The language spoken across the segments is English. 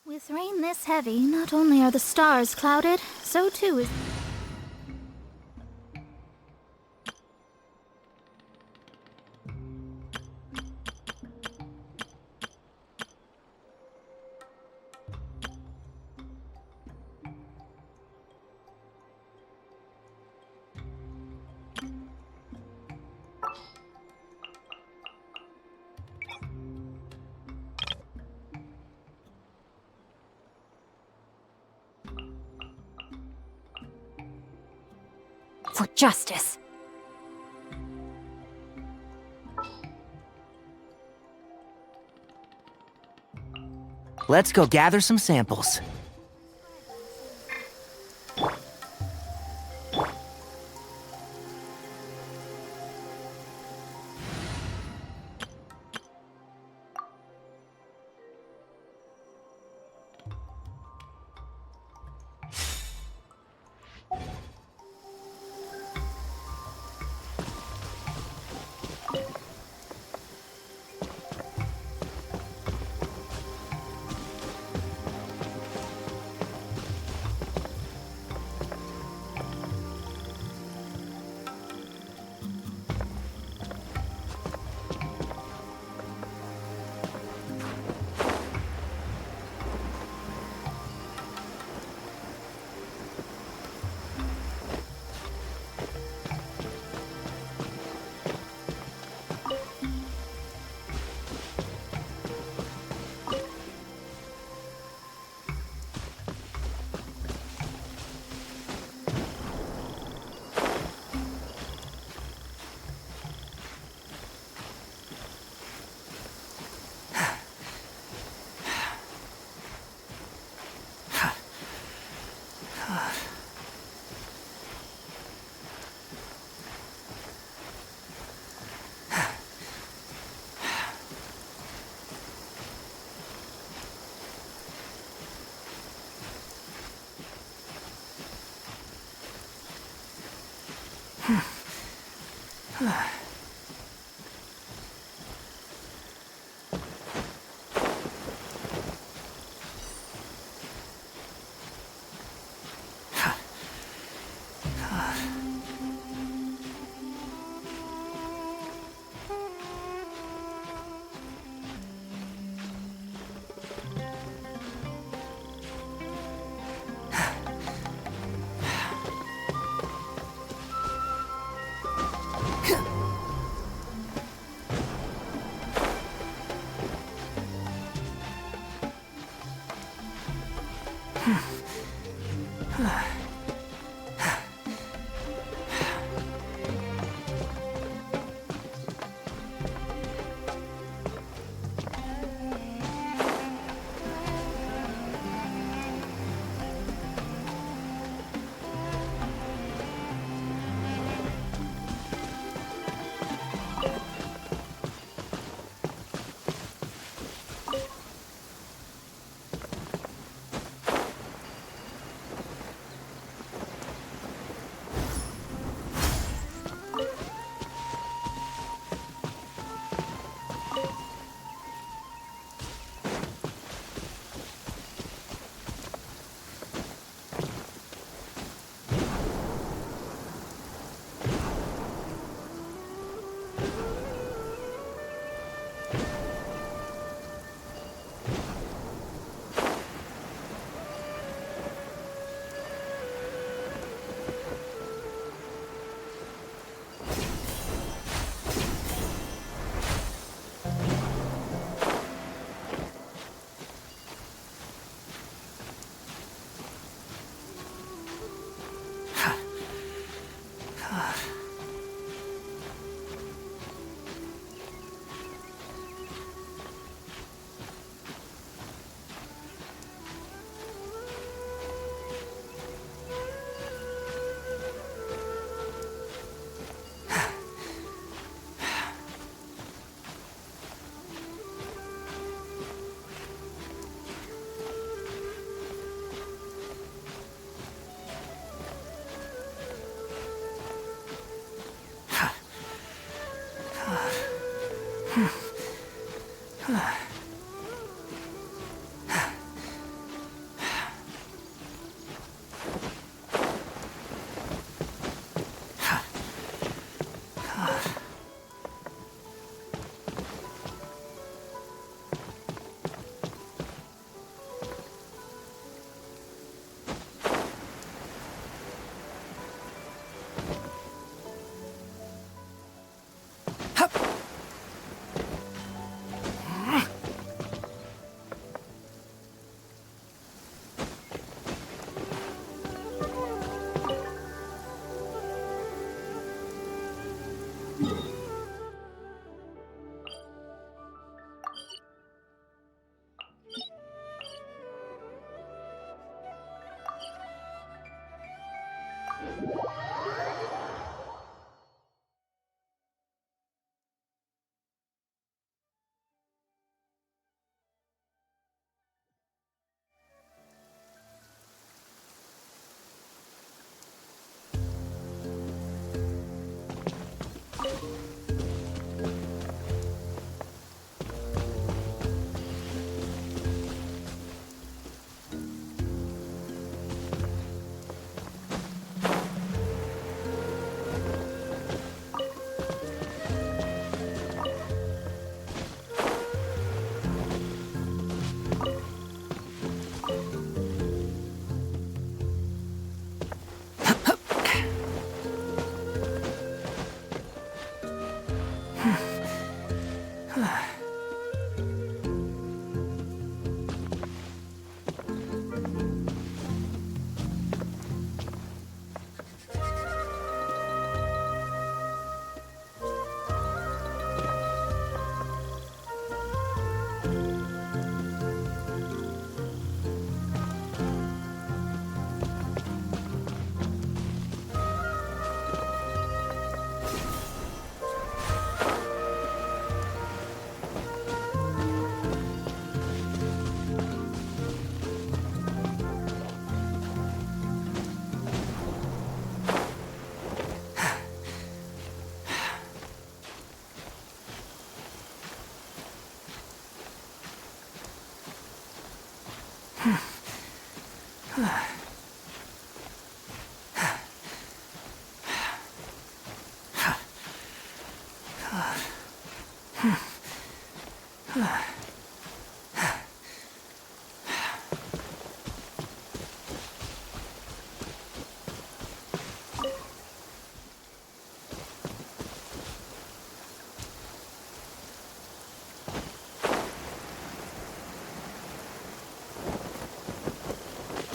With rain this heavy, not only are the stars clouded, so too is... For justice. Let's go gather some samples.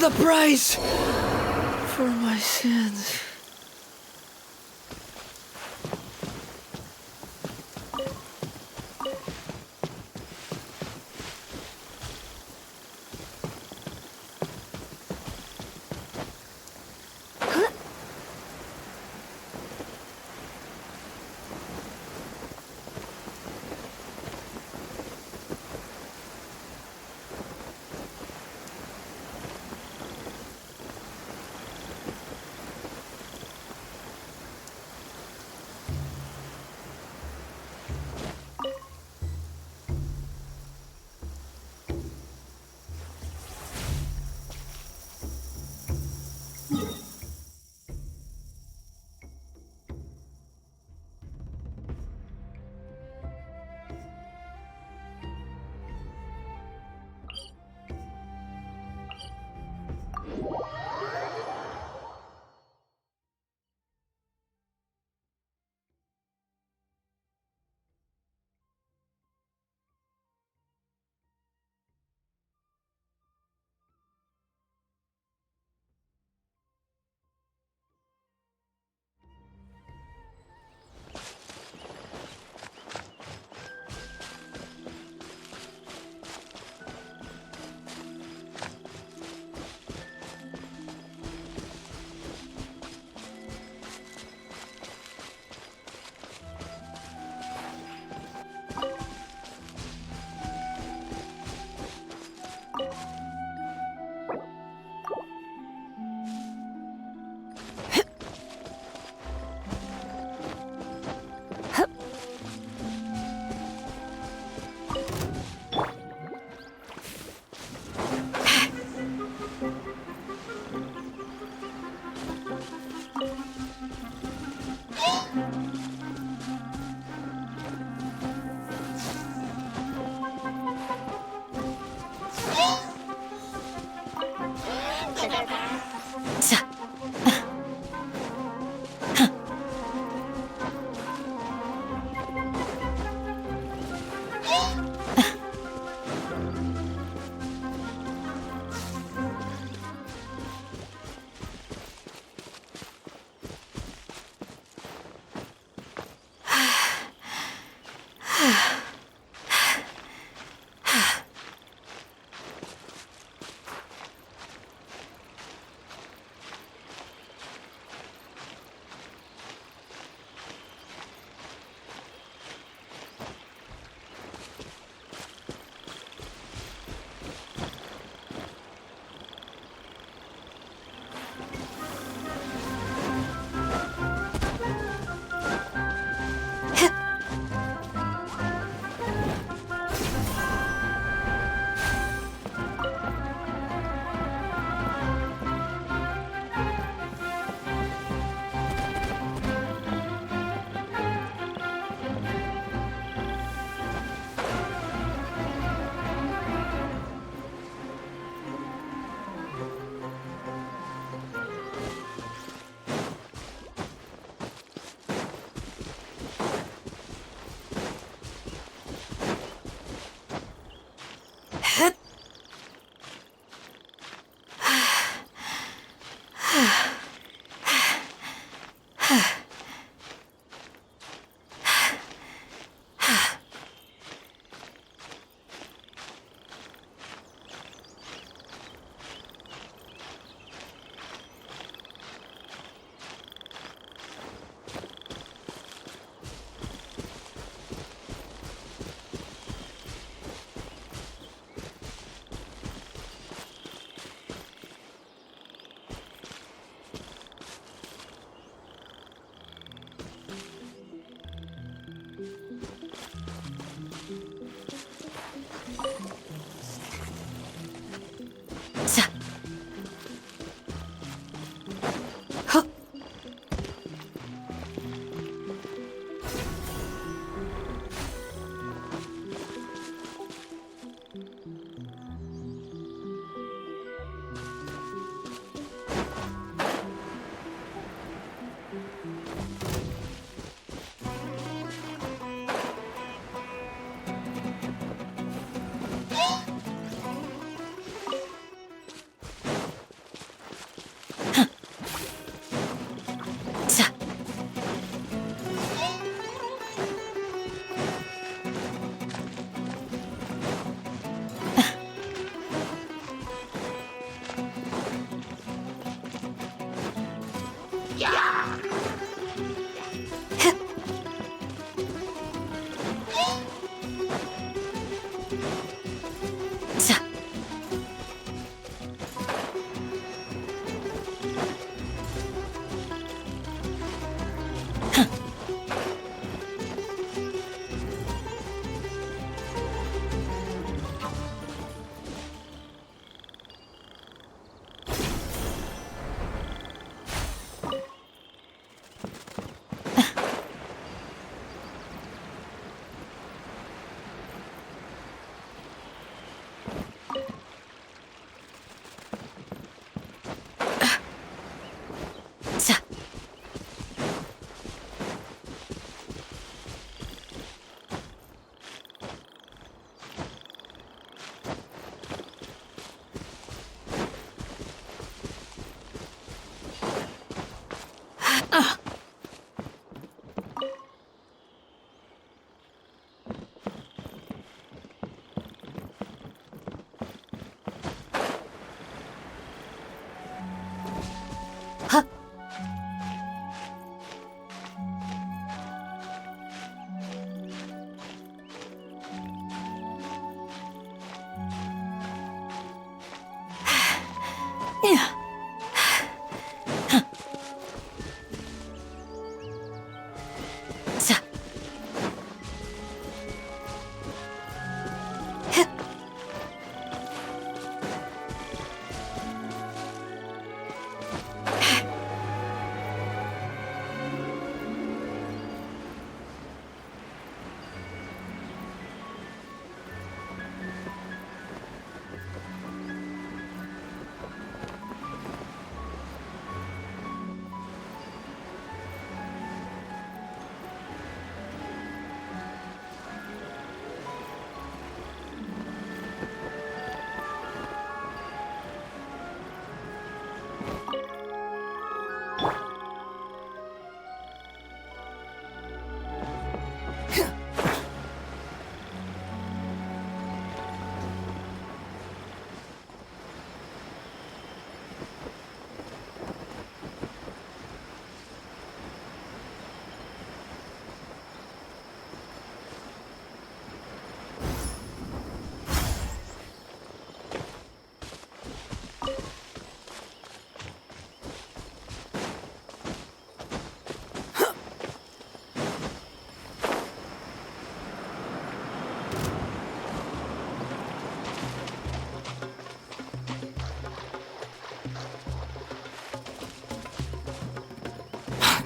the price for my sins.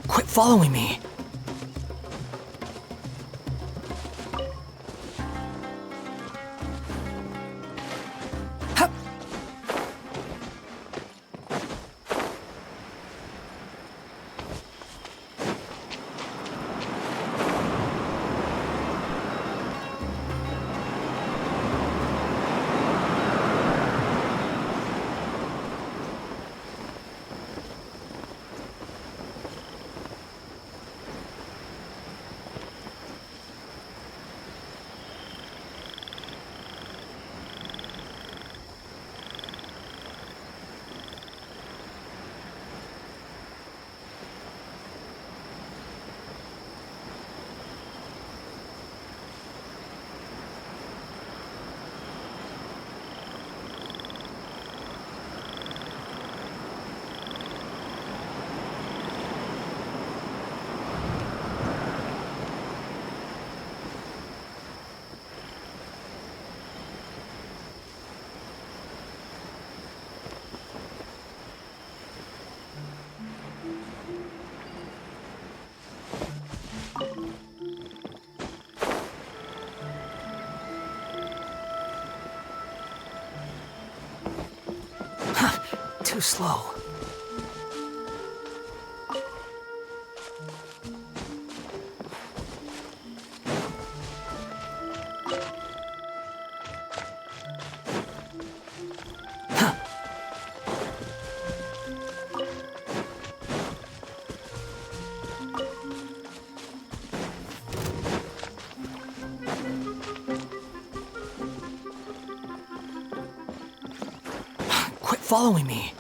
Quit following me. Too slow. Quit following me.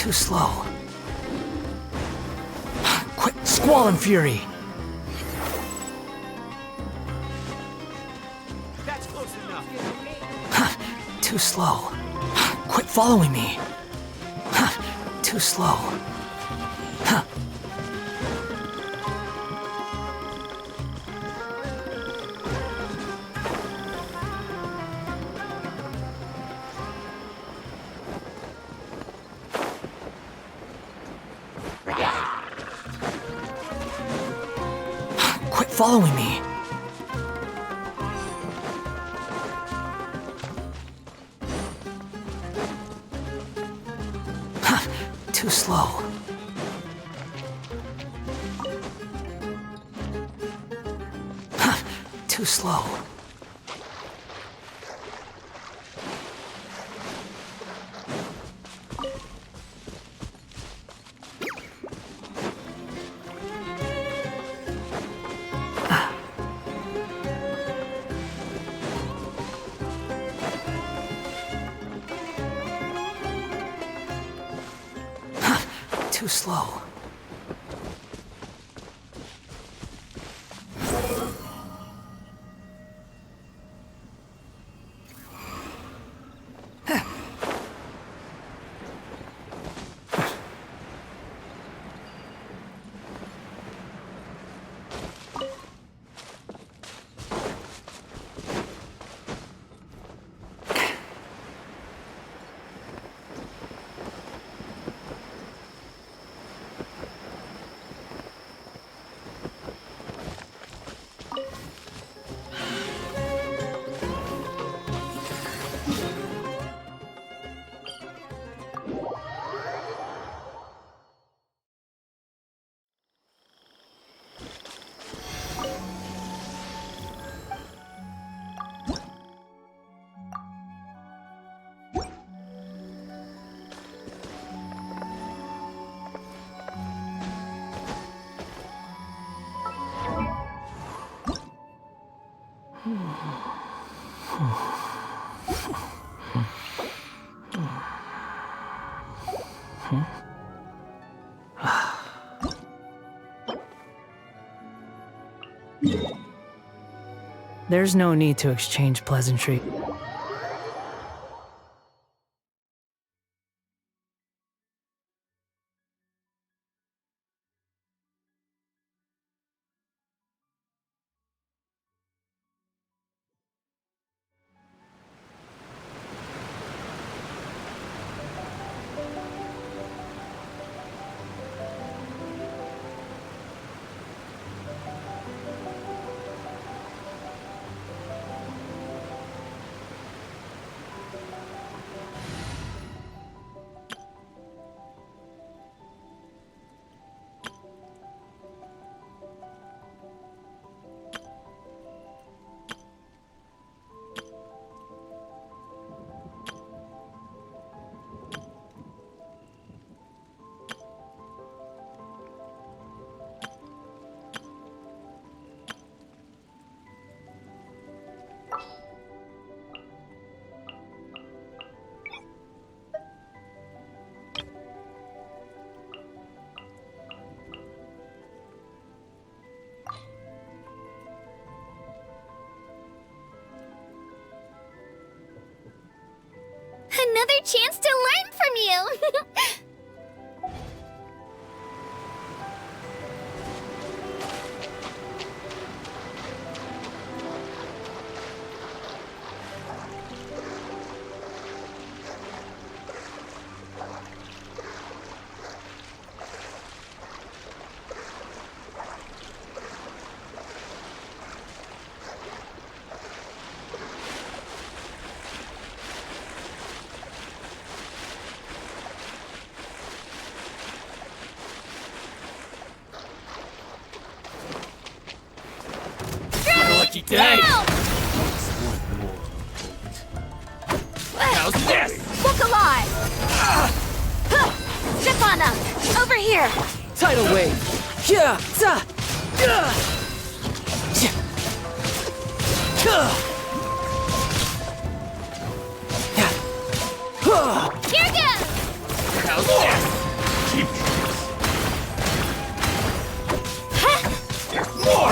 Too slow. Quick, Squall and Fury! That's close enough. Too slow. Quit following me. Too slow. Quit following me. Too slow. Too slow. Too slow. There's no need to exchange pleasantry. Another chance to learn from you! Lucky day! Now! How's this? Look alive! Step on up! Over here! Tidal wave! Yeah! Yeah! Here goes! How's this?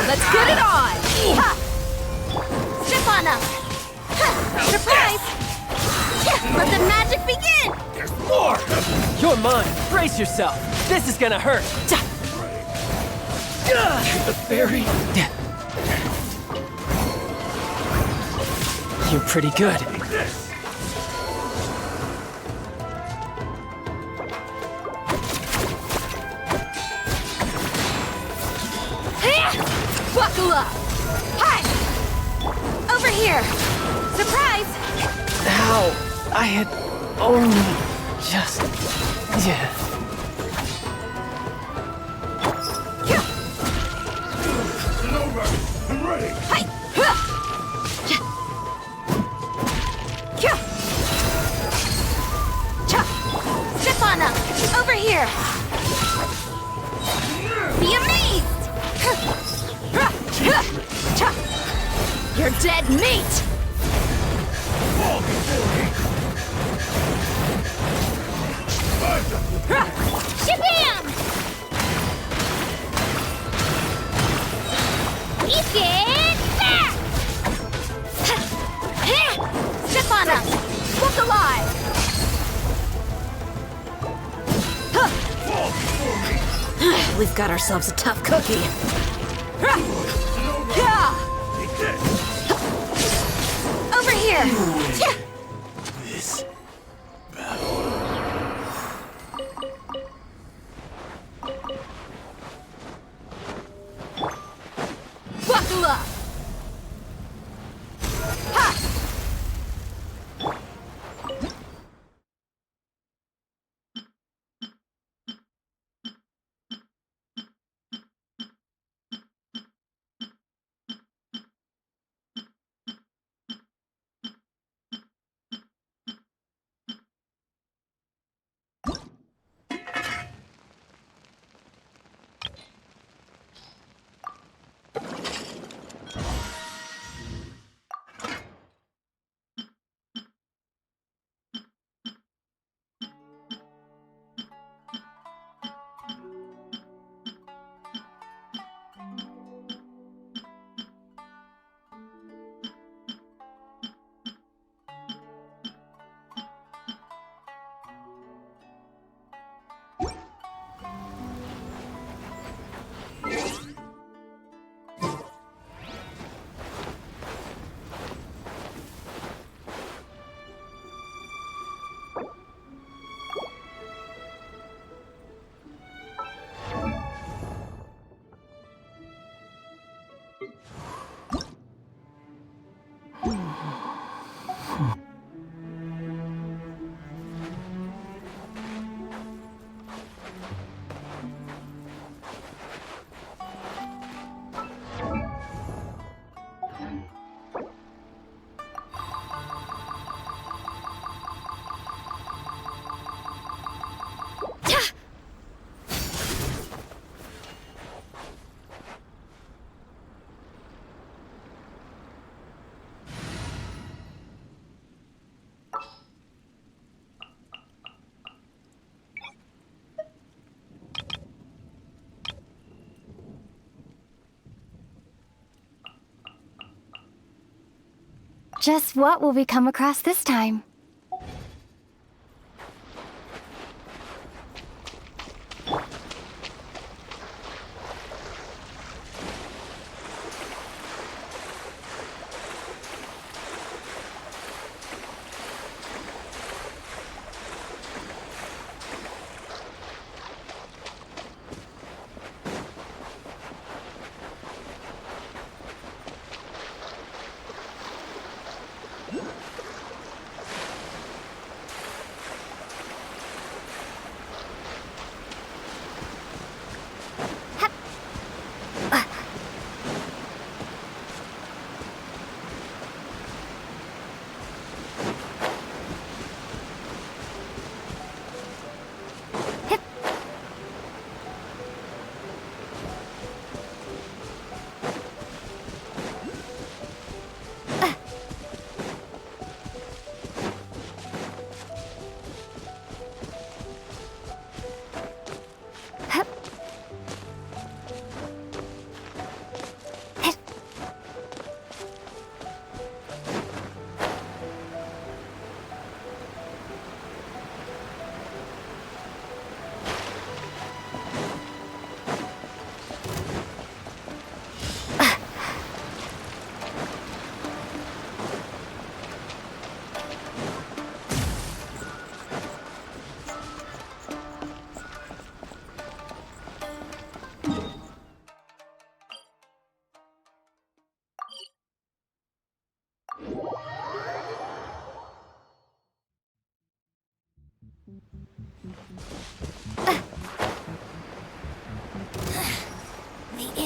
Let's get it on! Ha! Step on up! Ha! Surprise! Yeah, let the magic begin! There's more! You're mine. Brace yourself. This is gonna hurt. The fairy! You're pretty good. Buckle up! Hi! Over here! Surprise! Ow! I had only just... Yeah. I'm ready! Hi! Huh! Cha! Cha! Cha! Step on up! Over here! Be amazed! Huh! Huh! Cha! You're dead meat! Shabam! Eat it back! Step on up! Look alive! We've got ourselves a tough cookie. Over here! This Buckle up! Ha! Just what will we come across this time?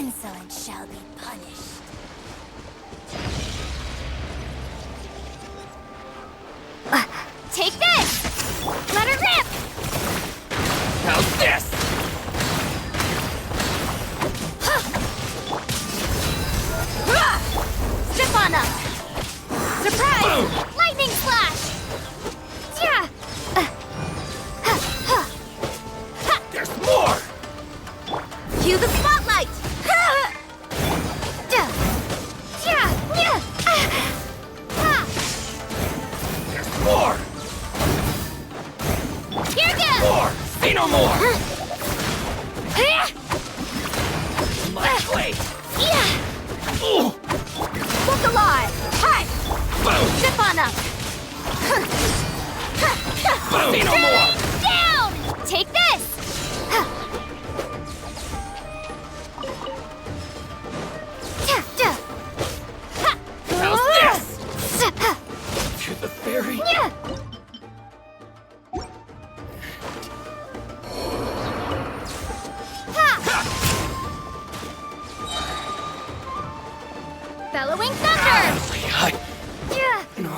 insolent shall be punished. Take this! Let her rip! How's this? Step on up! Surprise! Boom! Lightning slash! Yeah! There's more! Cue the spotlight! There's more! Here goes! More! Say no more! My blade! Ooh! Look alive! Hi! Boom! Step on up! Boom! Say no more! Down! Take this! How's this? To the very... Bellowing thunder! No.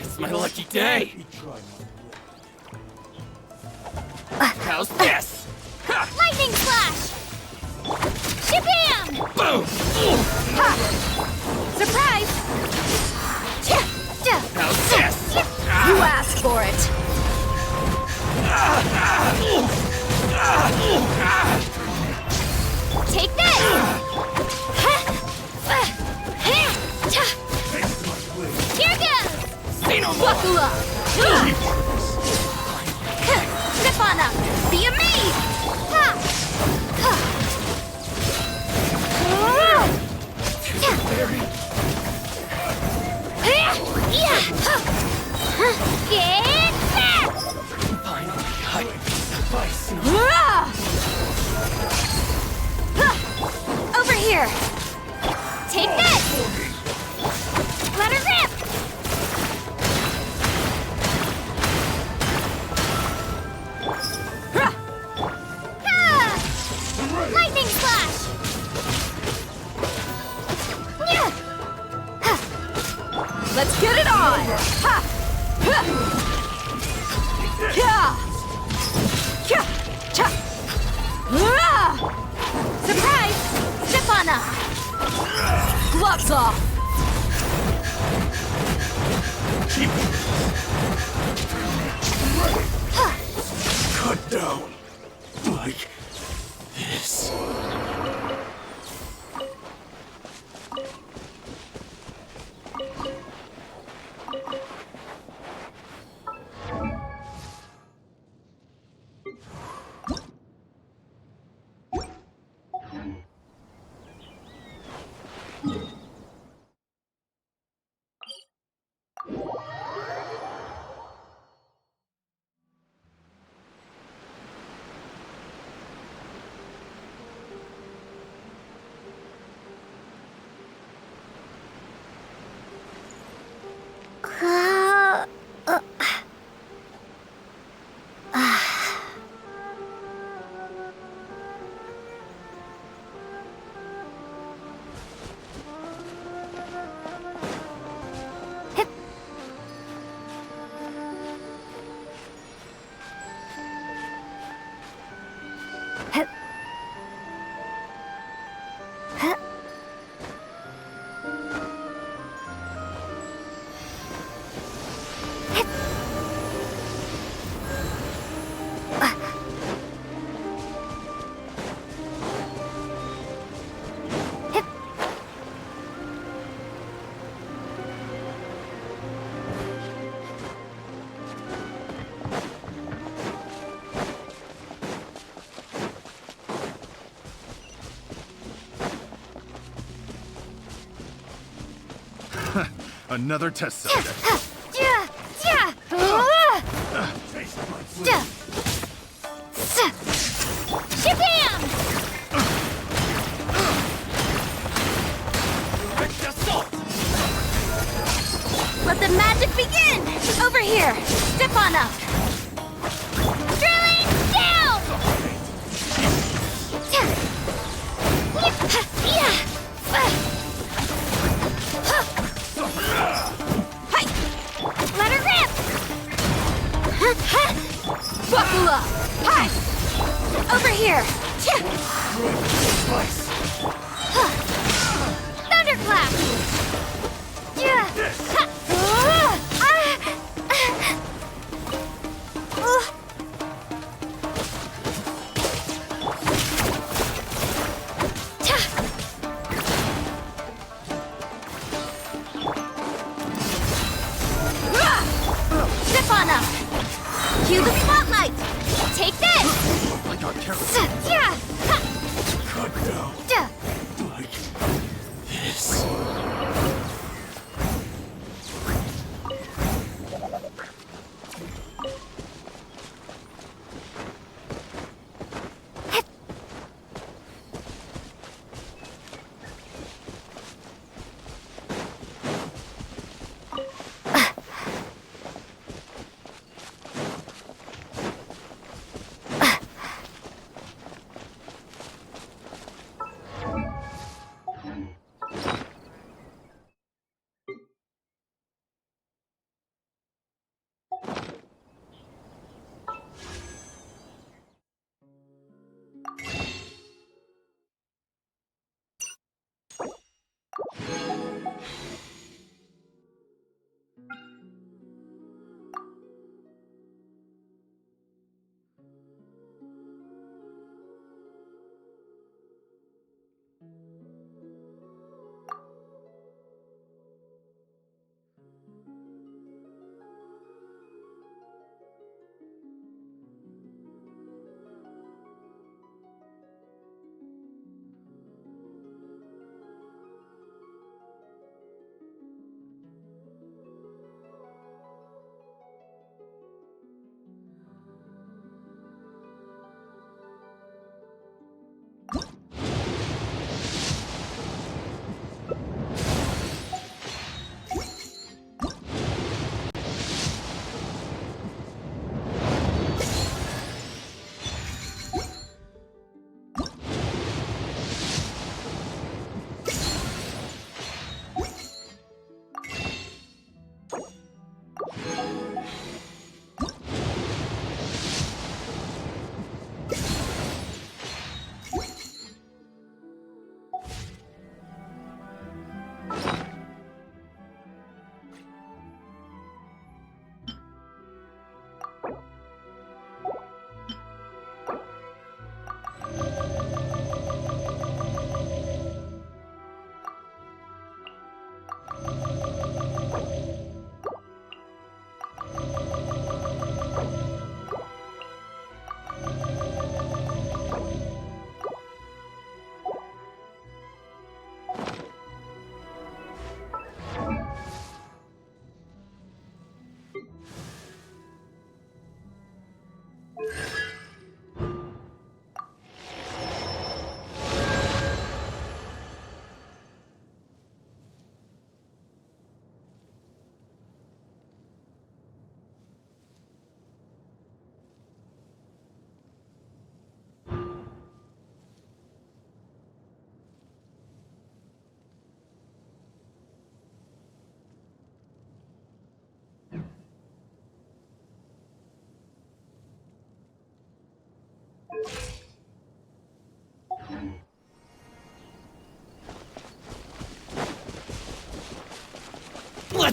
It's my lucky day! How's this? Ha! Lightning slash! Shabam! Boom! Surprise! How's this? You asked for it! Take this! Here goes! Say no more! Buckle up! Step on up! Be amazed! Very... Get back! Finally, I suffice. Over here! Take this! Let her rip! Lightning slash! Let's get it on! Ha! Ha! Yeah! Yeah! Cha! Ah! Surprise! Step on up! Gloves off! Cut down. Like this. Huh. Huh. Another test subject. Yeah, yeah. Taste my food. Yeah. Shabam! Direct assault! Let the magic begin! Over here! Step on up! Drilling down! Hi! Let her rip! Buckle up! Hi! Over here! Slice! Thunderclap! Yeah! Step on up! Cue the spotlight! Take this! I got careful. Yeah! Cut down Yeah! like this.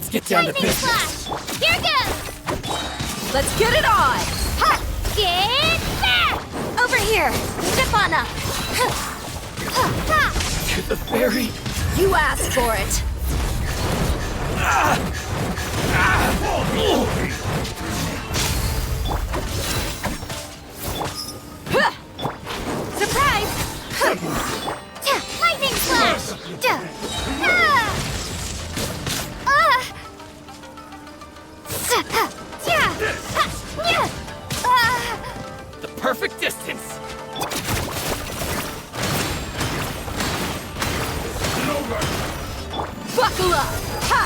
Let's get down to Lightning business. flash! Here goes! Let's get it on! Ha! Get back! Over here! Stefana! Ha! Ha! Ha! To the very You asked for it! Surprise! Ha! Ta! Lightning flash! Ta! Ah! Ah! Sa! Ha! Ya! Ha! Ya! Ah! the perfect distance. Buckle up! Ha!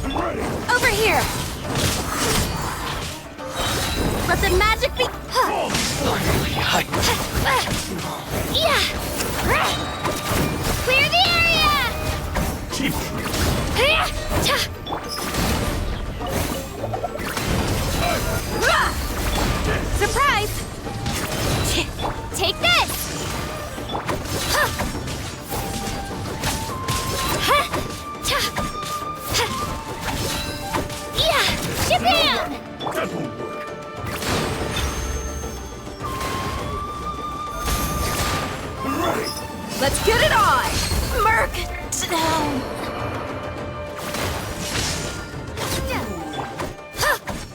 I'm ready. Over here! Let the magic be... Ha! Yeah! Clear the area! Chief. Hiya! Ta! Surprise! Take this! Ha! Ha! Ta! Ha! Yeah! Shabam! That won't work. I'm ready. Let's get it on! Merc down! Ha!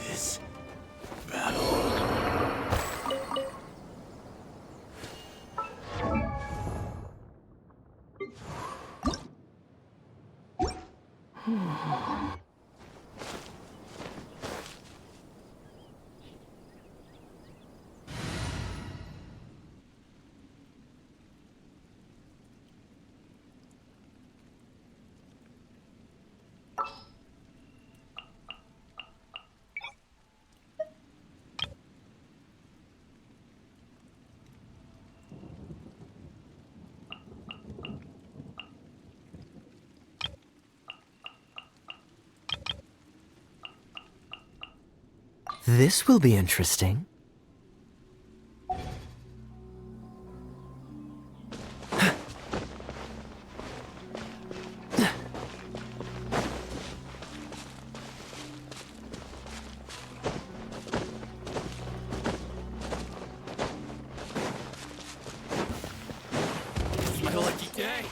This battle. This will be interesting. It's my lucky day.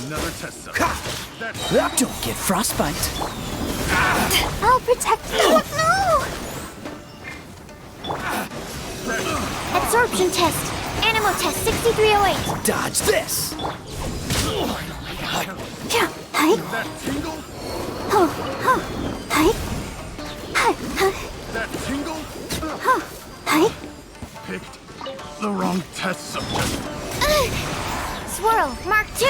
Another test cell. Don't get frostbite. I'll protect you! No! Absorption test. Animal test 6308. Dodge this. Yeah. Hi. That tingle? Oh. Oh. Hi. Hi. Hi. That tingle? Oh. Hi. Picked the wrong test subject. Swirl. Mark 2.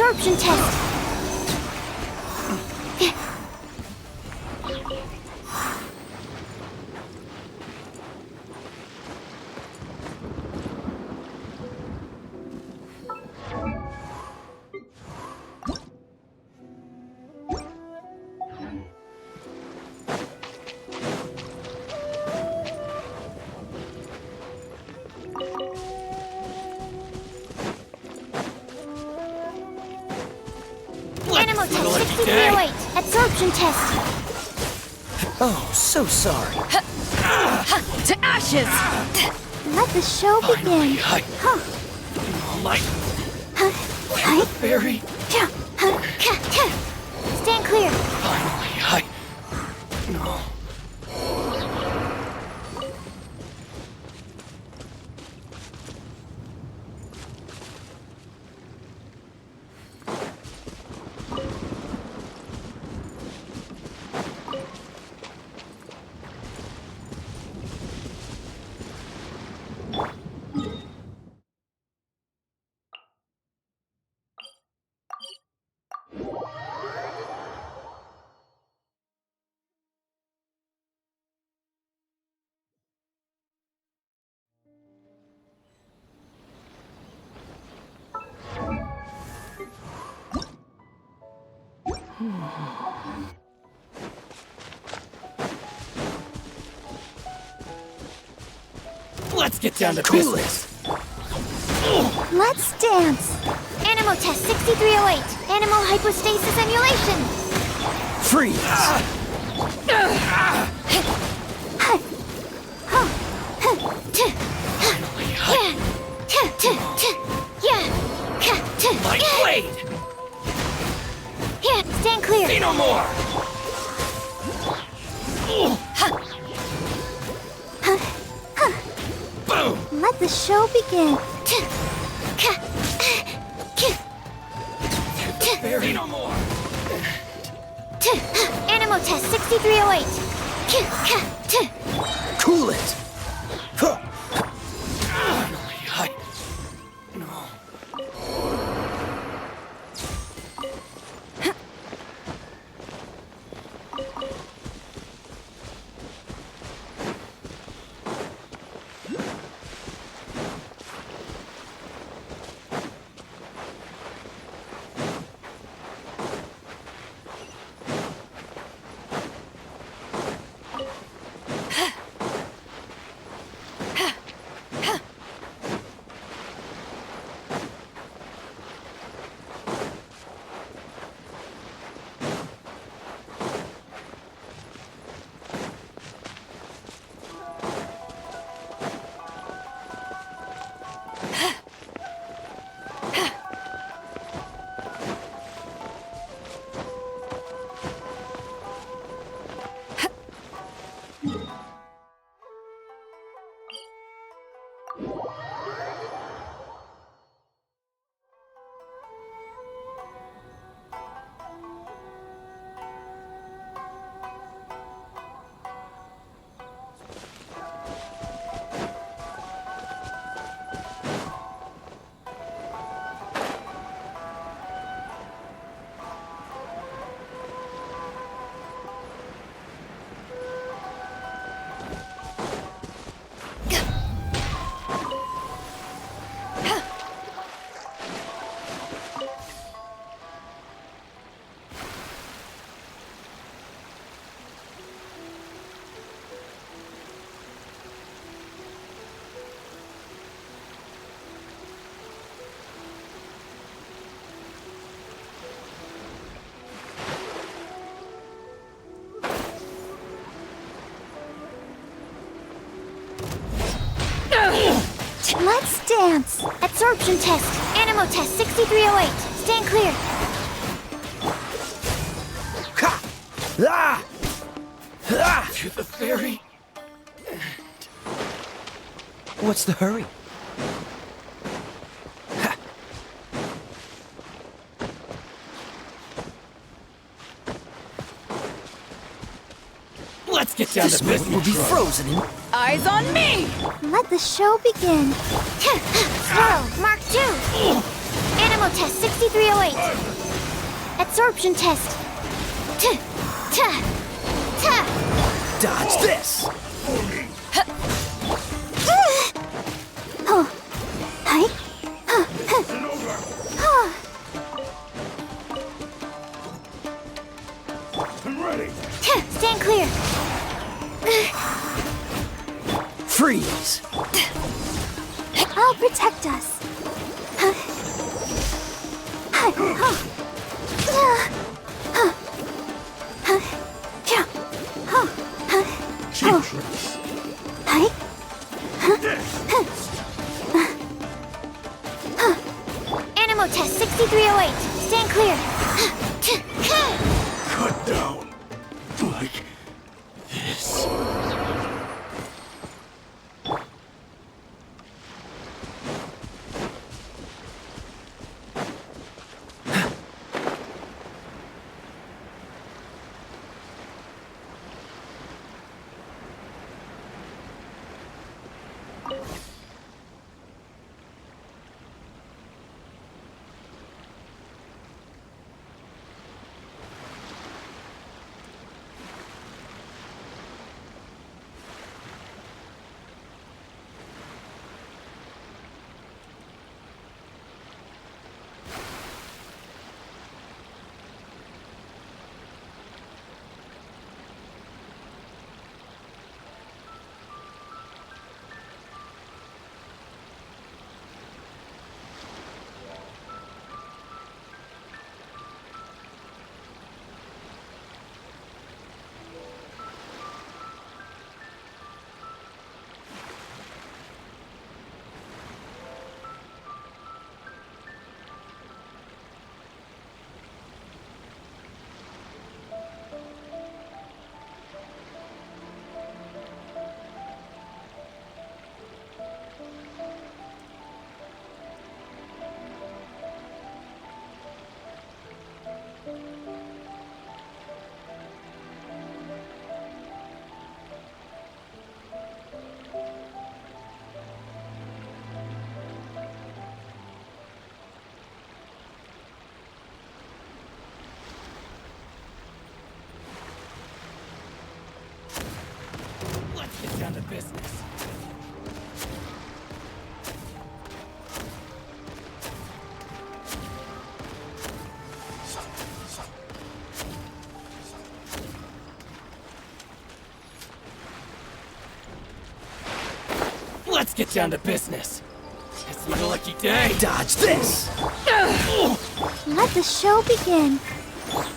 Absorption test. Animal test 6308. Absorption test. Oh, so sorry. To ashes! Let the show begin. Hi. Huh. Light. Huh. Hi. Fairy. Huh. Huh. Huh. Huh. Stand clear. Finally, I... No. Let's get down to Cool business. Let's dance. Animal test 6308. Animal hypostasis emulation. Freeze! Huh. Huh. Huh. Tuh. Huh. Yeah. Tuh. Tuh. Tuh. Yeah. Huh. Tuh. Light Yeah. blade. Yeah. Stand clear. Say no more. Boom. Let the show begin. Tuh. Ka. Ki. Tuh. Say no more. Tuh. Animal test 6308. Ki. Ka. Tuh. Cool it! Huh. Finally, I... No. Let's dance. Absorption test. Animal test 6308. Stand clear. Ha! Ah! Ah! To the fairy. What's the hurry? Ha! Let's get down This to moment will business. be frozen in... Eyes on me! Let the show begin. Swirl. Mark 2. Animal Animal test 6308. Absorption test. Dodge this! Oh. Hi. I'm ready. Stand clear. Freeze! I'll protect us. Cheap tricks. Animal test 6308. Stand clear. Cut down. Like this. Let's get down to business. Let's get down to business. It's my lucky day. Dodge this! Let the show begin.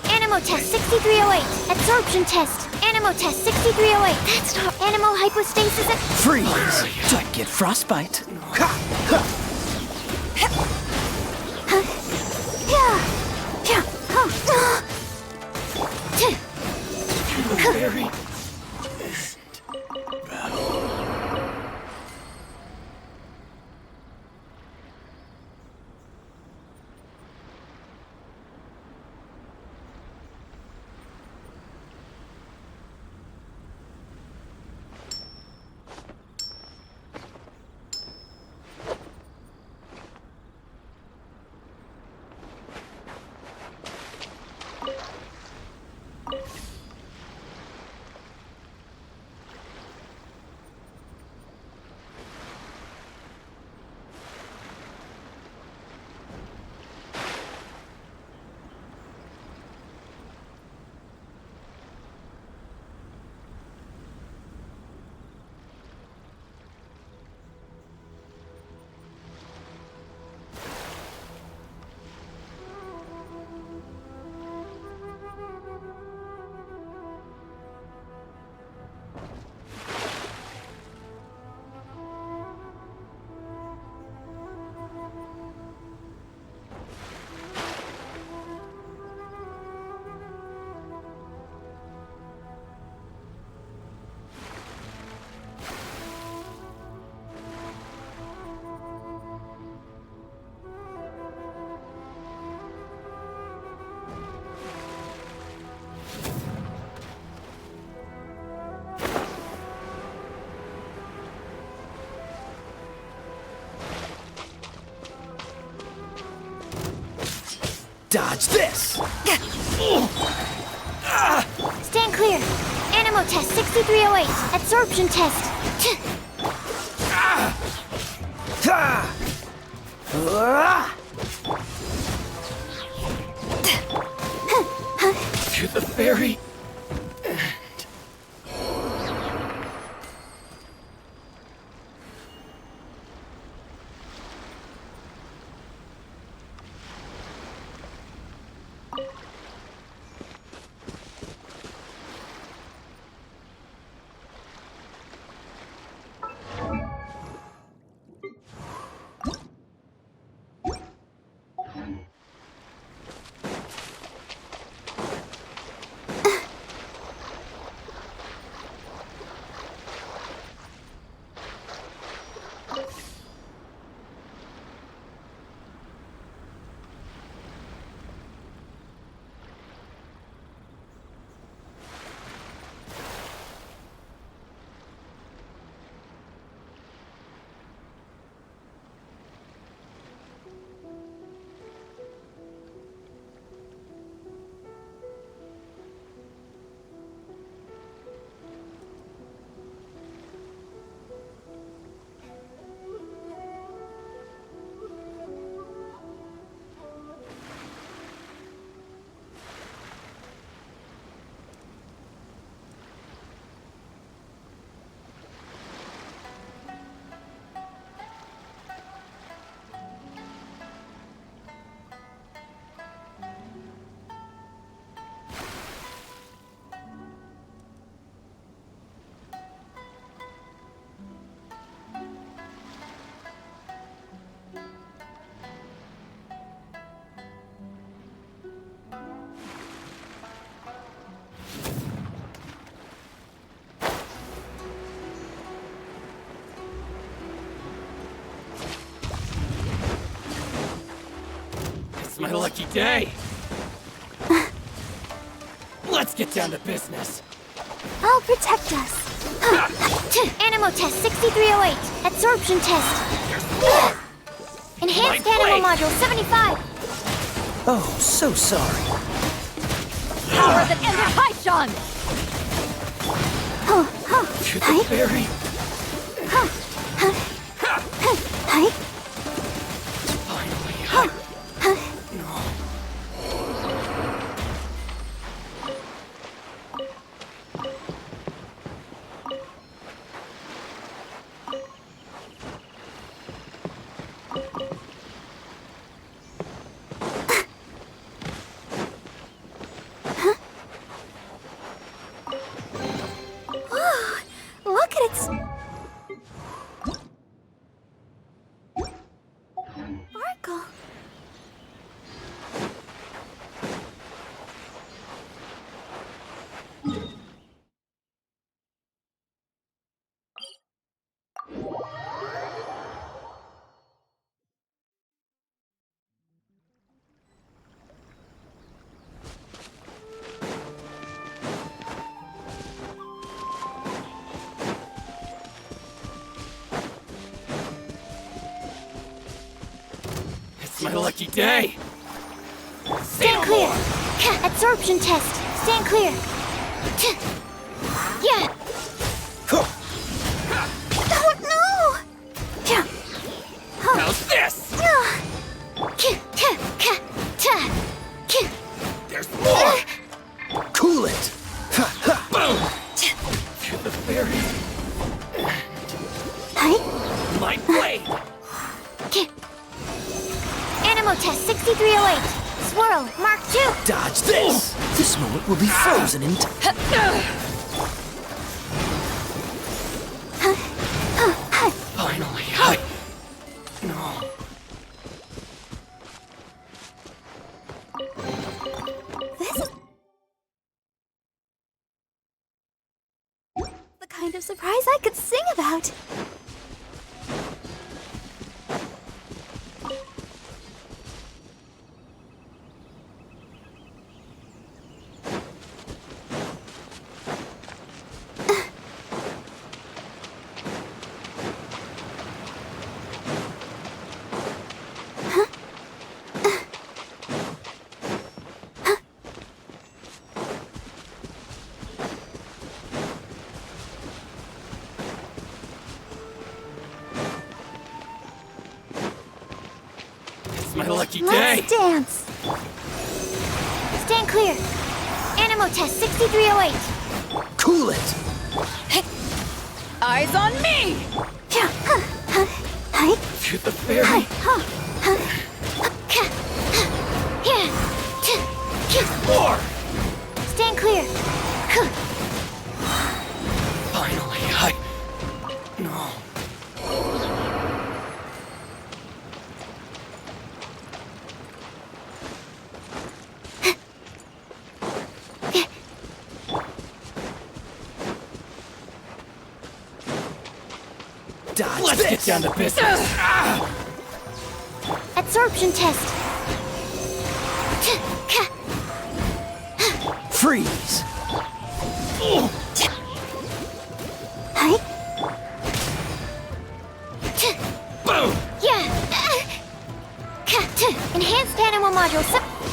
Animal test 6308. Absorption test. Animal test 6308. That's not animal hypostasis. Freeze! Don't get frostbite. Ha! Ha! Very Dodge this! Stand clear. Animo test 6308. Absorption test. To the very It's my lucky day. Let's get down to business. I'll protect us. Animo test 6308. Absorption test. Enhanced My Animo blade. module 75. Oh, so sorry. Power that ended Haishan! To the very Hi. finally. Look at it. Sparkle. It's my lucky day. Stand clear. Absorption test. Stand clear. Yeah. Oh no. How's this? There's more. Cool it! Boom. To the very Hi. my blade. Animo test 6308. Swirl. Mark 2. Dodge this! This moment will be frozen in time. Finally, no. This is the kind of surprise I could sing about. lucky day! Let's dance. Stand clear. Animo test 6308. Cool it! Eyes on me! Hi. You're the fairy! More! Stand clear. Finally, No. Dodge Let's this! get down to business! Absorption test. Freeze! Hi. Boom! Yeah. Enhanced animal module.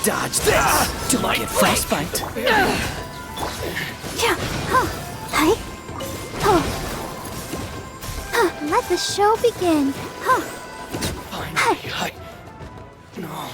Dodge this! Don't get frostbite! Hi. Let the show begin. Finally, No.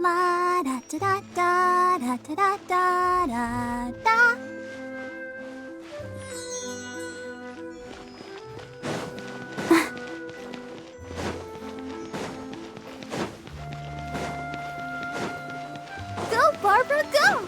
La da da da da da da da da da. Go, Barbara, go!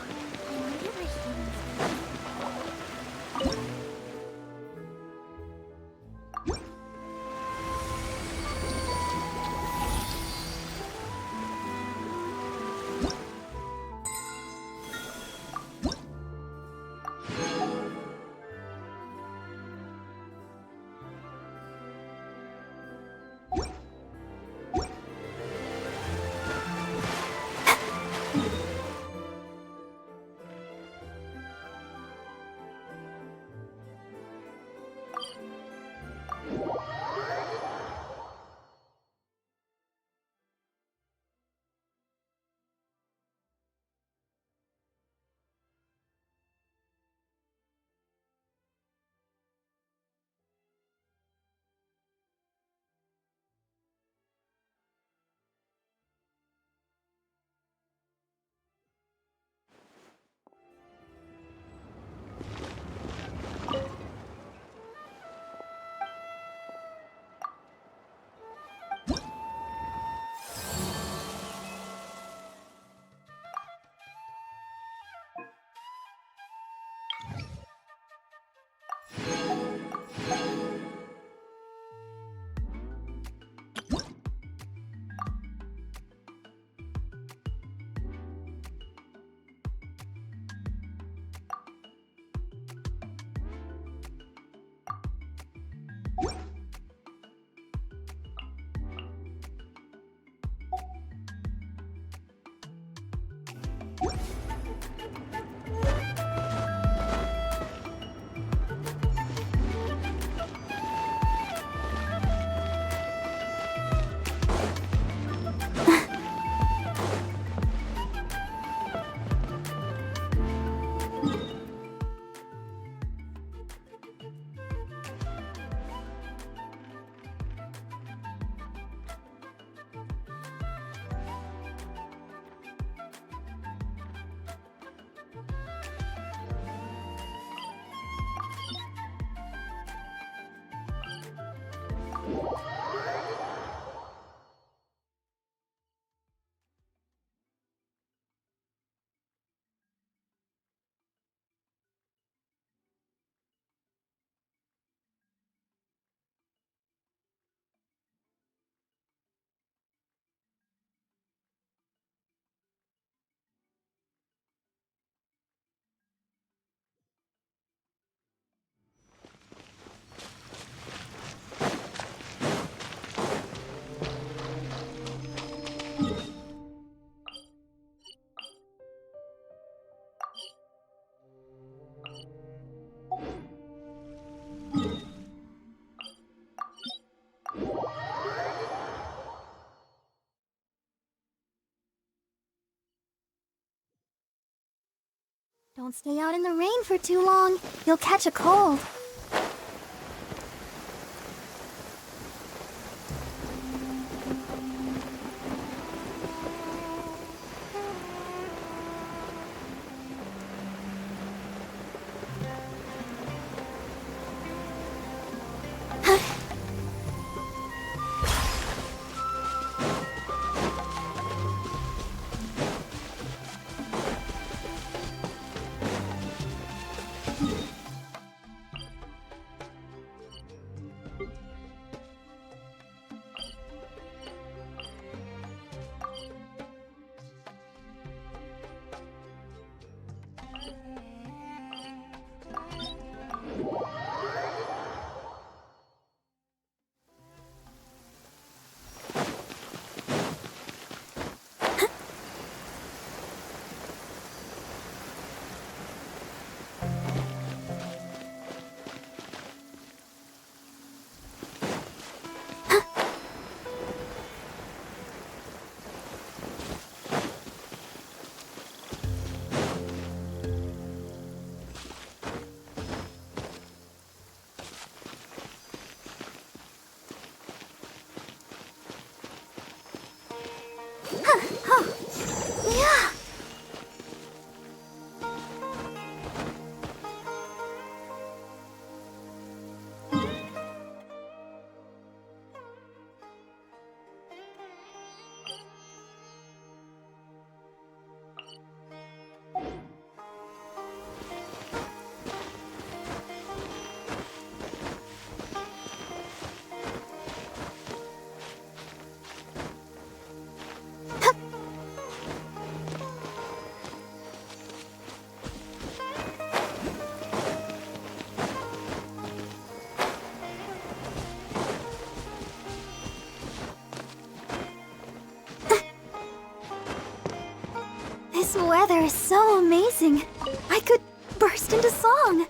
Don't stay out in the rain for too long. You'll catch a cold. Yeah. This weather is so amazing. I could burst into song.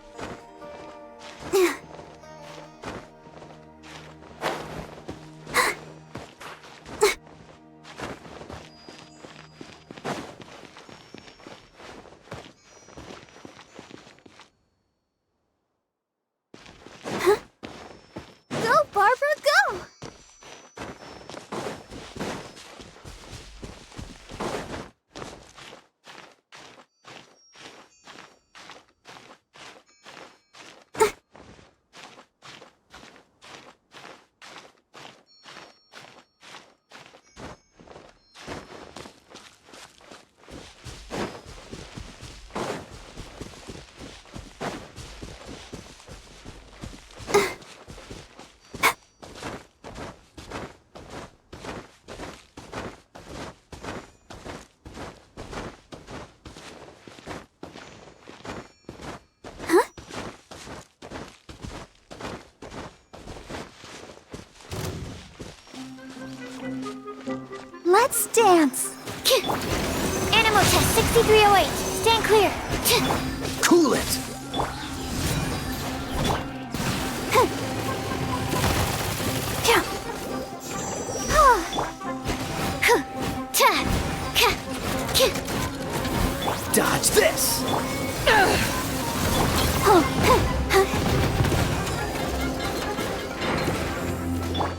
Go, Barbara, go! Let's dance! Animal test 6308. Stand clear. Cool it! Dodge this!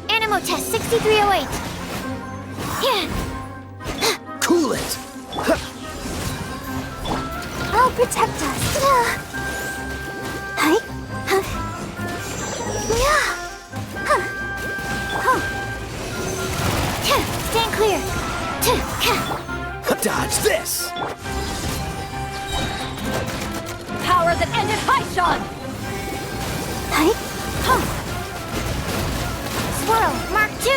Animal test 6308. Cool it! I'll protect us. Hi. Stand clear. Dodge this! Power that ended Haishan! Hi. Swirl, Mark 2.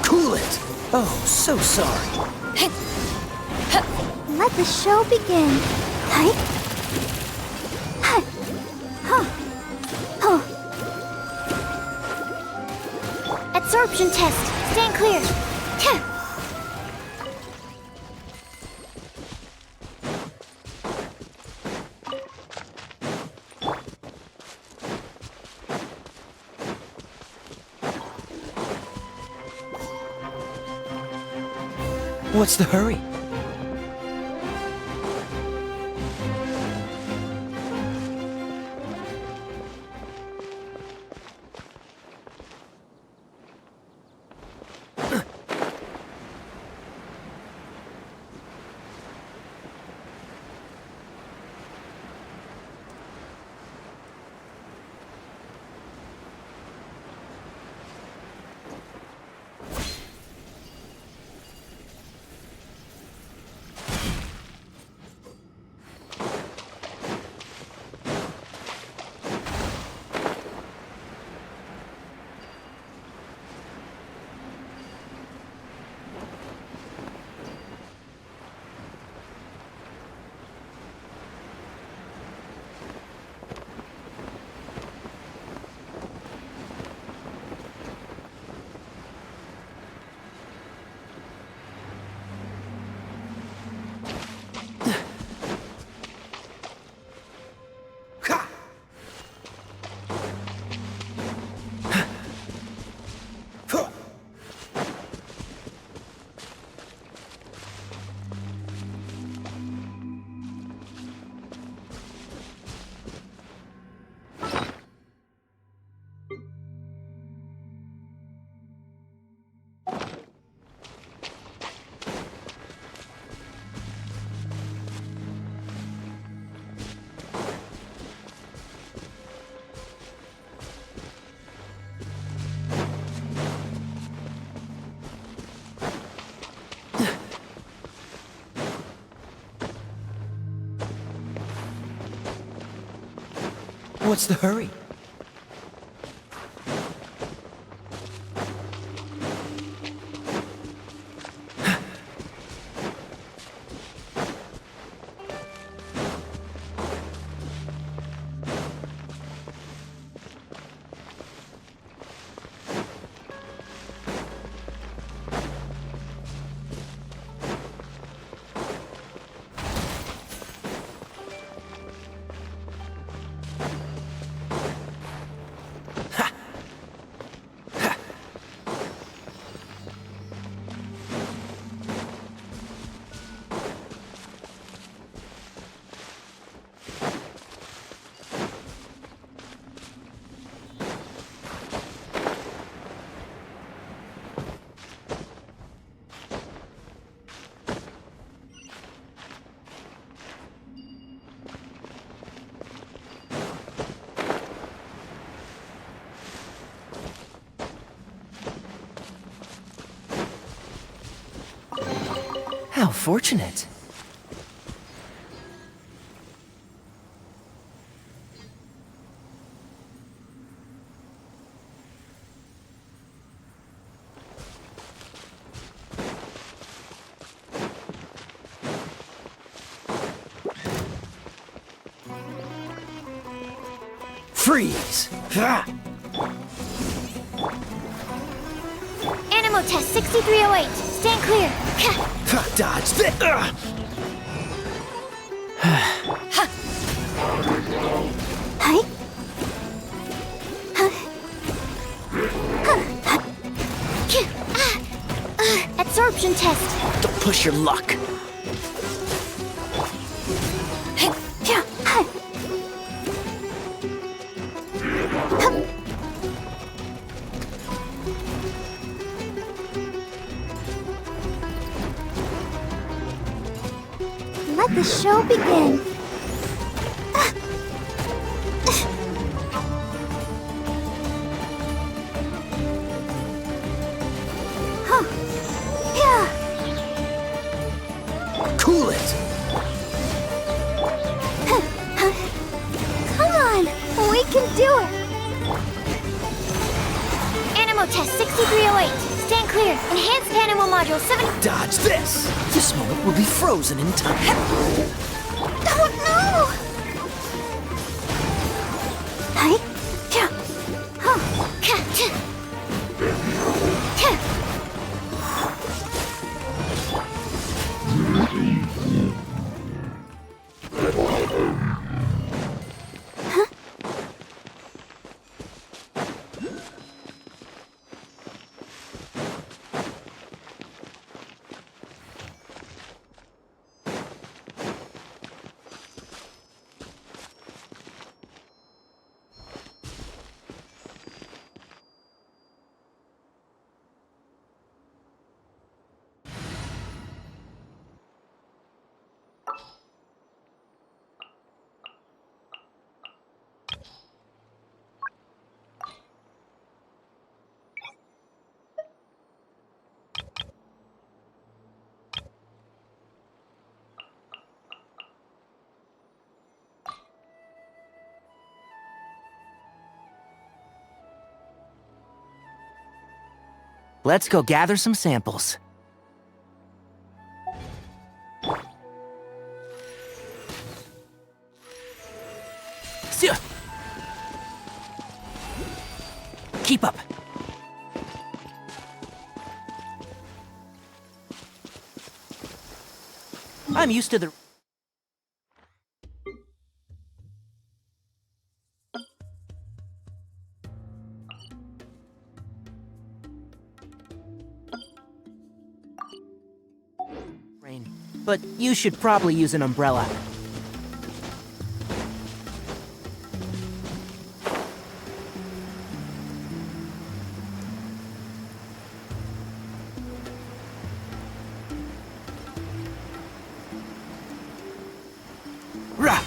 Cool it! Oh, so sorry. Let the show begin. Hi. Absorption test. Stand clear. What's the hurry? What's the hurry? How fortunate. Freeze! Ah! Animal test 6308. Stand clear. Dodge this! Hi. Absorption test. Don't push your luck. Let the show begin. Huh. Yeah. Cool it! Come on, we can do it. Animal test 6308. Stand clear. Enhanced animal module 7. Dodge this! This moment will be frozen in time. Oh no! Hi. Yeah. Huh. Let's go gather some samples. Keep up. I'm used to the... rain, but you should probably use an umbrella. Rah!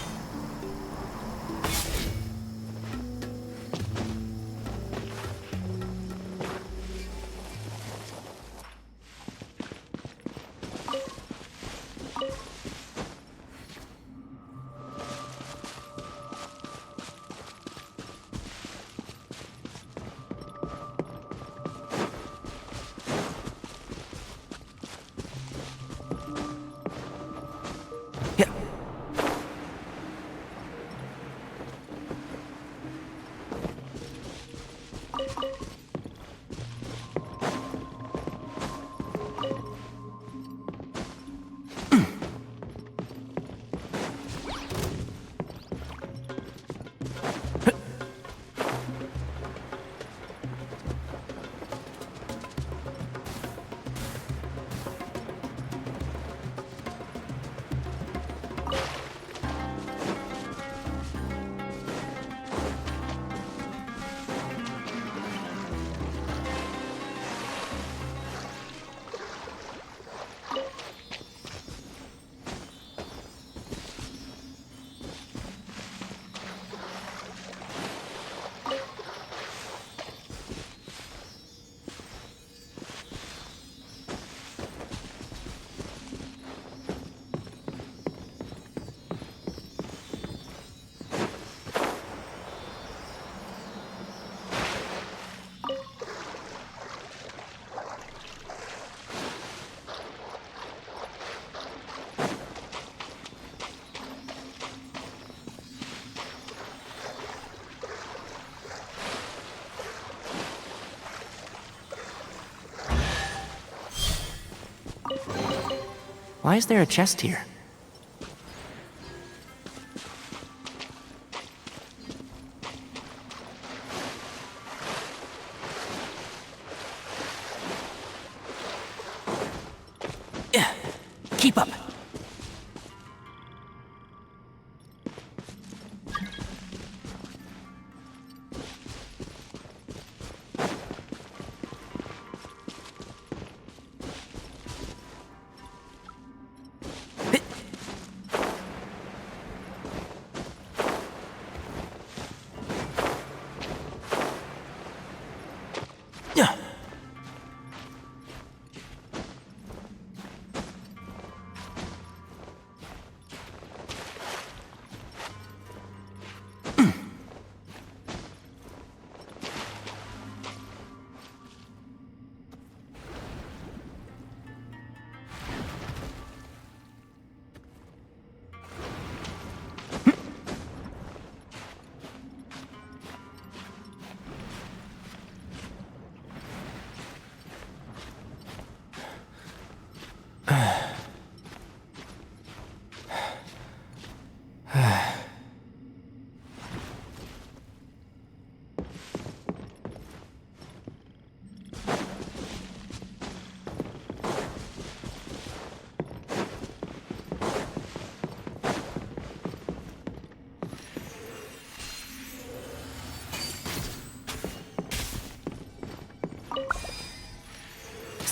Why is there a chest here? Yeah. Keep up.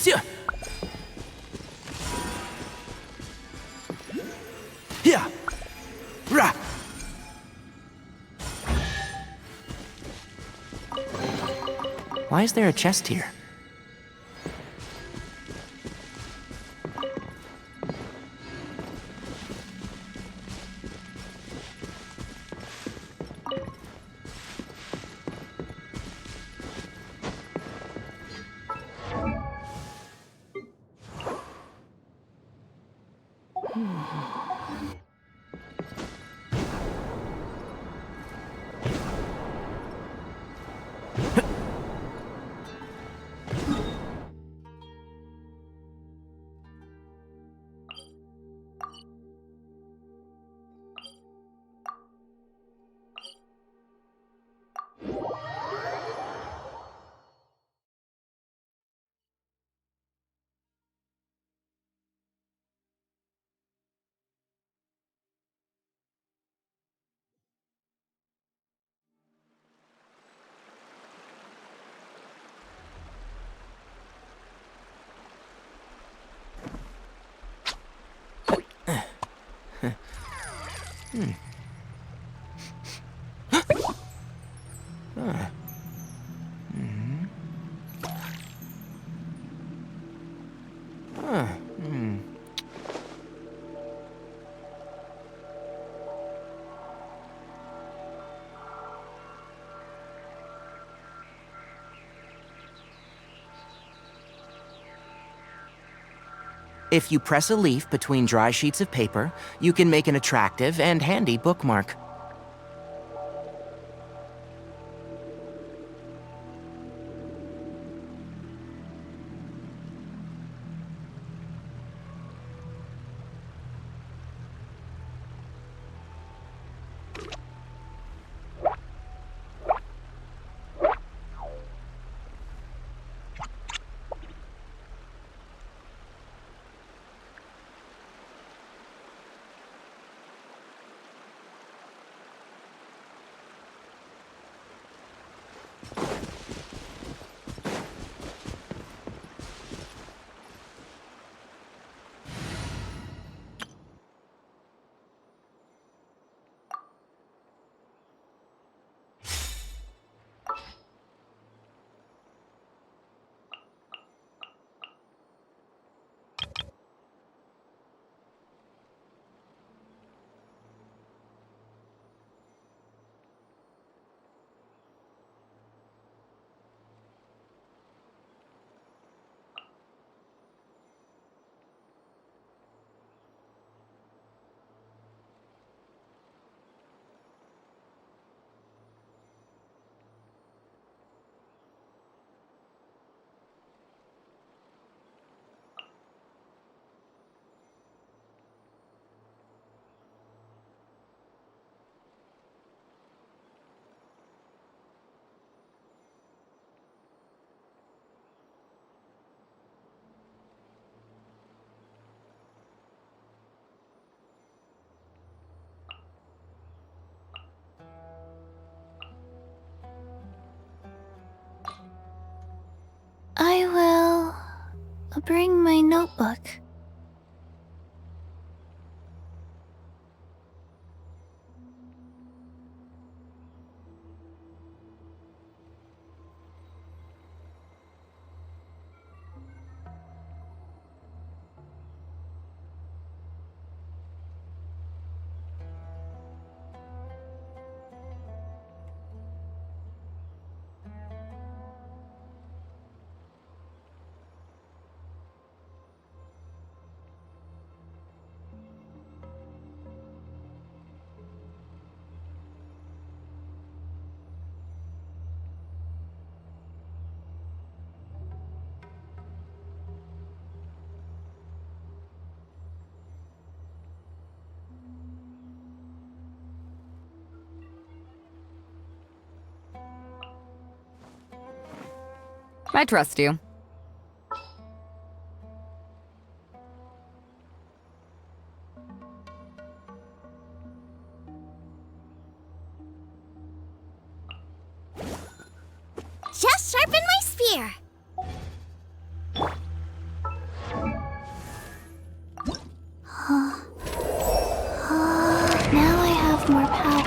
Yeah. Yeah. Rah. Why is there a chest here? If you press a leaf between dry sheets of paper, you can make an attractive and handy bookmark. bring my notebook. I trust you. Just sharpen my spear. Now I have more power.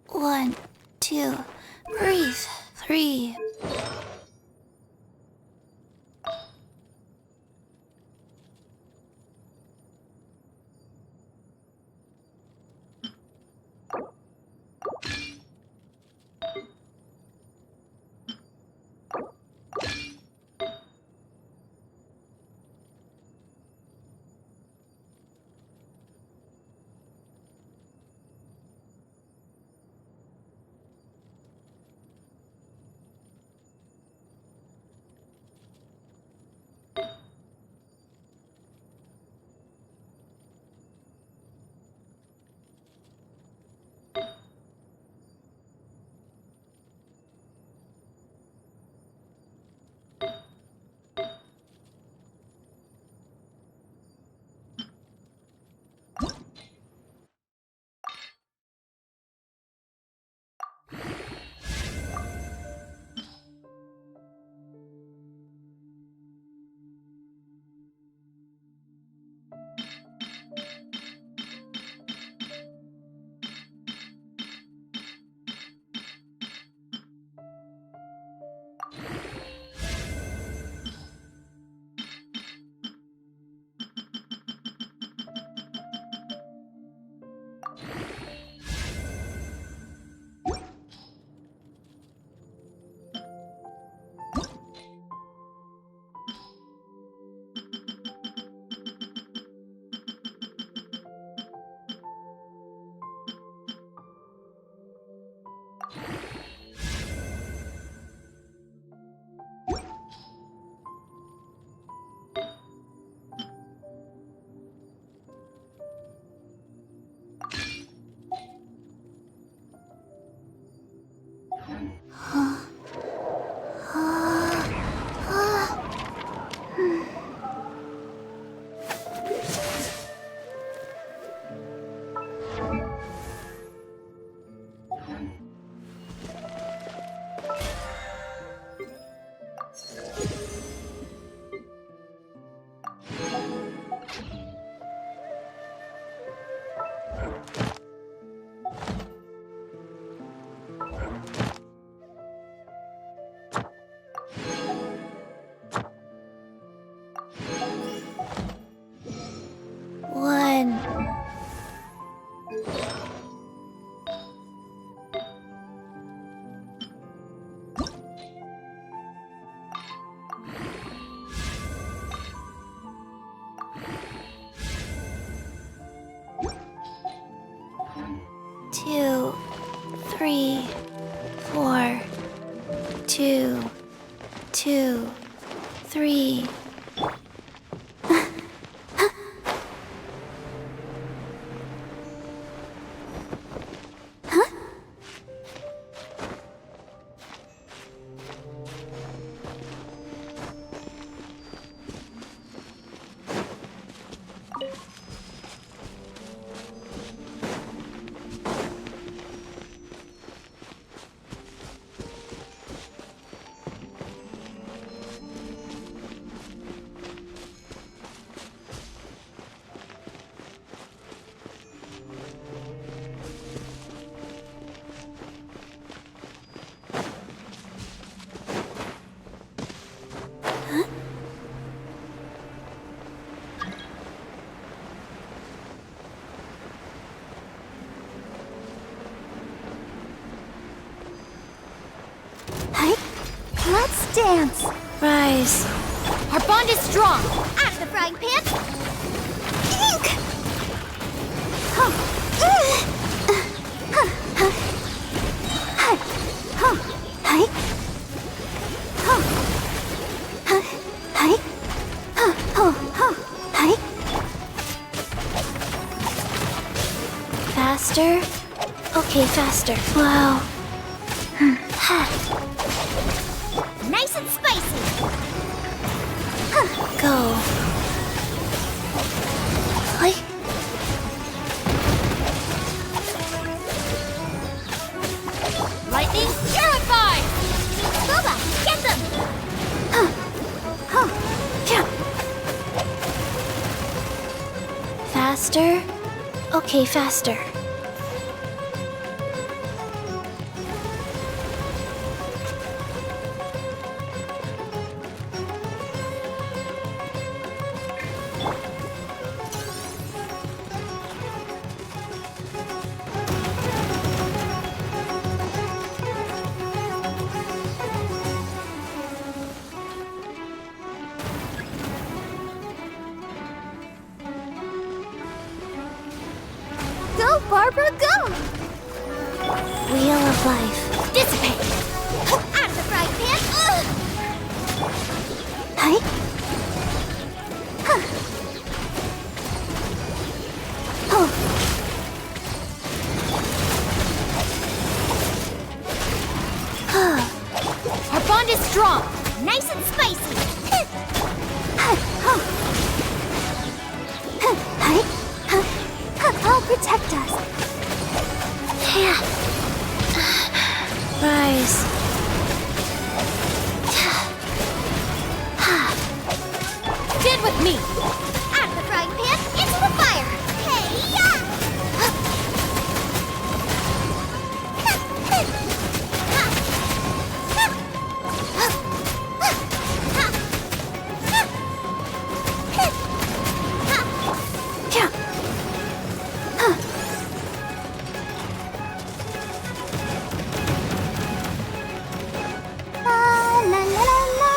One, two, breathe. 3. One. Two, 3, 4, 2, 2. 2, 3. Let's dance. Rise. Our bond is strong. Out of the frying pan. Ink. Faster? Okay, faster. Wow. Nice and spicy. Go. Like. Lightning, purified! Boba, get them! Faster? Okay, faster. Go, Barbara, go! Wheel of life. Dissipate! Out of the frying pan! Hi. Oh. Our bond is strong. Nice and spicy. I'll protect us. Rise. Stand with me. Out of the frying pan, into the fire. Hey-ya! La la la la.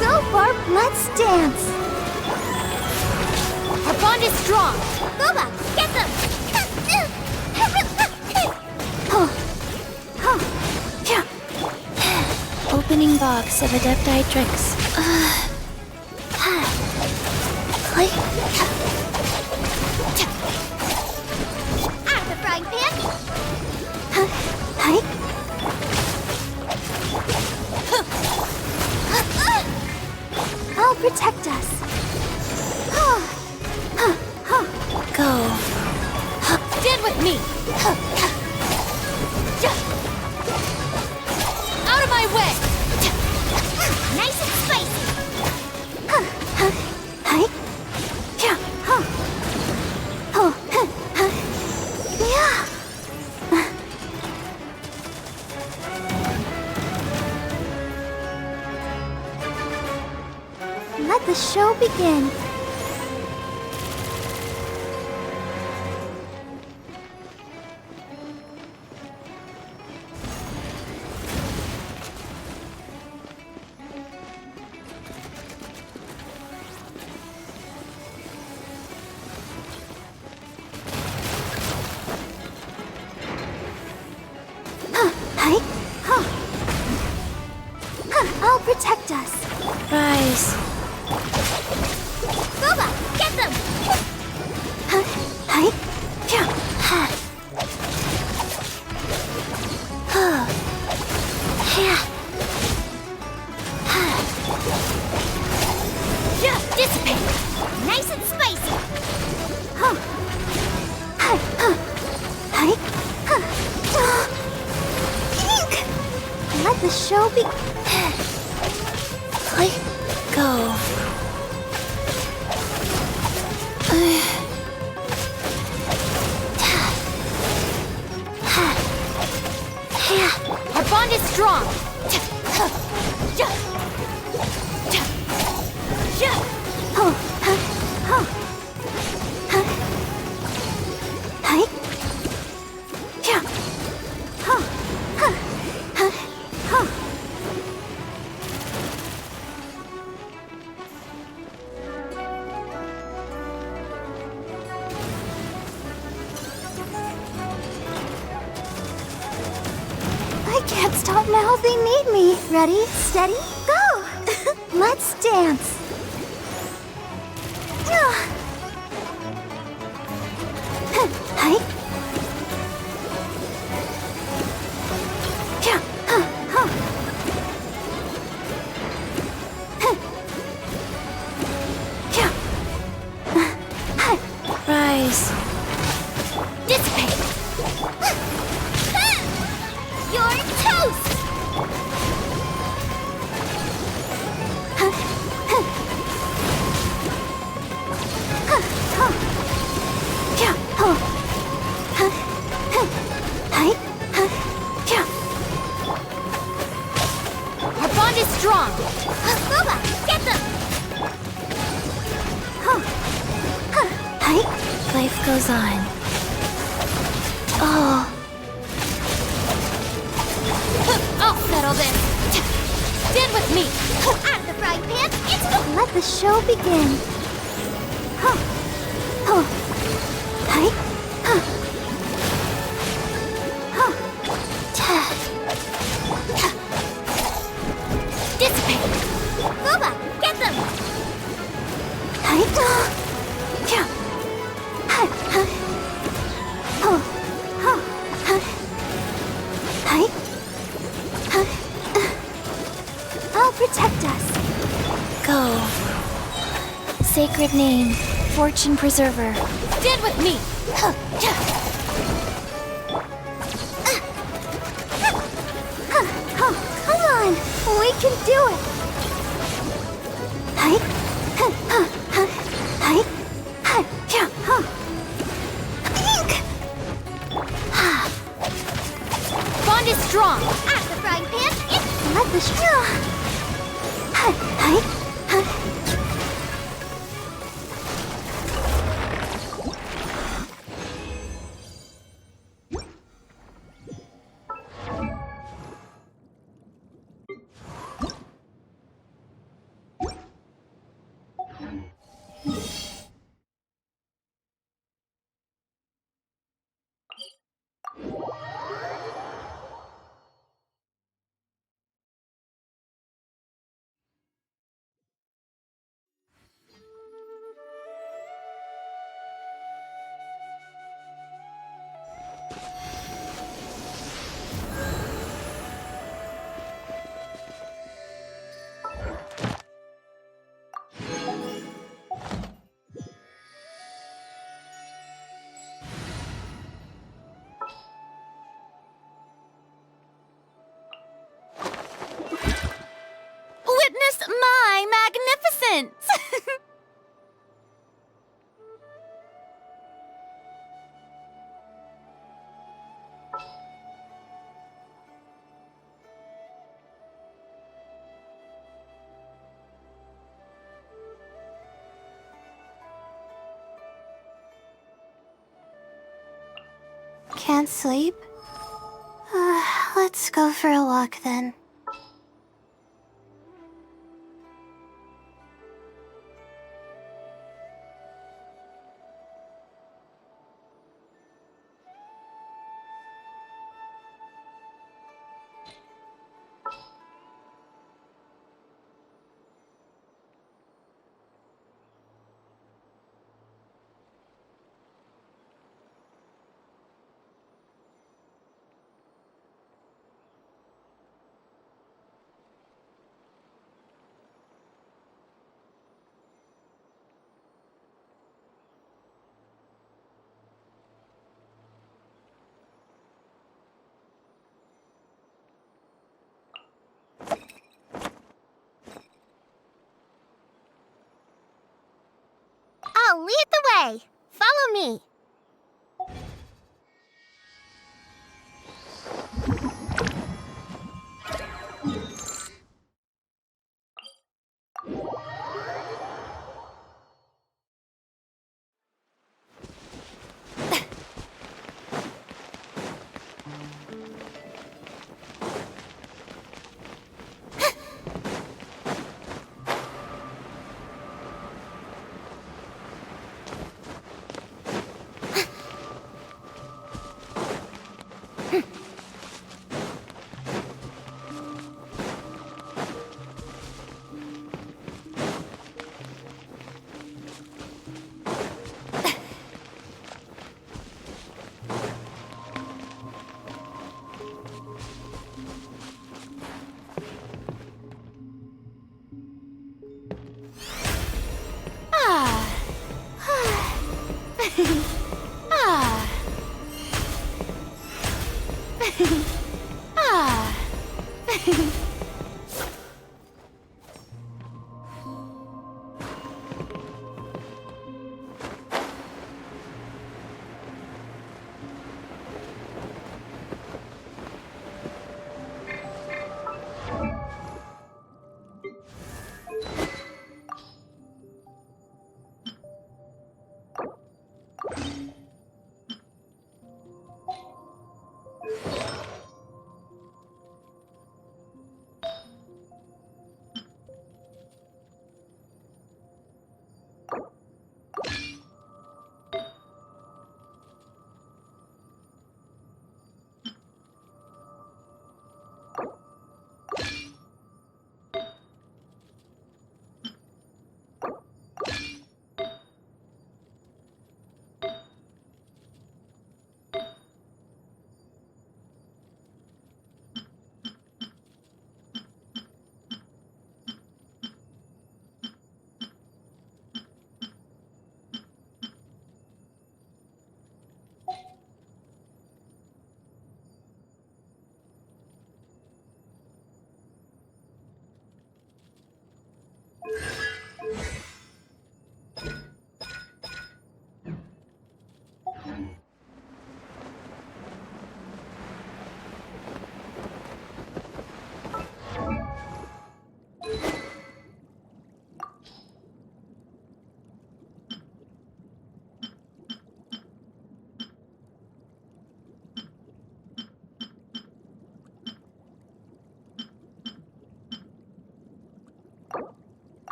Go, Barb, let's dance. Our bond is strong. Boba, get them! Opening box of Adepti tricks. Click. Out of the frying pan. Hi. I'll protect us. Go. Stand with me. Out of my way. Nice and spicy. Yeah. Let the show begin. show be... Let go. Our bond is strong. I can't stop now. They need me. Ready, steady, go! Let's dance. Hi. Rise. Dissipate. You're toast. Our bond is strong. Boba, get them. Life goes on. Oh, I'll settle this. Stand with me. out of the frying pan. It's go. Let the show begin. Dissipate. Boba, get them. I'll protect us. Go. Sacred name, Fortune Preserver. Stand with me. Come on, we can do it. Bond is strong. Out of the frying pan. Let the Witness my magnificence! Can't sleep? Let's go for a walk then. Okay, follow me.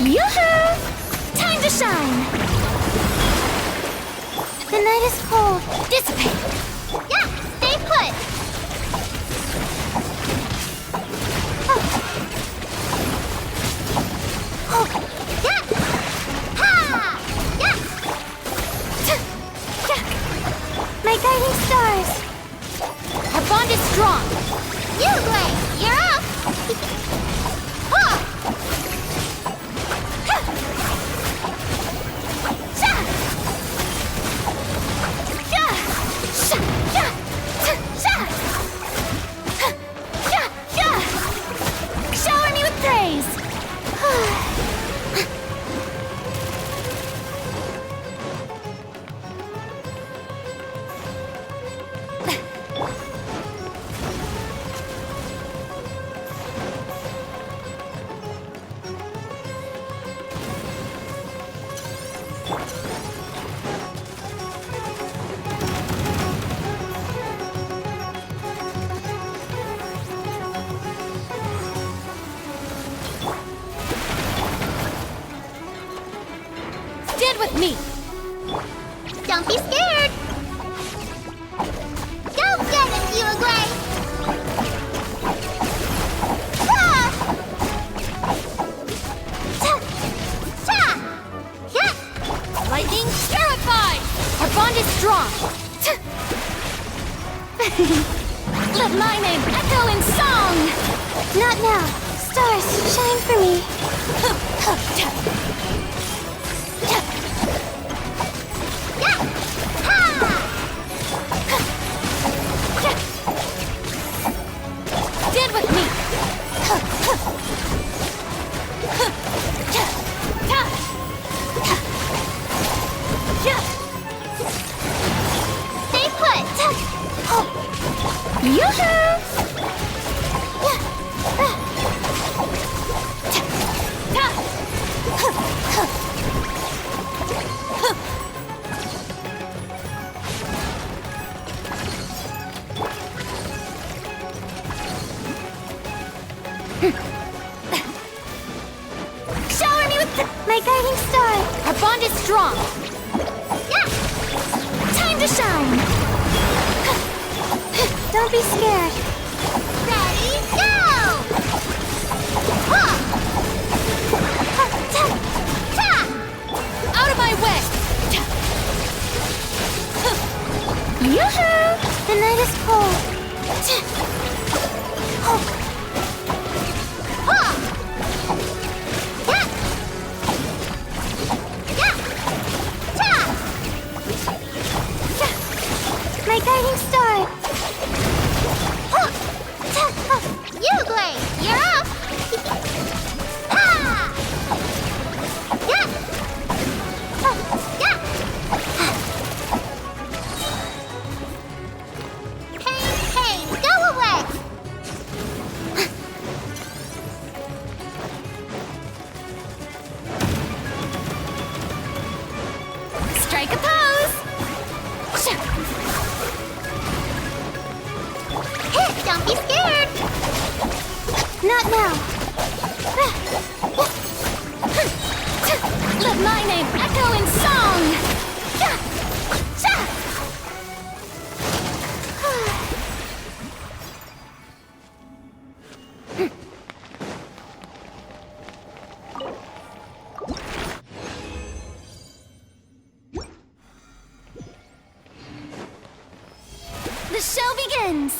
Yoo-hoo! Time to shine! The night is cold. Dissipate! Yeah! Stay put! Oh. Oh. Yeah! Ha! Yeah! Yeah! My guiding stars! Our bond is strong! You, Glay! You're up! Ha! Shower me with praise! Stand with me! Don't be scared! Go get him, you Glay! Ah! Ta! Ta! Yeah! Lightning terrified! Our bond is strong! Ta! Let my name echo in song! Not now! Stars, shine for me! Stand with me! Stay put! Yoo-hoo! Shower me with my guiding star. Our bond is strong. Yeah. Time to shine. Don't be scared. Ready, go! Ha! Ha, ta, ta! Out of my way! Yoo-hoo! The night is cold. Oh. My guiding star! You, Glay! You're up! Ha! Yeah! Yeah! Pain, pain, go away! Strike a pose! Don't be scared! Not now! Let my name echo in song! The show begins!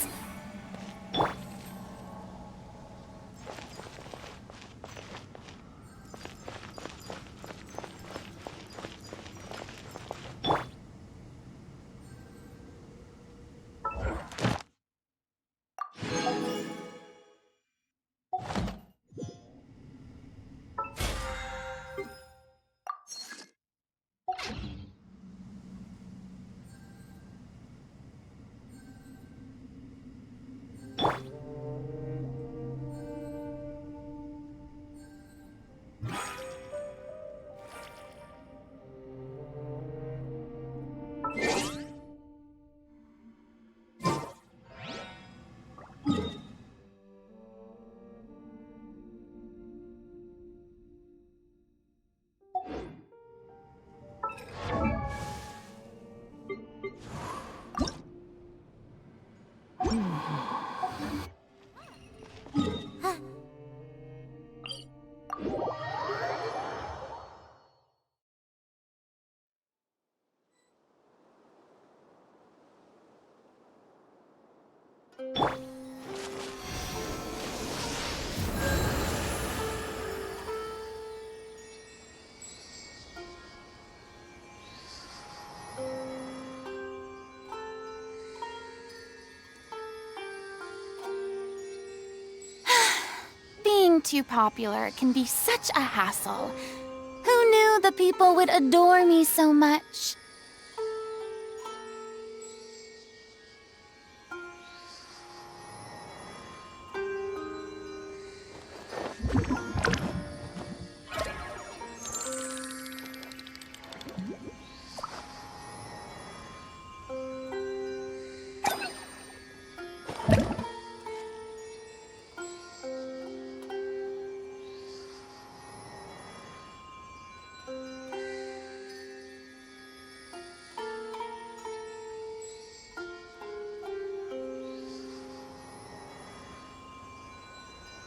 too popular can be such a hassle. Who knew the people would adore me so much?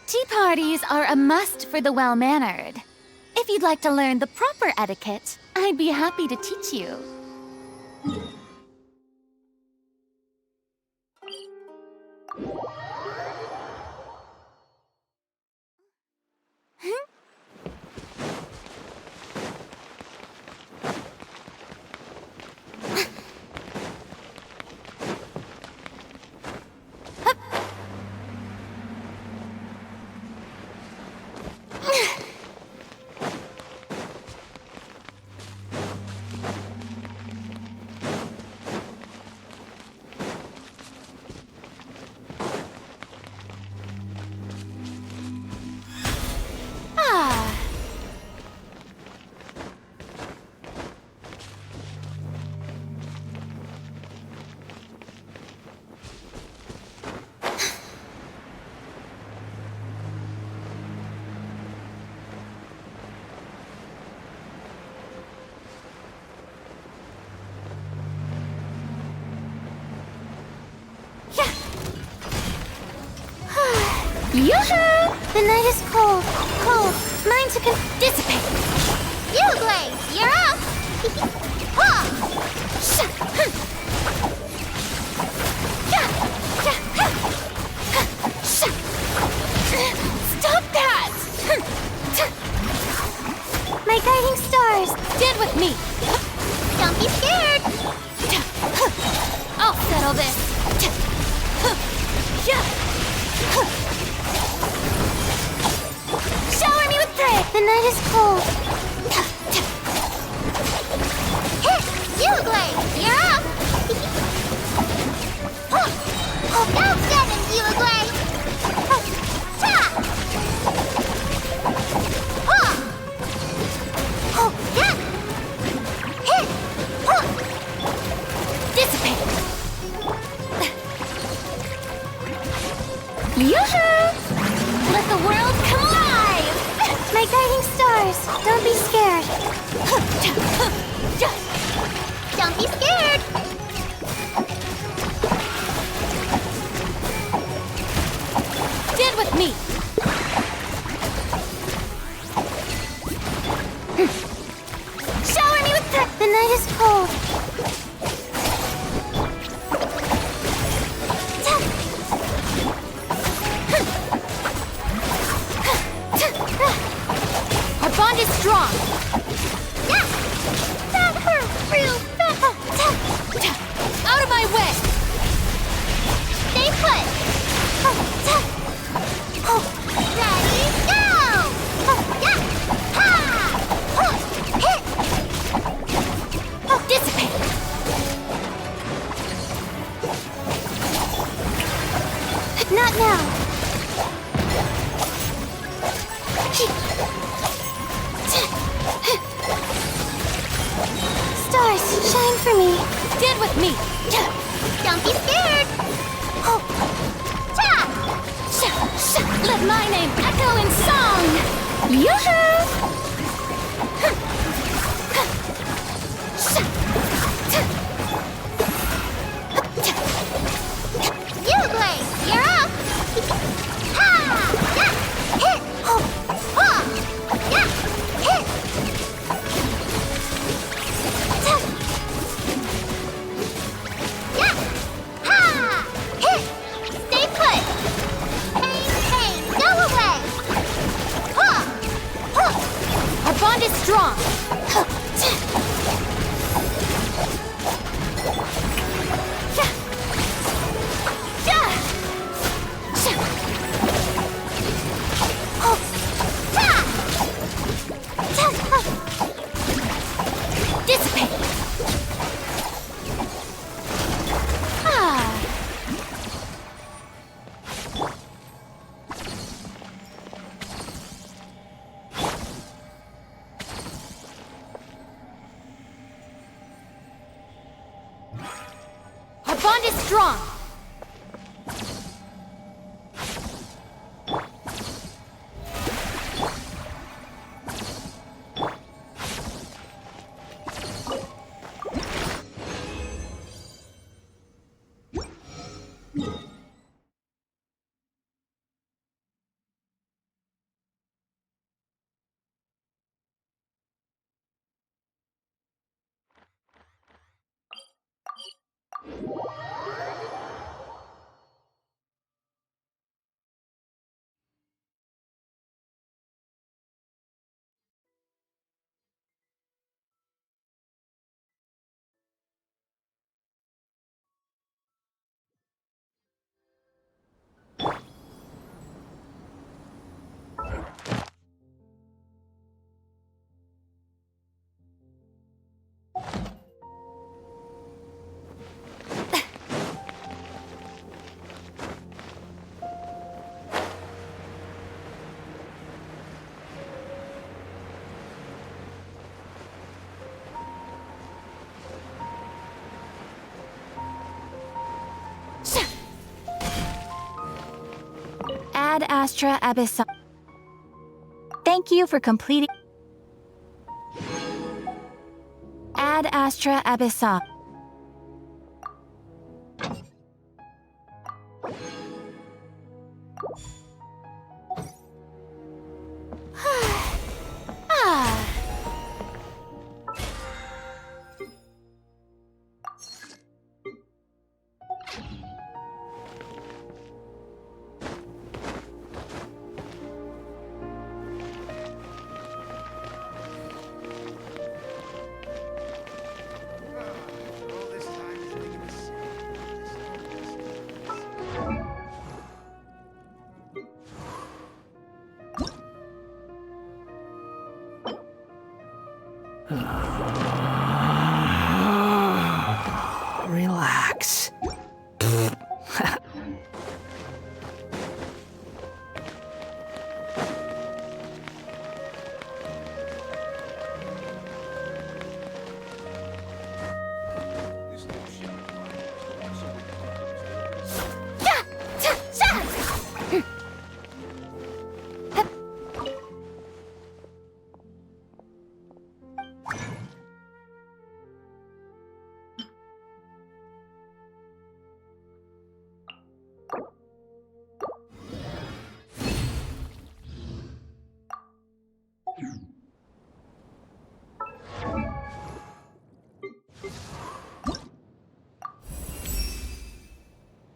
Tea parties are a must for the well-mannered. If you'd like to learn the proper etiquette, I'd be happy to teach you. Yoo-hoo! The night is cold, cold. Mine to dissipate. You, Glaze, you're up! Stop that! My guiding stars, stand with me. Don't be scared. I'll settle this. Shower me with praise. The night is cold. You, Glaze, you're up. Go get him, you, Glaze. Dissipate. Yoo-hoo! Let the world come alive! My guiding stars, don't be scared. Don't be scared! Stand with me! Shower me with the night is cold. Our bond is strong. Yeah! That hurt real bad. Out of my way! Stay put! Ready, go! Yeah! Ha! Hit! Dissipate! Not now! Stars, shine for me. Stand with me. Don't be scared. Let my name echo in song. Yoo-hoo! You, Glaze, you're up. Ha! Yeah! Hit! Yeah! Hit! Yeah! Ha! Hit! Stay put! Pain, go away! Our bond is strong! bond is strong. Ad Astra Abyssal. Thank you for completing. Ad Astra Abyssal. Ah. Relax.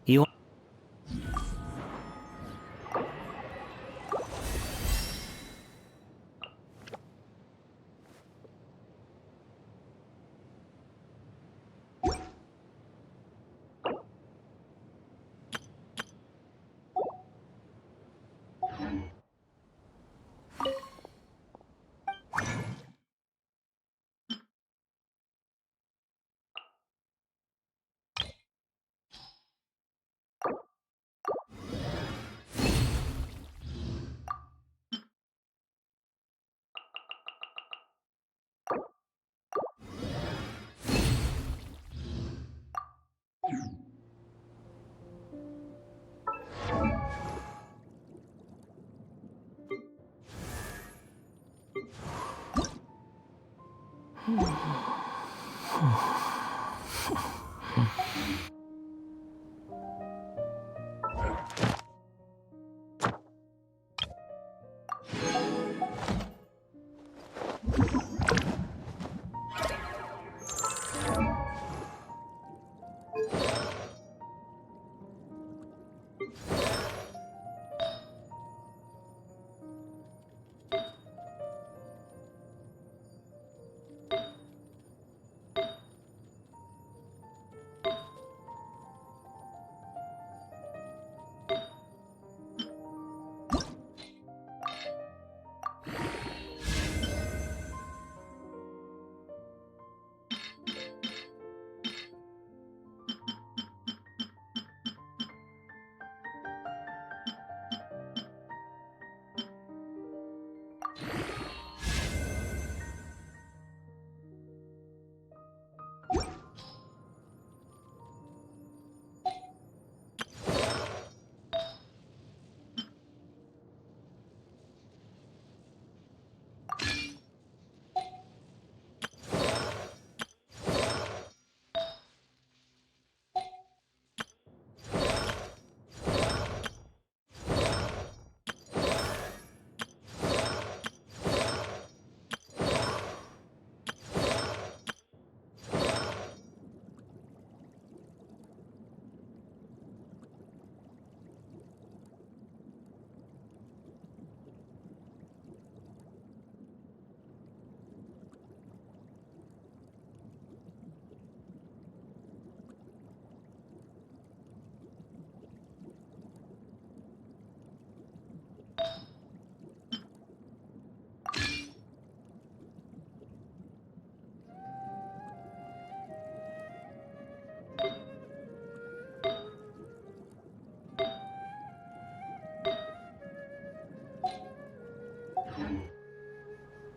You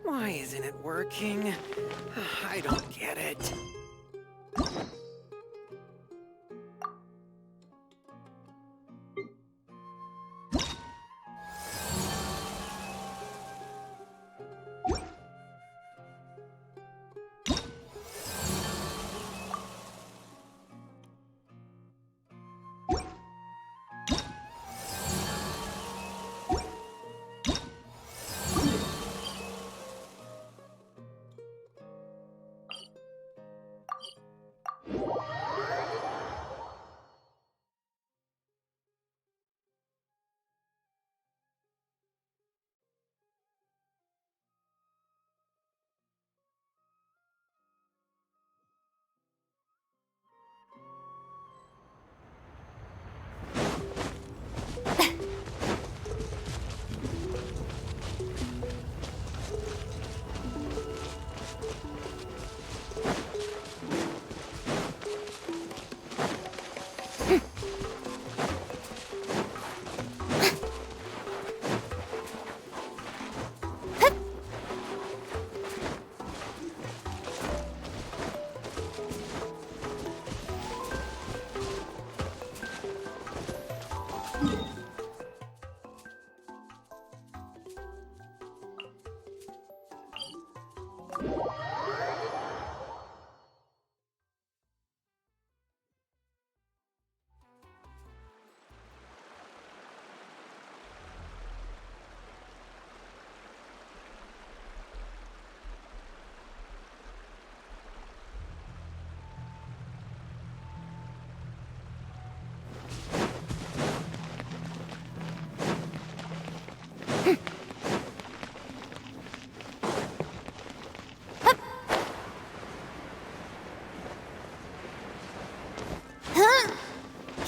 Why isn't it working? I don't get it.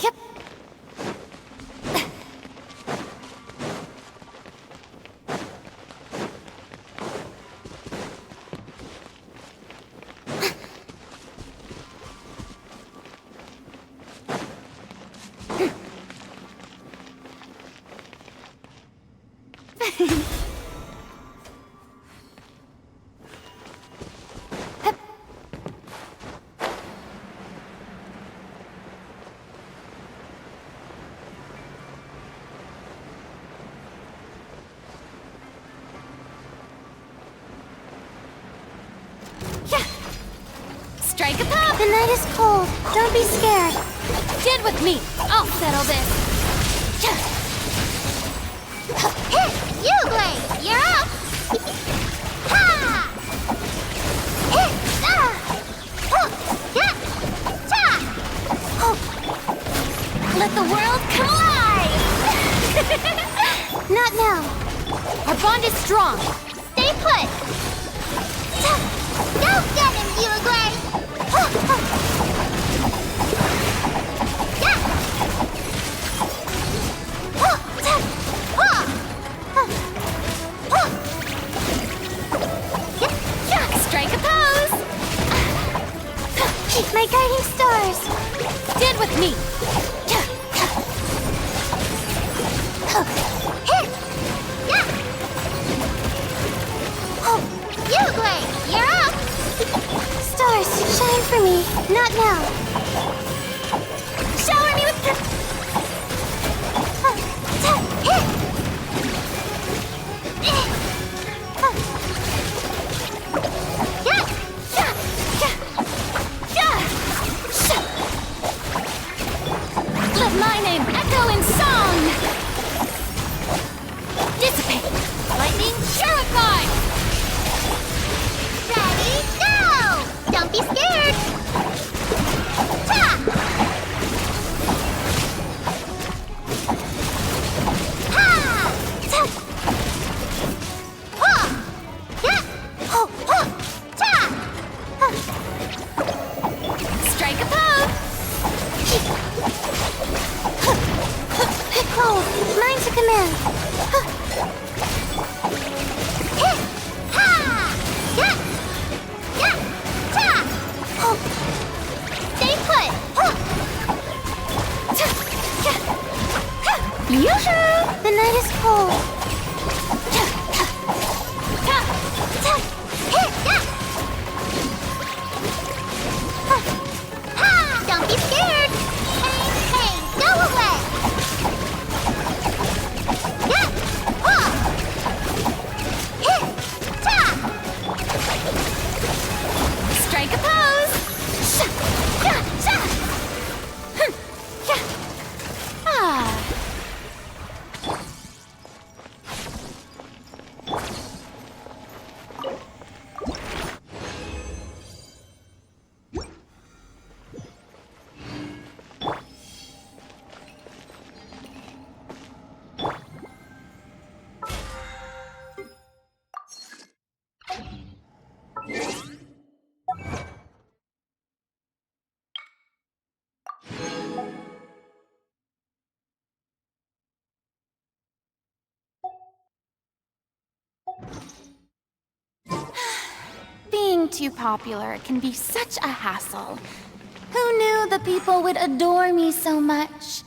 Yep. Strike a pop! The night is cold. Don't be scared. Get with me. I'll settle this. You, Glade! You're up! Ha! Let the world come alive! Not now. Our bond is strong. Stay put. Go get him, you, Glade! Strike a pose! My guiding stars! Stand with me! You, Glade! You're up! Stars, shine for me. Not now. Shower me with let my name echo in song! Dissipate! Lightning purified! Ready, go! Don't be scared! being too popular can be such a hassle. Who knew the people would adore me so much?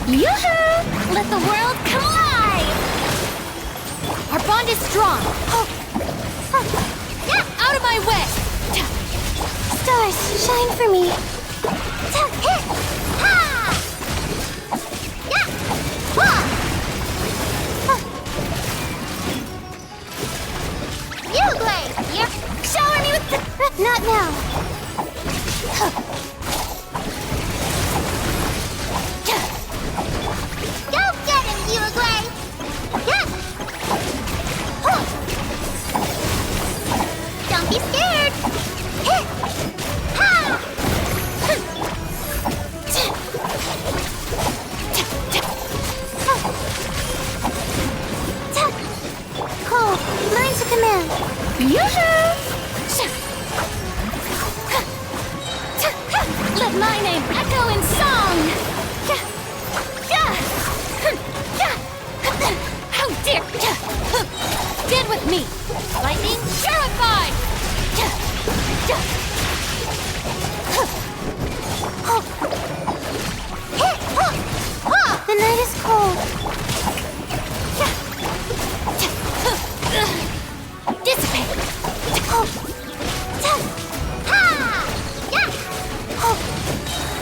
Yoo-hoo! Let the world come alive! Our bond is strong. Yeah, out of my way! Stars, shine for me. Hit! Ha! Yeah! You, Glade! You're shower me with the... Not now. Be scared! Hit! Ha! Cool. Learn to command. Yoo-hoo! Let my name echo in song! How dare... Get with me! Lightning purified! The night is cold. Dissipate.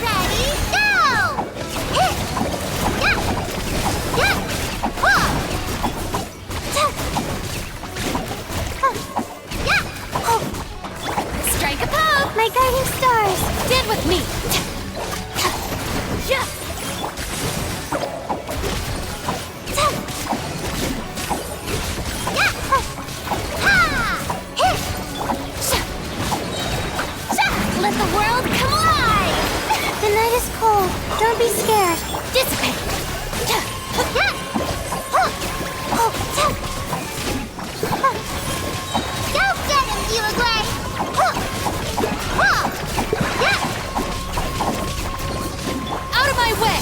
Ready, go! Strike a pose! My guiding stars! Stand with me! Let the world come alive! The night is cold. Don't be scared. Dissipate! Go get him, Uruguay! Out of my way!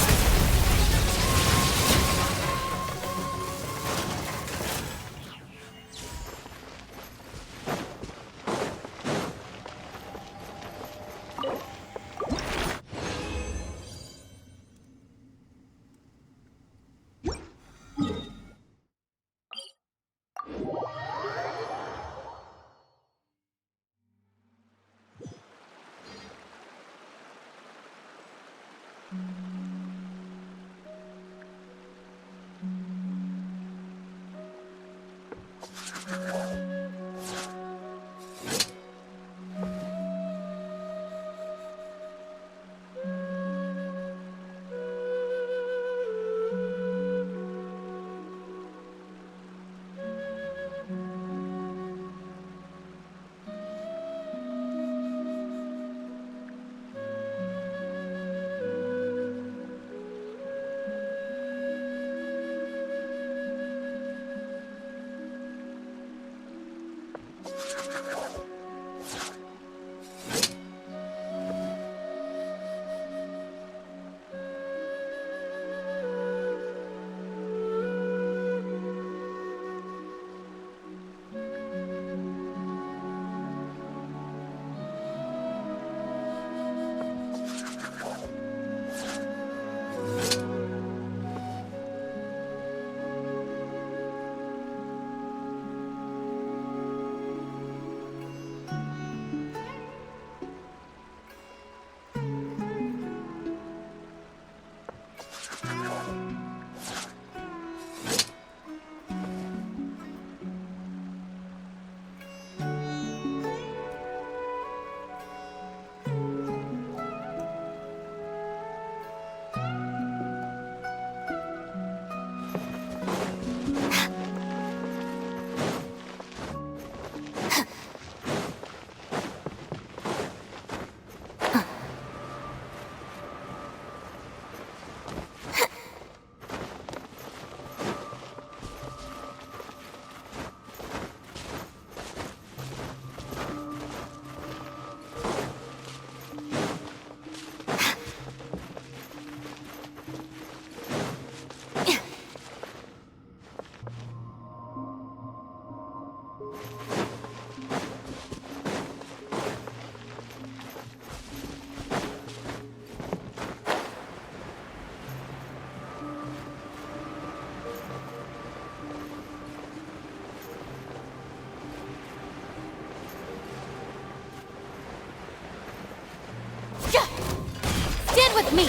Stand with me!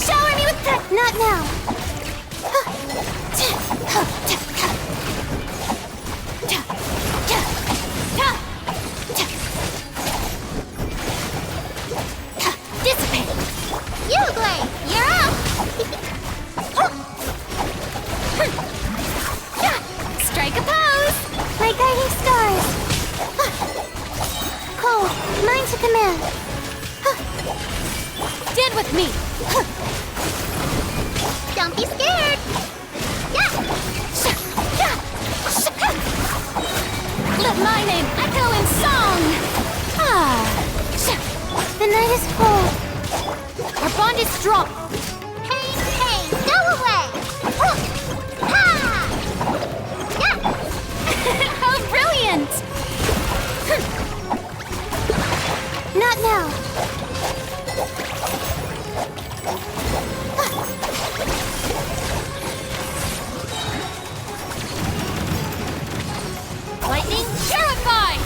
Shower me with that! Not now! Dissipate! Uglay, you're up! Strike a pose! My guiding stars! Cold, mine to command! Stand with me! Don't be scared! Let my name echo in song! The night is cold. Our bond is strong. Pain, pain, go away! How brilliant! Not now. Lightning purified!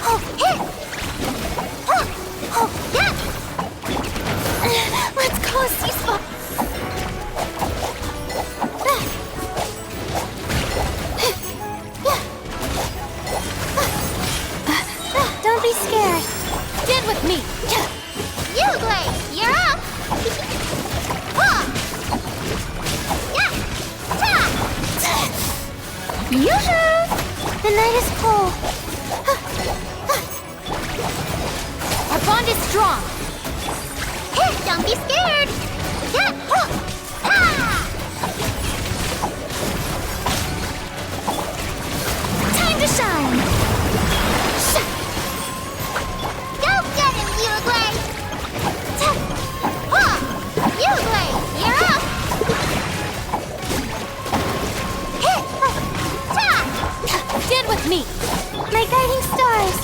Oh, hit! Oh, yeah! Let's go, Seaspa! Don't be scared. Stand with me. Uglay, you're up! Yoo-hoo! The night is cold. Our bond is strong. Don't be scared. Time to shine. Go get him, Uglay! Uglay, you're up! Stand with me! My guiding stars!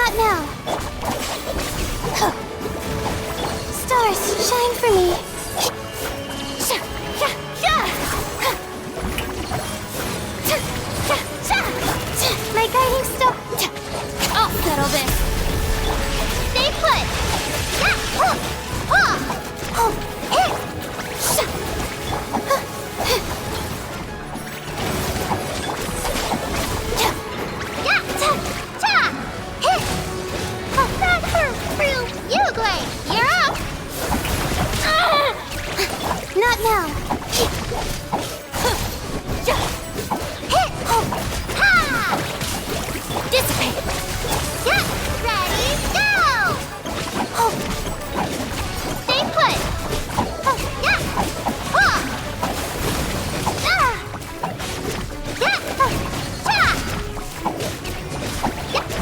Not now. Stars, shine for me. My guiding star. I'll settle this. Stay put. That hurt real. You, Glade. You're up. Not now. Dissipate. Ready, go! Stay put.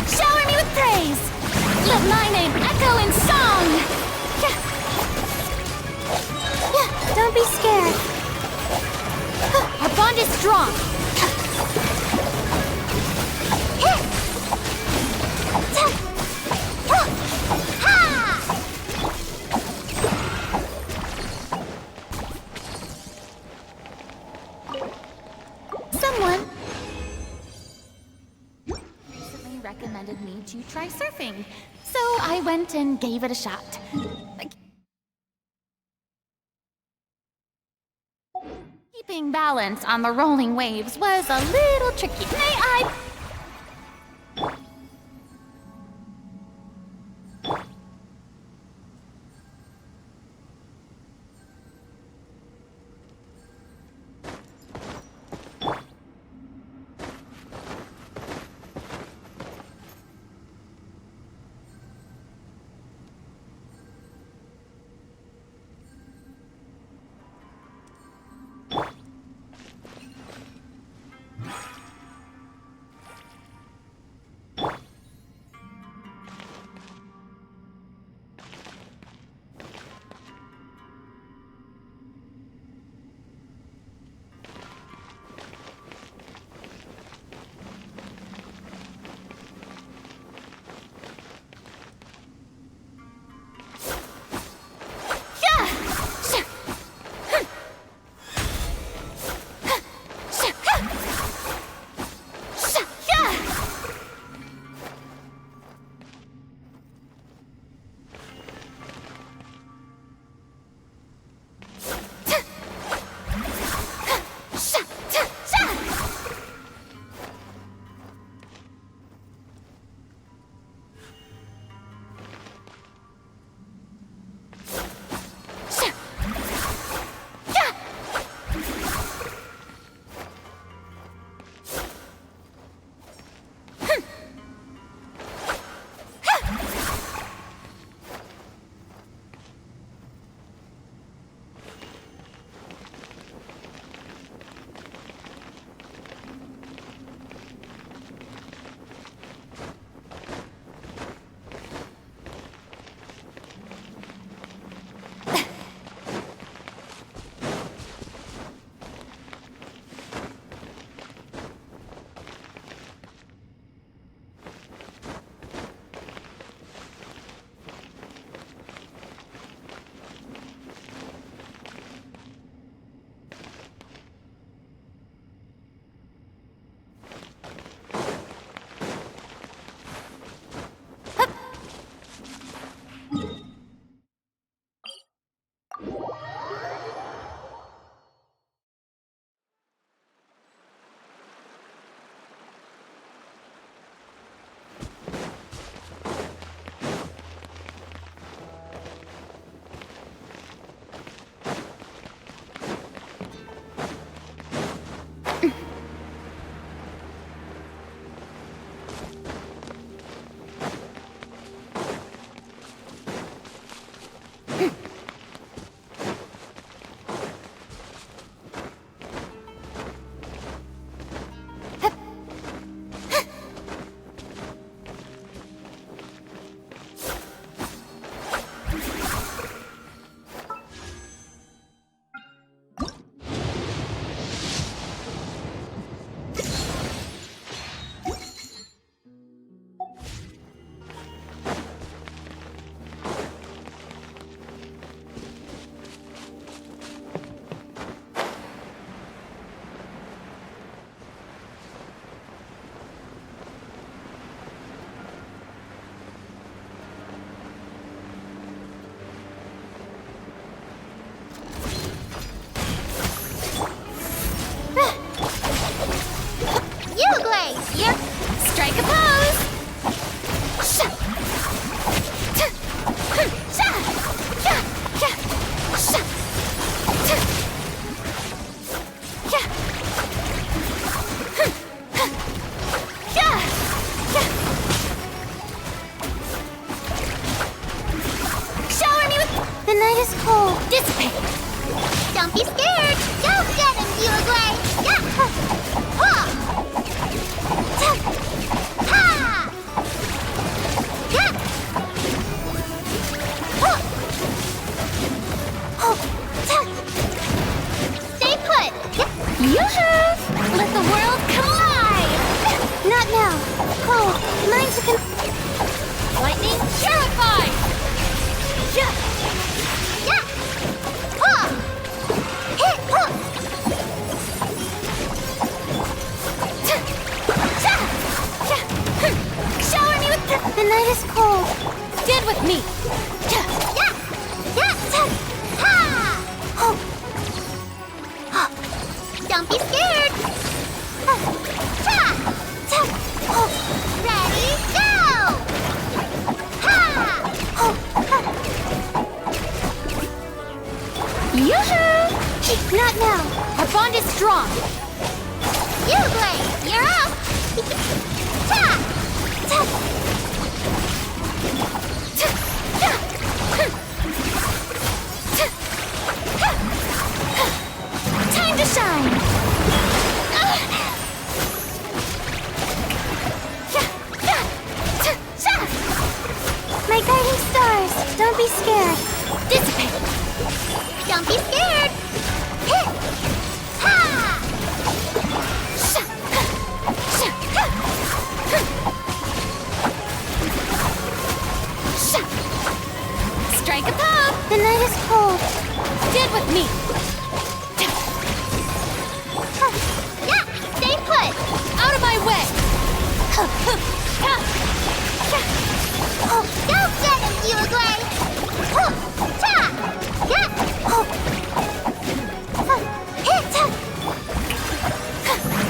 Shower me with praise. Let my name echo in song. Don't be scared. Our bond is strong. Someone recently recommended me to try surfing, so I went and gave it a shot. Keeping balance on the rolling waves was a little tricky. May I? Glade, you're... Strike a pose! Sha! Ta! Sha! Ya! Ya! Sha! Ta! Ya! Ya! Ya! Shower me with... The night is cold. Dissipate. Don't be scared. Go get him, Buglay. Yeah. Ha! Ta! Ha! Yeah. Ha! Oh! Ta! Stay put. Yeah. Yoo-hoo! Let the world collide. Not now. Cold. Mine's a lightning purified. Yeah. Yeah. Ha! Hit. Ha! Ta! Sha! Yeah. Shower me with the night is cold. Stand with me. Yeah. Yeah. Yeah. Ta! Ha! Oh. Ha! Don't be scared. Ha! Cha! Ta! Oh. Ready? Go! Ha! Oh. Ha! Yoo-hoo! Not now. Our bond is strong. Buglay, you're up. Ta! Ta! Ta! Ta! Ta! Ta! Time to shine. Yeah! Yeah! Ta! Sha! My guiding stars, don't be scared. Dissipate. Don't be scared. Hit. Ha! Sha! Ha! Sha! Ha! Ha! Sha! Strike a pose. The night is cold. Stand with me. Ta! Ha! Yeah! Stay put. Out of my way. Ha! Ha! Ha! Yeah. Oh, go get him, Buglay. Oh, ta! Yeah. Oh. Hit!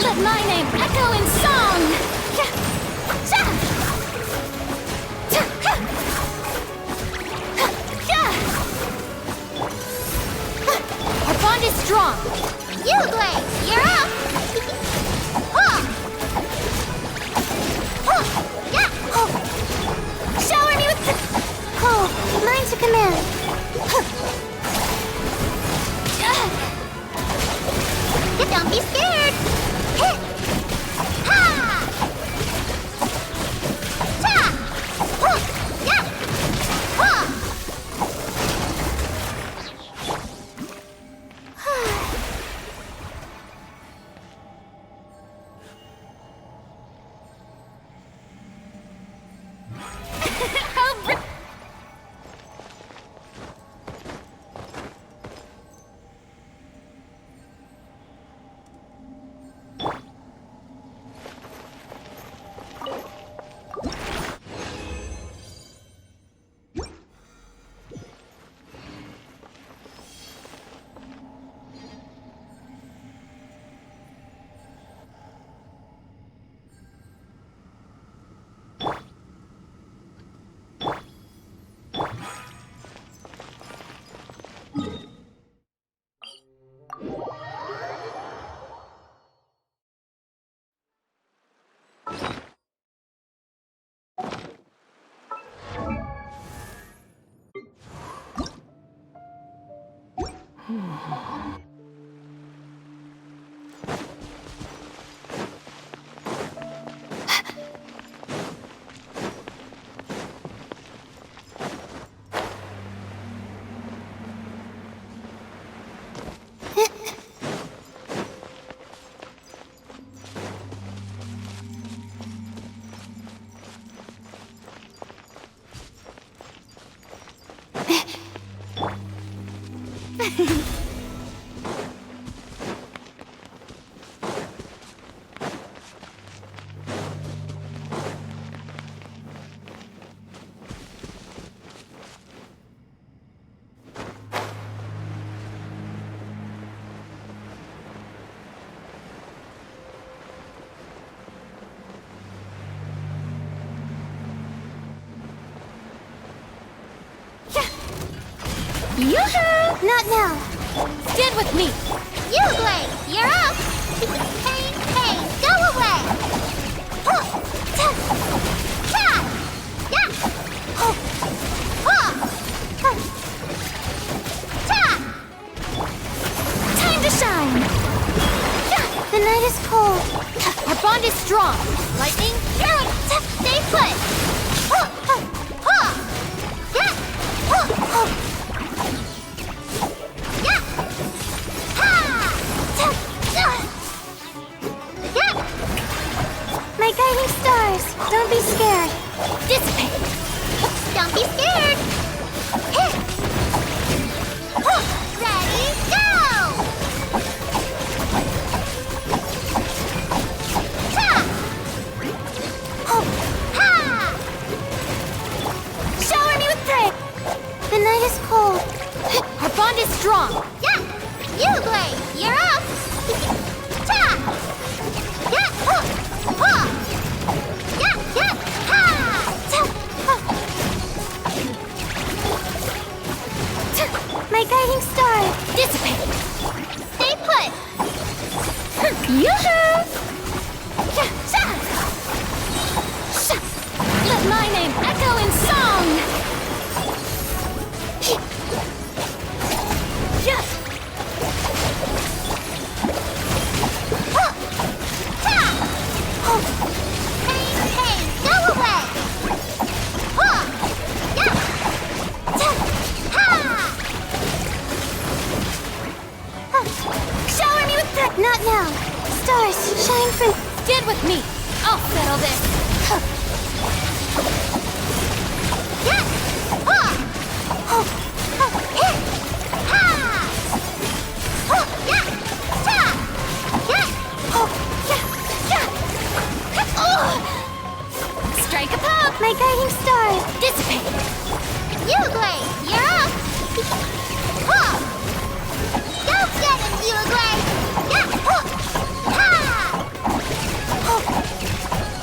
Let my name echo in song! Yeah. Sha! Ta! Ha! Ha! Yeah. Our bond is strong. Buglay, you're up! Ha! Ha! Yeah. Oh. Shower me with the... Cold. Mine's a command. Huh. Don't be scared. Hit. Ha! Ta! Huh. Yeah. Ha! How Yoo-hoo! Not now. Stand with me. You, Blade, you're up. Pain, pain, go away. Huh, ta, ta, yeah. Huh, huh, huh, ta. Time to shine. Yeah. The night is cold. Our bond is strong. Lightning, arrow, ta, stay put. Huh, huh, huh. Yeah. Huh, huh. Yeah. Ha! Ta, yeah. My guiding stars, don't be scared. Dissipate. Don't be scared. Hit. Huh. Ready, go! Ta! Oh. Ha! Shower me with praise. The night is cold. Our bond is strong. Yeah! You, Blade, you're up! Ta! Yeah! Huh! Huh! Yeah! Yeah! Ha! Ta! Huh! Ta! My guiding star! Dissipate! Stay put! Yoo-hoo! Yeah! Sha! Sha! Let my name echo in song! Yeah! Huh! Ta! Oh! Pain, pain, go away! Huh! Yeah! Ta! Ha! Huh. Shower me with praise! Not now! Stars, shine for... Stand with me! I'll settle this! Huh. Yeah! Huh! Oh! Oh! Hit! Ha! Oh! Yeah! Ta! Yeah! Oh! Yeah! Yeah! Oh! Strike a pop! My guiding star! Dissipate! You, Blade! You're up! Huh! Go get him, you, Blade! Yeah! Huh! Ha! Oh!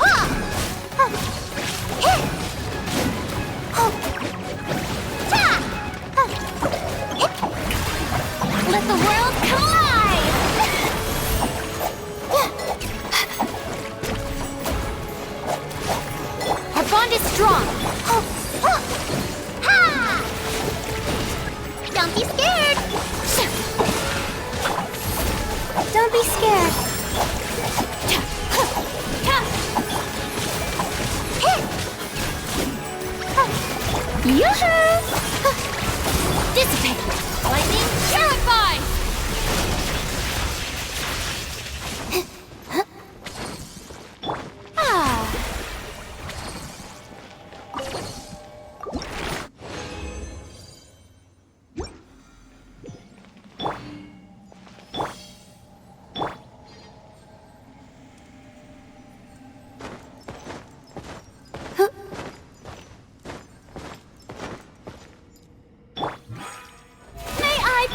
Huh! Huh! Hit! Oh! Ta! Huh! Hit! Let the world collide! Yeah! Our bond is strong. Oh, oh. Ha! Don't be scared. Don't be scared. Hit! Yoo-hoo! Dissipate. Lightning, purify. Ah. May I...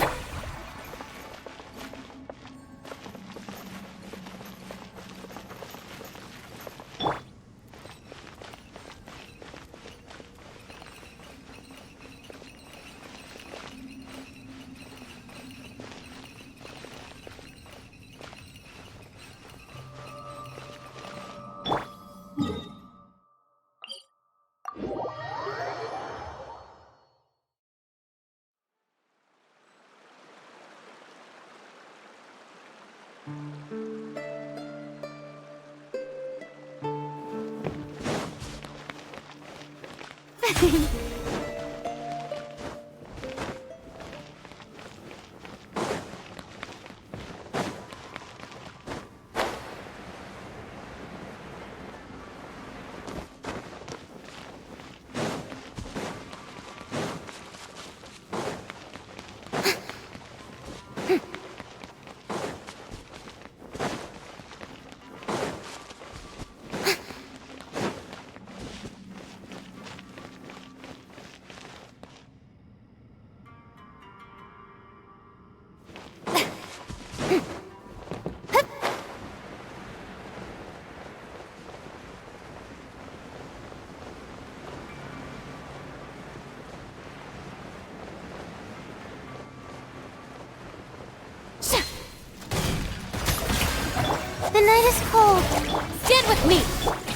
with me!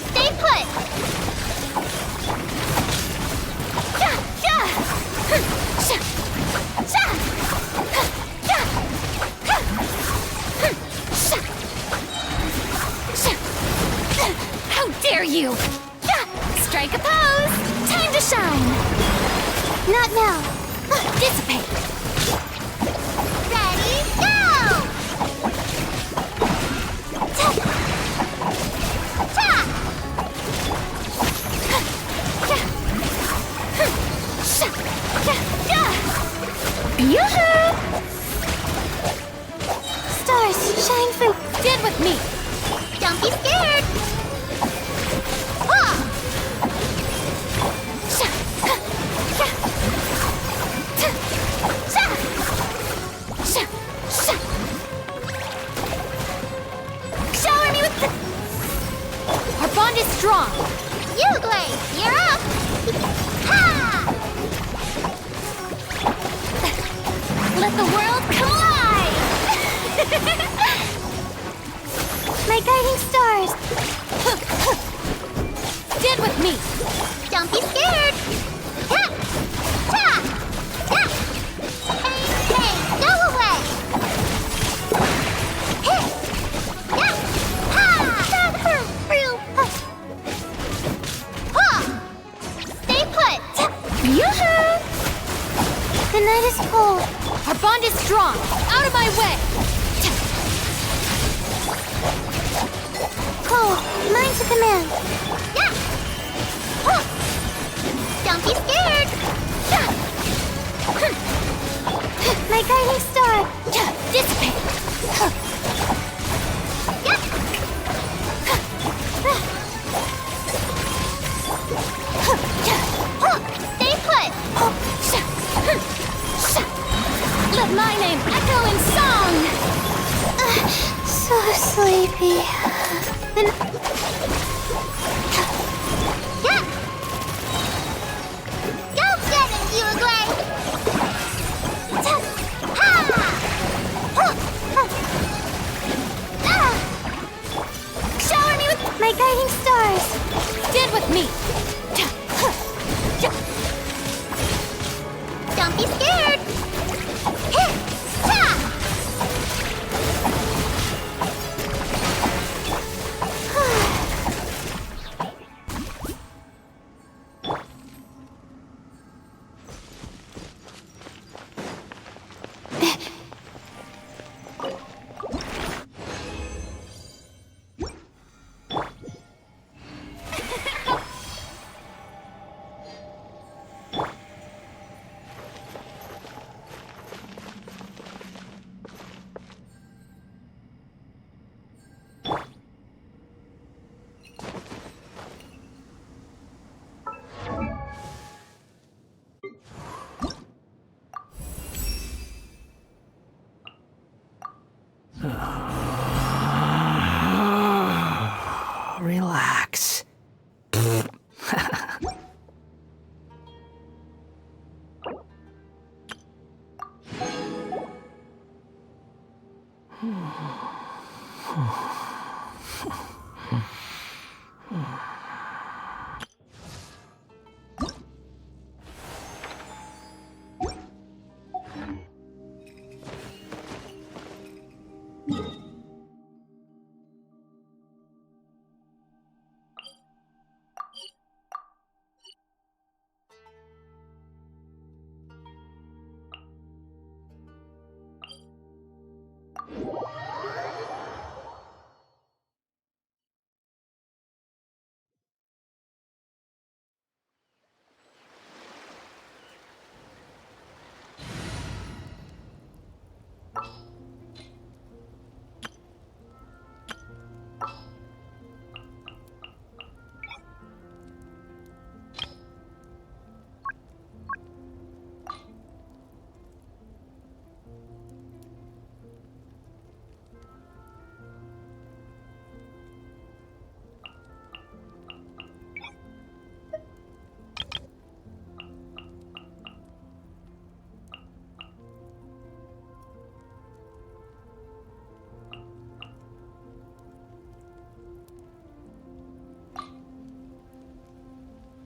Stay put! Yeah, yeah! Sha! Sha! Yeah! Sha! Sha! How dare you! Yeah! Strike a pose! Time to shine! Not now! Dissipate! Ready, go! Ta! Ta! Yeah! Sha! Yeah! Yeah! Yoo-hoo! Stars, shine through! Did with me! Don't be scared! Ah! Sha! Ha! Yeah! Ta! Sha! Sha! Sha! Shower me with the... Our bond is strong! You, Glaze, you're up! Ha! Let the world come alive! My guiding stars! Did with me! Don't be scared! Ha! Ta! Ya! Hey, hey, go away! Hit! Ya! Ha! Real! Ha! Stay put! Yoo-hoo! The night is cold. Our bond is strong. Out of my way! Cold, mine to command. Yeah! Huh. Don't be scared! Yeah! My guiding star! Yeah. Dissipate! Huh. Yeah! Huh. Yeah. Huh. Stay put! Huh. Sha. Sha. Let my name echo in song! So sleepy. Then... Yeah! Go get it, you Uruguay! Ha! Huh. Huh. Ah! Shower me with my guiding stars! Did with me! Don't be scared! Hit! Ta! Relax.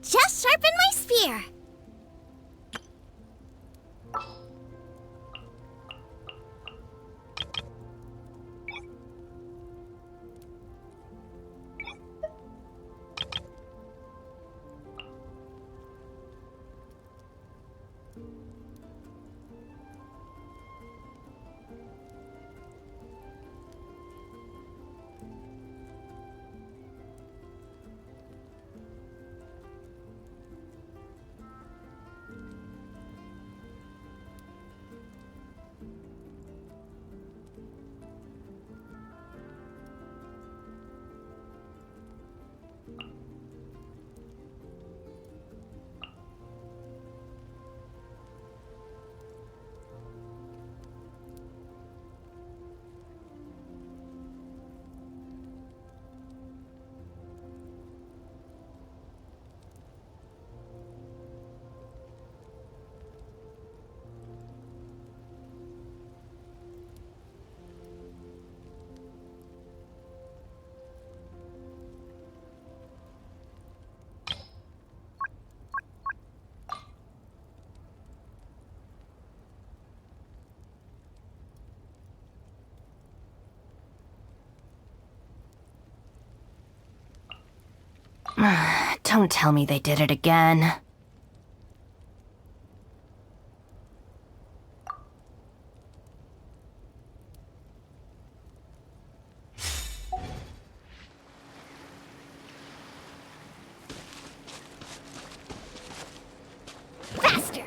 just sharpened my spear. Don't tell me they did it again. Faster!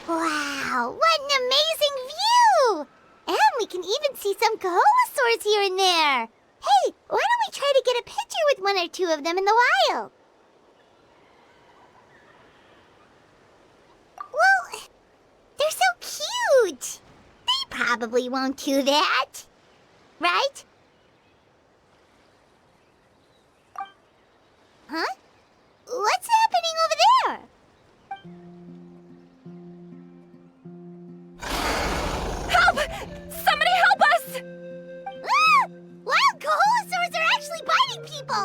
Wow, what an amazing view! And we can even see some Kaholosaurs here and there. Hey, why don't we try to get a picture with one or two of them in the wild? Well, they're so cute. They probably won't do that. Right? Huh? What's happening over there? Help! Somebody help us! Ah! Wild Kaholosaurs are actually biting people!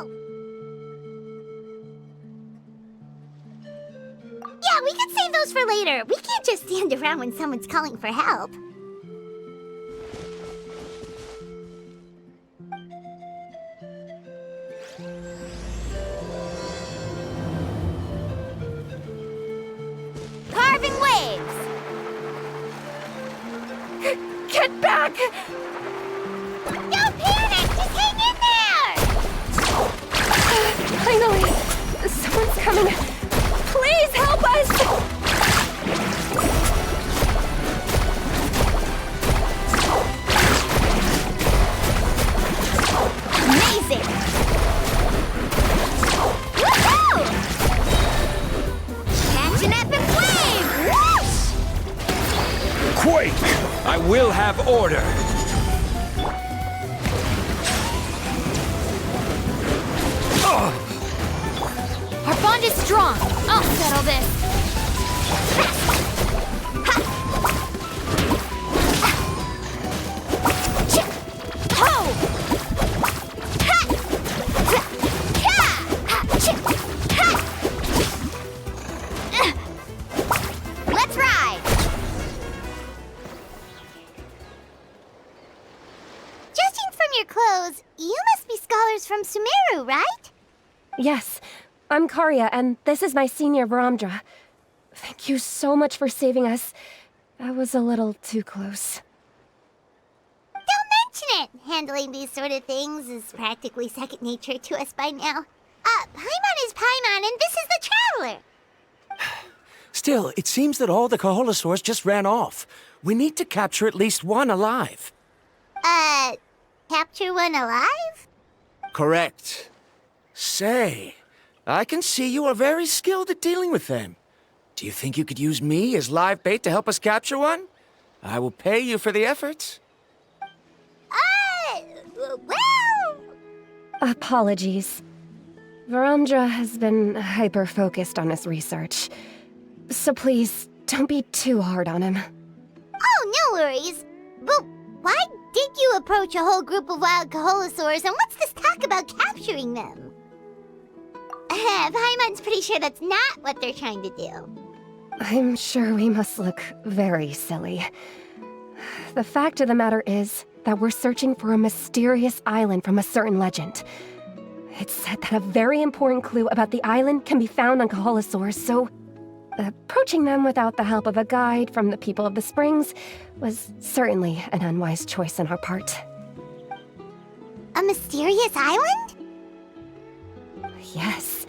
Yeah, we could save those for later. We can't just stand around when someone's calling for help. Carving waves! Get back! Don't panic! Just hang in there! Finally! Someone's coming! Please help us! Amazing! Woohoo! Catch an epic wave! Whoosh! Quake! I will have order! Our bond is strong. I'll settle this. Let's ride. Judging from your clothes, you must be scholars from Sumeru, right? Yes, I'm Karya, and this is my senior Varamdra. Thank you so much for saving us. That was a little too close. Don't mention it! Handling these sort of things is practically second nature to us by now. Paimon is Paimon, and this is the Traveler! Still, it seems that all the Kaholosaurs just ran off. We need to capture at least one alive. Capture one alive? Correct. Say, I can see you are very skilled at dealing with them. Do you think you could use me as live bait to help us capture one? I will pay you for the efforts. Well... Apologies. Varamdra has been hyper-focused on his research. So please, don't be too hard on him. Oh, no worries. But why did you approach a whole group of wild Kaholosaurs, and what's this talk about capturing them? Paimon's pretty sure that's not what they're trying to do. I'm sure we must look very silly. The fact of the matter is that we're searching for a mysterious island from a certain legend. It's said that a very important clue about the island can be found on Kaholosaurs, so approaching them without the help of a guide from the people of the Springs was certainly an unwise choice on our part. A mysterious island? Yes.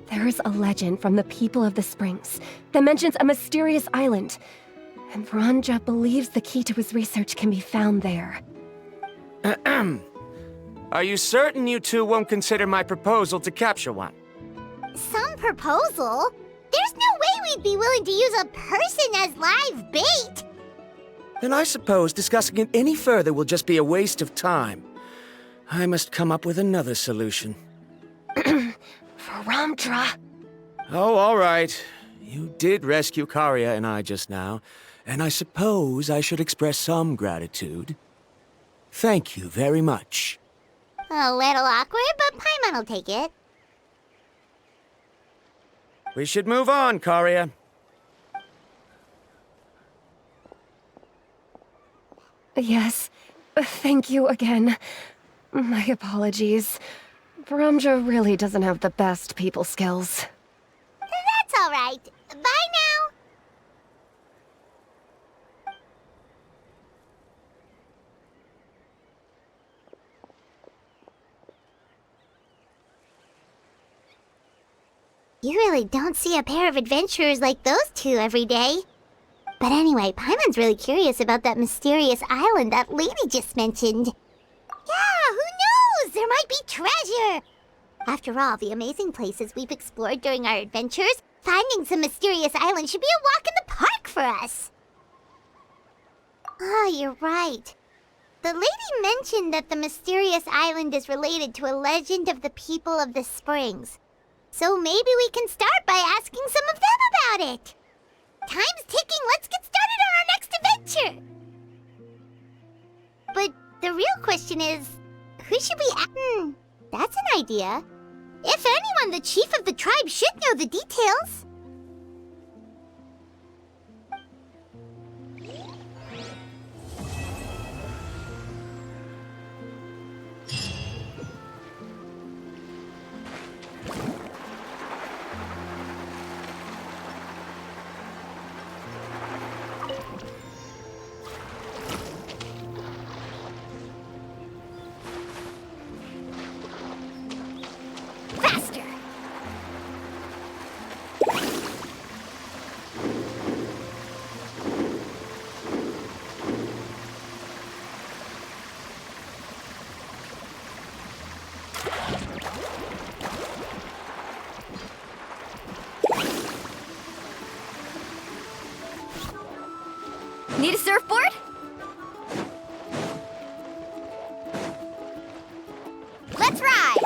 There is a legend from the people of the Springs that mentions a mysterious island, and Varamdra believes the key to his research can be found there. Are you certain you two won't consider my proposal to capture one? Some proposal? There's no way we'd be willing to use a person as live bait! Then I suppose discussing it any further will just be a waste of time. I must come up with another solution. Varamdra! Oh, all right. You did rescue Karia and I just now, and I suppose I should express some gratitude. Thank you very much. A little awkward, but Paimon will take it. We should move on, Karia. Yes, thank you again. My apologies. Varamdra really doesn't have the best people skills. That's all right. Bye now. You really don't see a pair of adventurers like those two every day. But anyway, Paimon's really curious about that mysterious island that lady just mentioned. Yeah, who knows? There might be treasure! After all the amazing places we've explored during our adventures, finding some mysterious island should be a walk in the park for us. Oh, you're right. The lady mentioned that the mysterious island is related to a legend of the people of the Springs. So maybe we can start by asking some of them about it. Time's ticking, let's get started on our next adventure! But the real question is, who should we ask? That's an idea. If anyone, the chief of the tribe should know the details. Faster! Need a surfboard? Let's ride!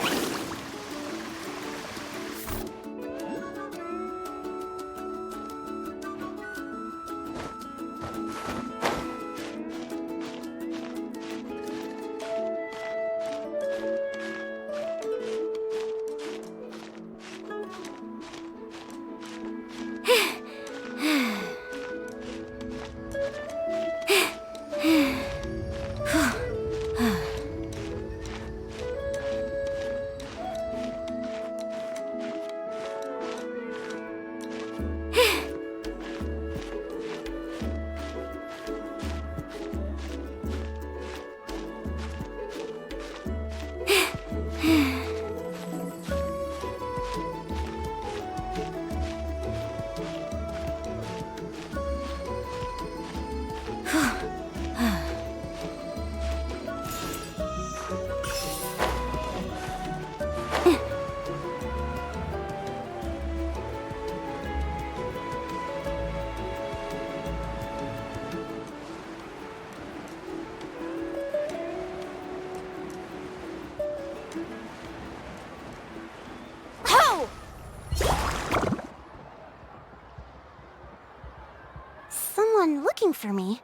looking for me.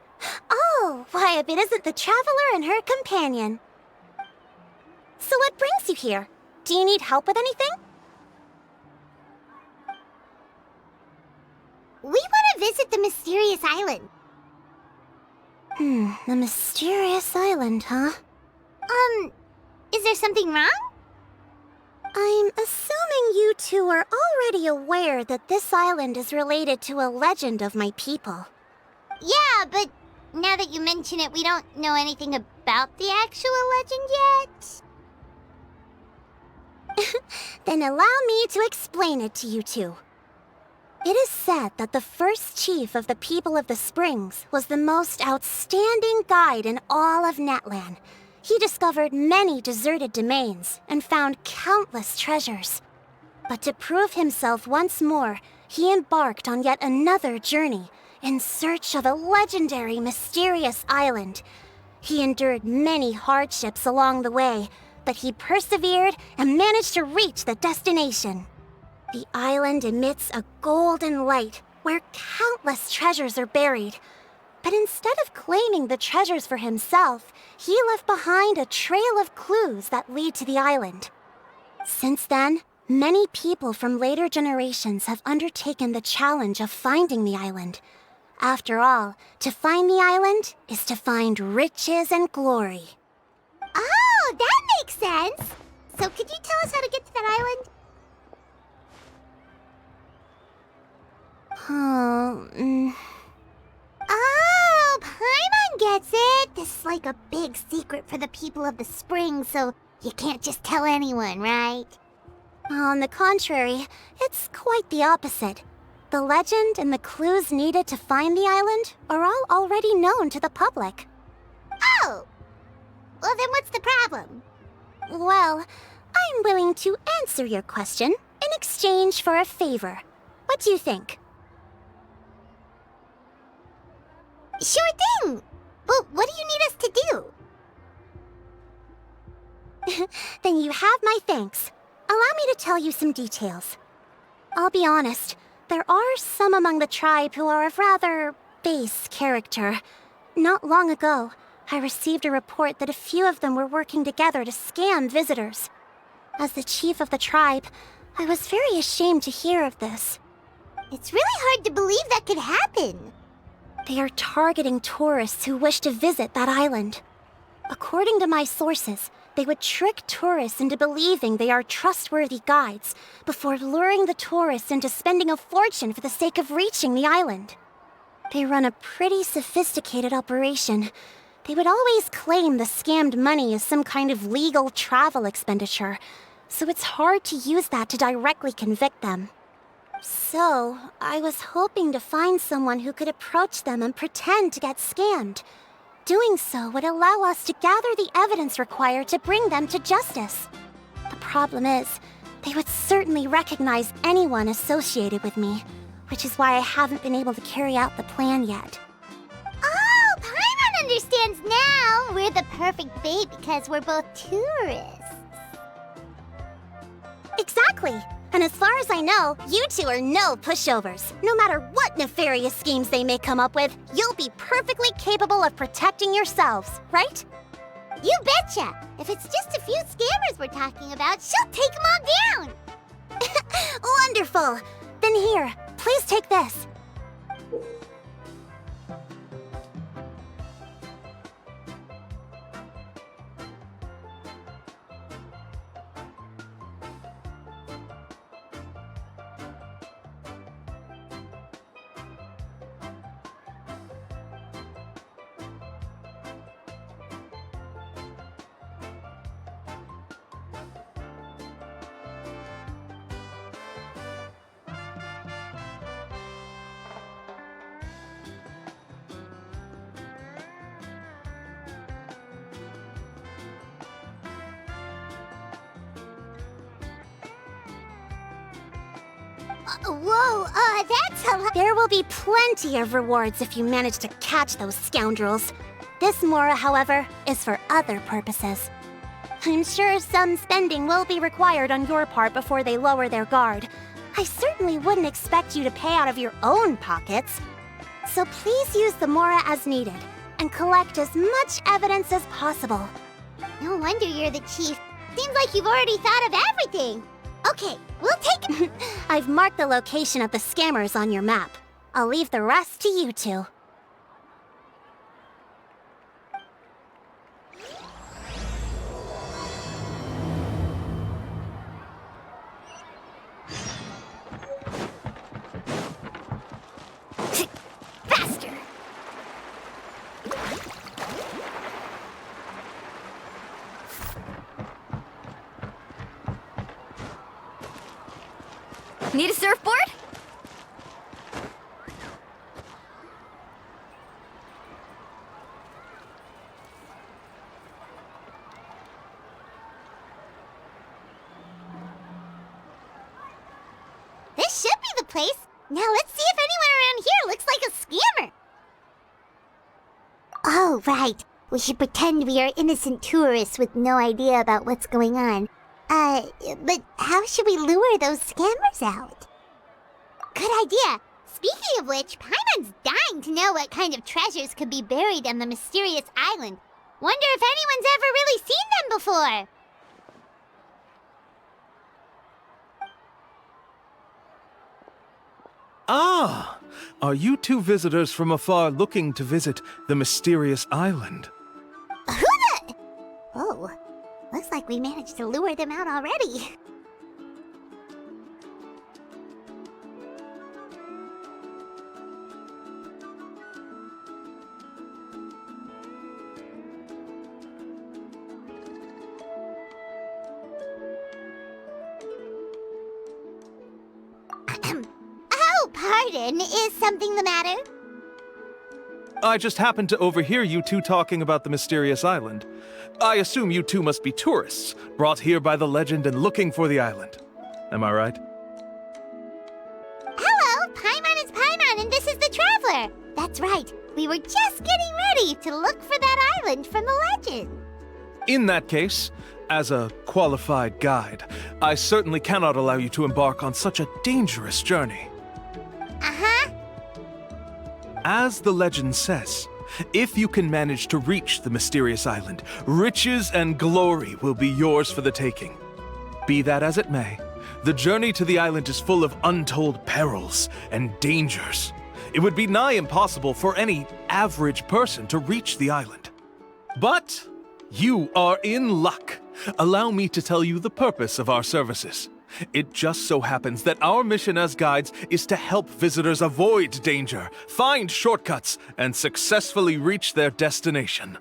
Oh, why, if it isn't the Traveler and her companion. So what brings you here? Do you need help with anything? We want to visit the mysterious island. The mysterious island, huh? Is there something wrong? I'm assuming you two are already aware that this island is related to a legend of my people. Yeah, but now that you mention it, we don't know anything about the actual legend yet. Then allow me to explain it to you two. It is said that the first chief of the people of the Springs was the most outstanding guide in all of Natlan. He discovered many deserted domains and found countless treasures. But to prove himself once more, he embarked on yet another journey in search of a legendary, mysterious island. He endured many hardships along the way, but he persevered and managed to reach the destination. The island emits a golden light where countless treasures are buried. But instead of claiming the treasures for himself, he left behind a trail of clues that lead to the island. Since then, many people from later generations have undertaken the challenge of finding the island. After all, to find the island is to find riches and glory. Oh, that makes sense! So could you tell us how to get to that island? Oh, Paimon gets it! This is like a big secret for the people of the spring, so you can't just tell anyone, right? On the contrary, it's quite the opposite. The legend and the clues needed to find the island are all already known to the public. Oh! Well, then what's the problem? Well, I'm willing to answer your question in exchange for a favor. What do you think? Sure thing! But what do you need us to do? Then you have my thanks. Allow me to tell you some details. I'll be honest, there are some among the tribe who are of rather base character. Not long ago, I received a report that a few of them were working together to scam visitors. As the chief of the tribe, I was very ashamed to hear of this. It's really hard to believe that could happen. They are targeting tourists who wish to visit that island. According to my sources, they would trick tourists into believing they are trustworthy guides before luring the tourists into spending a fortune for the sake of reaching the island. They run a pretty sophisticated operation. They would always claim the scammed money as some kind of legal travel expenditure, so it's hard to use that to directly convict them. So, I was hoping to find someone who could approach them and pretend to get scammed. Doing so would allow us to gather the evidence required to bring them to justice. The problem is, they would certainly recognize anyone associated with me, which is why I haven't been able to carry out the plan yet. Oh, Paimon understands now! We're the perfect bait because we're both tourists. Exactly! And as far as I know, you two are no pushovers. No matter what nefarious schemes they may come up with, you'll be perfectly capable of protecting yourselves, right? You betcha! If it's just a few scammers we're talking about, she'll take them all down! Wonderful! Then here, please take this. Whoa, that's a lot. There will be plenty of rewards if you manage to catch those scoundrels. This Mora, however, is for other purposes. I'm sure some spending will be required on your part before they lower their guard. I certainly wouldn't expect you to pay out of your own pockets. So please use the Mora as needed, and collect as much evidence as possible. No wonder you're the chief. Seems like you've already thought of everything. Okay, we'll take... I've marked the location of the scammers on your map. I'll leave the rest to you two. Faster! Need a surfboard? This should be the place. Now let's see if anyone around here looks like a scammer. Oh, right. We should pretend we are innocent tourists with no idea about what's going on. But how should we lure those scammers out? Good idea. Speaking of which, Paimon's dying to know what kind of treasures could be buried on the mysterious island. Wonder if anyone's ever really seen them before. Ah! Are you two visitors from afar looking to visit the mysterious island? Who the... Oh, looks like we managed to lure them out already. Oh, pardon. Is something the matter? I just happened to overhear you two talking about the mysterious island. I assume you two must be tourists, brought here by the legend and looking for the island. Am I right? Hello, Paimon is Paimon, and this is the Traveler. That's right. We were just getting ready to look for that island from the legend. In that case, as a qualified guide, I certainly cannot allow you to embark on such a dangerous journey. Uh-huh. As the legend says, if you can manage to reach the mysterious island, riches and glory will be yours for the taking. Be that as it may, the journey to the island is full of untold perils and dangers. It would be nigh impossible for any average person to reach the island. But you are in luck. Allow me to tell you the purpose of our services. It just so happens that our mission as guides is to help visitors avoid danger, find shortcuts, and successfully reach their destination.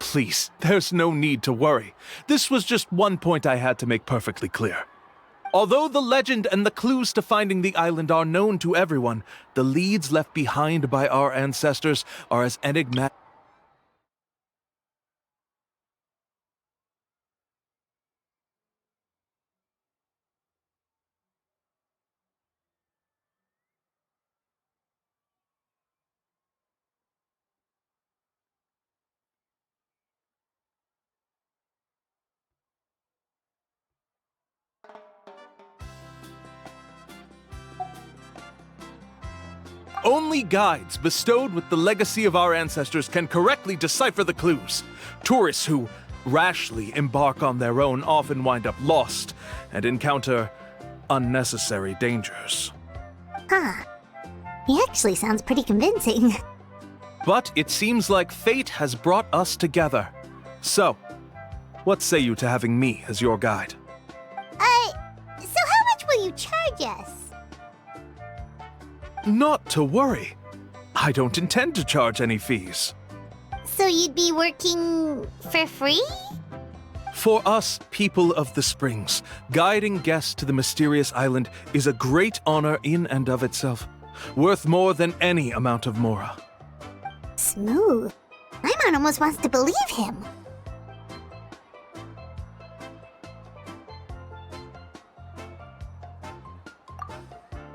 Please, there's no need to worry. This was just one point I had to make perfectly clear. Although the legend and the clues to finding the island are known to everyone, the leads left behind by our ancestors are as enigmatic. Only guides bestowed with the legacy of our ancestors can correctly decipher the clues. Tourists who rashly embark on their own often wind up lost and encounter unnecessary dangers. Huh. He actually sounds pretty convincing. But it seems like fate has brought us together. So, what say you to having me as your guide? So how much will you charge us? Not to worry. I don't intend to charge any fees. So you'd be working for free? For us, people of the Springs, guiding guests to the mysterious island is a great honor in and of itself, worth more than any amount of mora. Smooth. Paimon almost wants to believe him.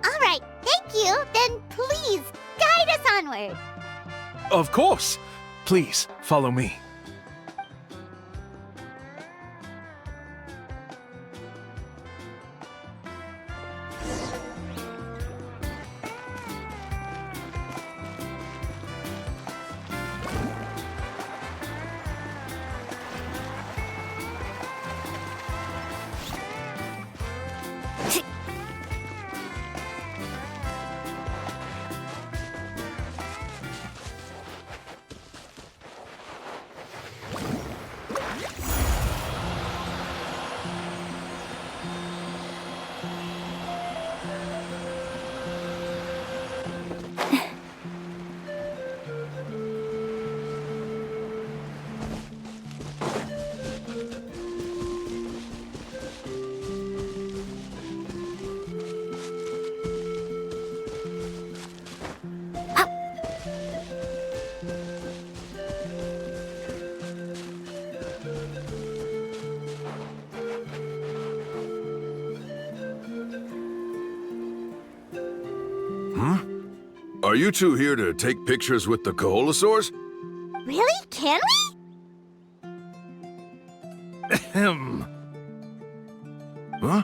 All right, thank you. Then please guide us onward. Of course! Please, follow me. Are you two here to take pictures with the Koholosaurs? Really? Can we? Ahem. Huh?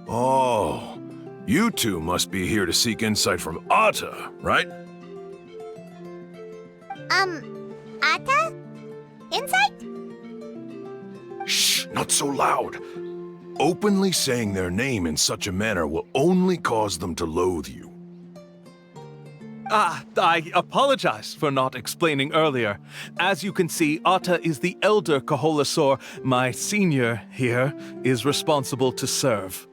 Oh, you two must be here to seek insight from Atta, right? Atta? Insight? Shh, not so loud. Openly saying their name in such a manner will only cause them to loathe you. I apologize for not explaining earlier. As you can see, Atta is the elder Koholosaur. My senior here is responsible to serve.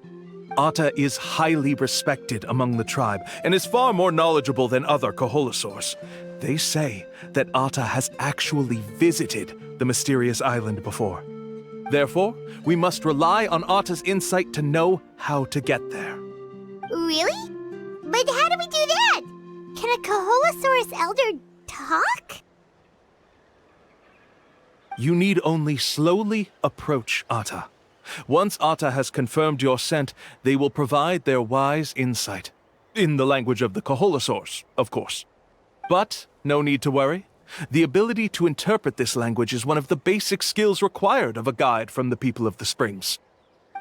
Atta is highly respected among the tribe and is far more knowledgeable than other Koholosaurs. They say that Atta has actually visited the mysterious island before. Therefore, we must rely on Atta's insight to know how to get there. Really? But how do we do that? Can a Koholosaurus elder talk? You need only slowly approach Atta. Once Atta has confirmed your scent, they will provide their wise insight. In the language of the Koholosaurs, of course. But no need to worry. The ability to interpret this language is one of the basic skills required of a guide from the people of the Springs.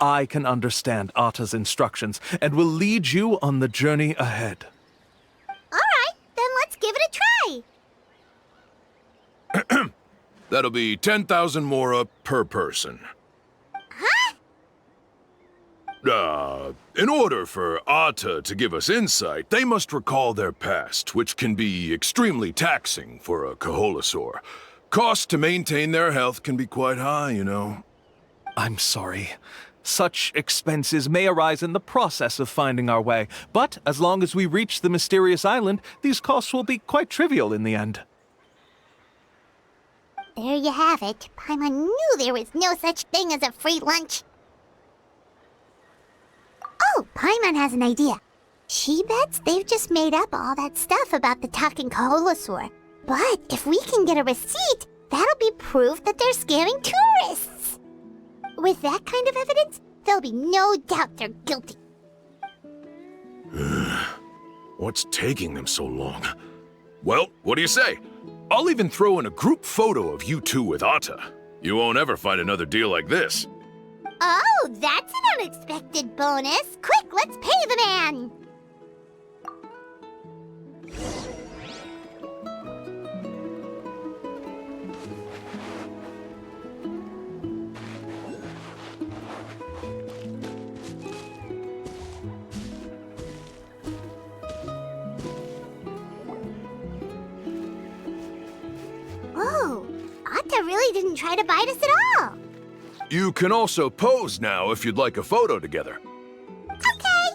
I can understand Atta's instructions and will lead you on the journey ahead. All right, then let's give it a try. That'll be 10,000 mora per person. Huh? In order for Atta to give us insight, they must recall their past, which can be extremely taxing for a Koholosaur. Costs to maintain their health can be quite high, you know. I'm sorry. Such expenses may arise in the process of finding our way, but as long as we reach the mysterious island, these costs will be quite trivial in the end. There you have it. Paimon knew there was no such thing as a free lunch. Oh, Paimon has an idea. She bets they've just made up all that stuff about the talking Koholosaur. But if we can get a receipt, that'll be proof that they're scamming tourists. With that kind of evidence, there'll be no doubt they're guilty. What's taking them so long? Well, what do you say? I'll even throw in a group photo of you two with Atta. You won't ever find another deal like this. Oh, that's an unexpected bonus. Quick, let's pay the man. Whoa, Atta really didn't try to bite us at all. You can also pose now if you'd like a photo together. Okay.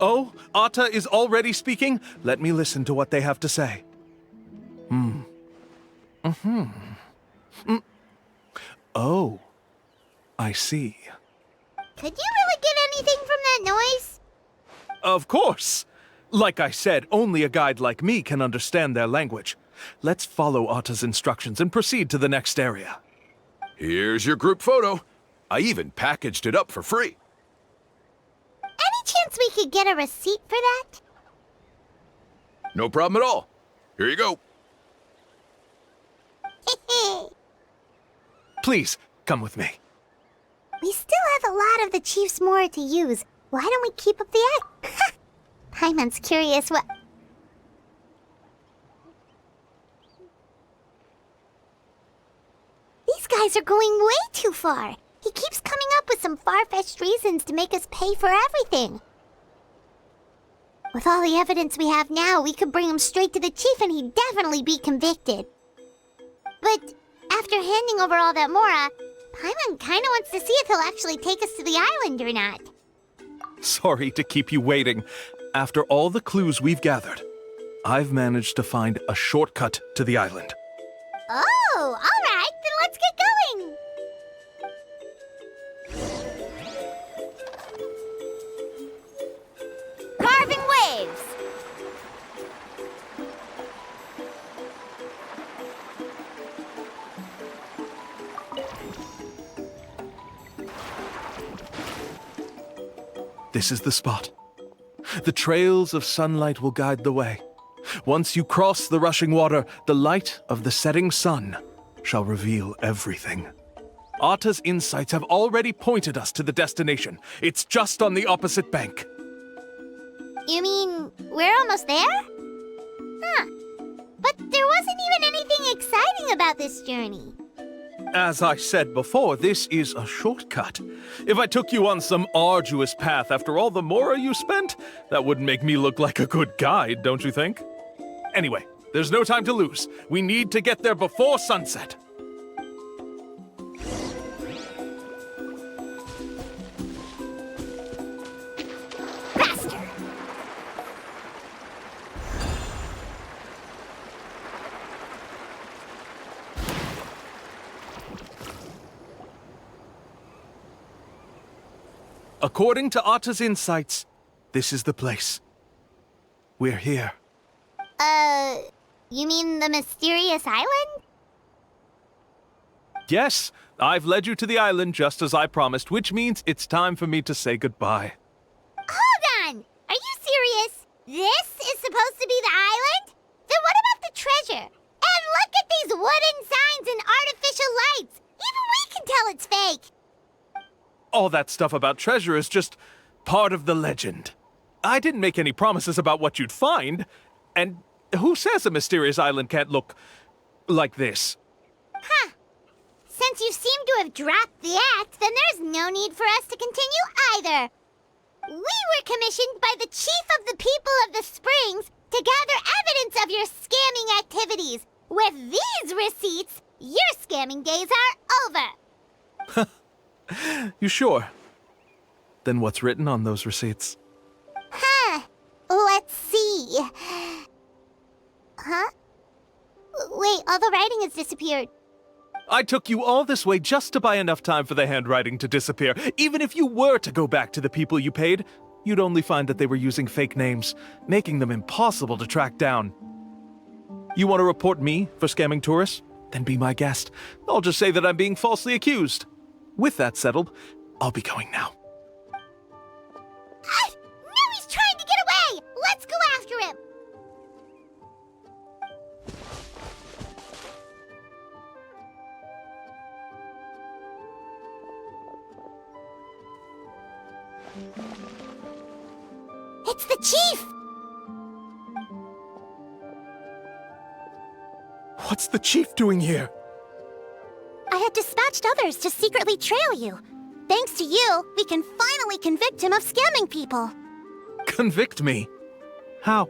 Oh, Atta is already speaking? Let me listen to what they have to say. Oh, I see. Could you really get anything from that noise? Of course! Like I said, only a guide like me can understand their language. Let's follow Atta's instructions and proceed to the next area. Here's your group photo. I even packaged it up for free. Any chance we could get a receipt for that? No problem at all. Here you go. Please, come with me. We still have a lot of the Chief's Mora to use. Why don't we keep up the act? Paimon's curious what... These guys are going way too far. He keeps coming up with some far-fetched reasons to make us pay for everything. With all the evidence we have now, we could bring him straight to the chief and he'd definitely be convicted. But after handing over all that Mora, Paimon kinda wants to see if he'll actually take us to the island or not. Sorry to keep you waiting. After all the clues we've gathered, I've managed to find a shortcut to the island. Oh, alright, then let's get going! Carving waves! This is the spot. The trails of sunlight will guide the way. Once you cross the rushing water, the light of the setting sun shall reveal everything. Atta's insights have already pointed us to the destination. It's just on the opposite bank. You mean, we're almost there? Huh. But there wasn't even anything exciting about this journey. As I said before, this is a shortcut. If I took you on some arduous path after all the Mora you spent, that wouldn't make me look like a good guide, don't you think? Anyway, there's no time to lose. We need to get there before sunset. Faster! According to Atta's insights, this is the place. We're here. You mean the mysterious island? Yes, I've led you to the island just as I promised, which means it's time for me to say goodbye. Hold on! Are you serious? This is supposed to be the island? Then what about the treasure? And look at these wooden signs and artificial lights! Even we can tell it's fake! All that stuff about treasure is just part of the legend. I didn't make any promises about what you'd find, and who says a mysterious island can't look like this? Huh. Since you seem to have dropped the act, then there's no need for us to continue either. We were commissioned by the chief of the people of the Springs to gather evidence of your scamming activities. With these receipts, your scamming days are over. You sure? Then what's written on those receipts? Huh. Let's see. Huh? Wait, all the writing has disappeared. I took you all this way just to buy enough time for the handwriting to disappear. Even if you were to go back to the people you paid, you'd only find that they were using fake names, making them impossible to track down. You want to report me for scamming tourists? Then be my guest. I'll just say that I'm being falsely accused. With that settled, I'll be going now. Now he's trying to get away! Let's go after him! It's the chief! What's the chief doing here? I had dispatched others to secretly trail you. Thanks to you, we can finally convict him of scamming people. Convict me? How?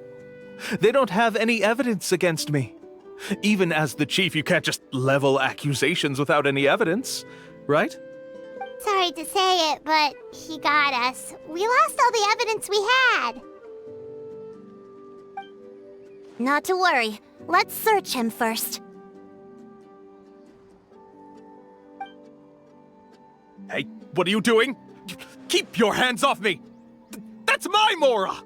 They don't have any evidence against me. Even as the chief, you can't just level accusations without any evidence, right? Sorry to say it, but he got us. We lost all the evidence we had. Not to worry. Let's search him first. Hey, what are you doing? Keep your hands off me! That's my Mora!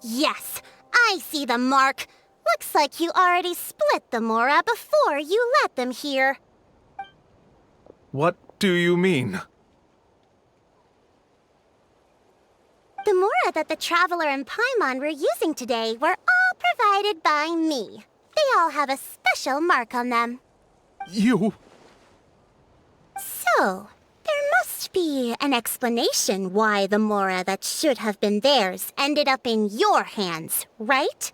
Yes, I see the mark. Looks like you already split the Mora before you let them here. What do you mean? The Mora that the Traveler and Paimon were using today were all provided by me. They all have a special mark on them. You... So, there must be an explanation why the Mora that should have been theirs ended up in your hands, right?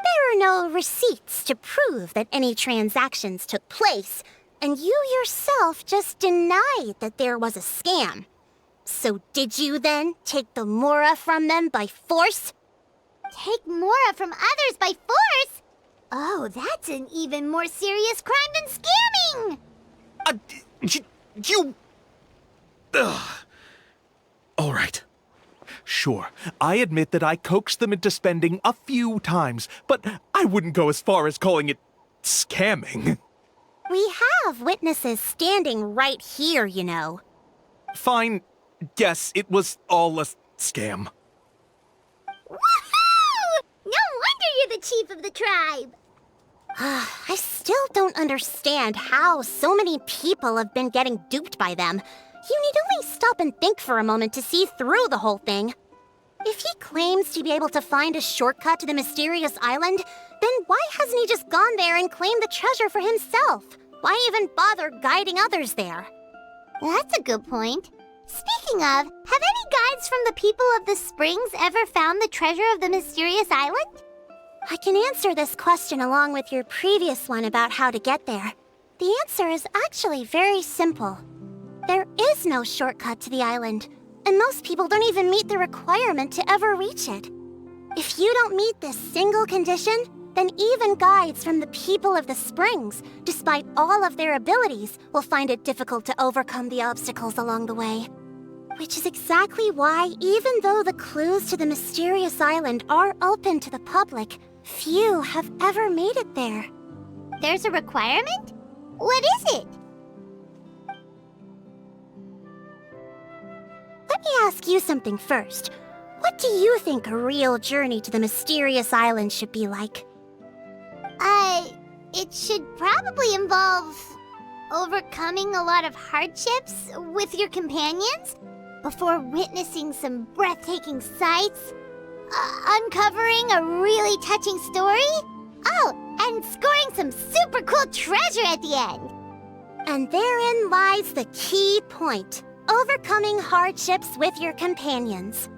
There are no receipts to prove that any transactions took place, and you yourself just denied that there was a scam. So did you then take the Mora from them by force? Take Mora from others by force? Oh, that's an even more serious crime than scamming! You... Ugh. All right. Sure, I admit that I coaxed them into spending a few times, but I wouldn't go as far as calling it scamming. We have witnesses standing right here, you know. Fine. Yes, it was all a scam. Woohoo! No wonder you're the chief of the tribe! I still don't understand how so many people have been getting duped by them. You need only stop and think for a moment to see through the whole thing. If he claims to be able to find a shortcut to the mysterious island, then why hasn't he just gone there and claimed the treasure for himself? Why even bother guiding others there? That's a good point. Speaking of, have any guides from the people of the Springs ever found the treasure of the mysterious island? I can answer this question along with your previous one about how to get there. The answer is actually very simple. There is no shortcut to the island, and most people don't even meet the requirement to ever reach it. If you don't meet this single condition, then even guides from the people of the Springs, despite all of their abilities, will find it difficult to overcome the obstacles along the way. Which is exactly why, even though the clues to the mysterious island are open to the public, few have ever made it there. There's a requirement? What is it? Let me ask you something first. What do you think a real journey to the mysterious island should be like? It should probably involve overcoming a lot of hardships with your companions before witnessing some breathtaking sights, uncovering a really touching story, and scoring some super cool treasure at the end. And therein lies the key point. Overcoming hardships with your companions.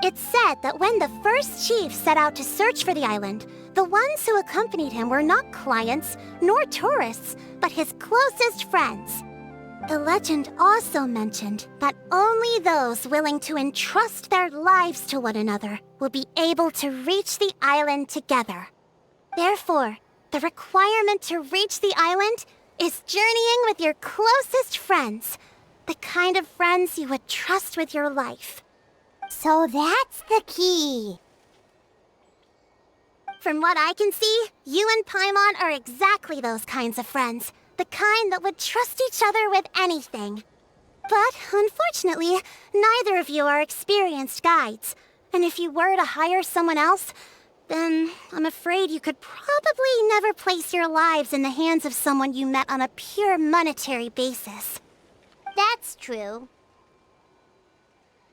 It's said that when the first chief set out to search for the island, the ones who accompanied him were not clients nor tourists, but his closest friends. The legend also mentioned that only those willing to entrust their lives to one another will be able to reach the island together. Therefore, the requirement to reach the island is journeying with your closest friends. The kind of friends you would trust with your life. So that's the key. From what I can see, you and Paimon are exactly those kinds of friends. The kind that would trust each other with anything. But unfortunately, neither of you are experienced guides. And if you were to hire someone else, then I'm afraid you could probably never place your lives in the hands of someone you met on a pure monetary basis. That's true.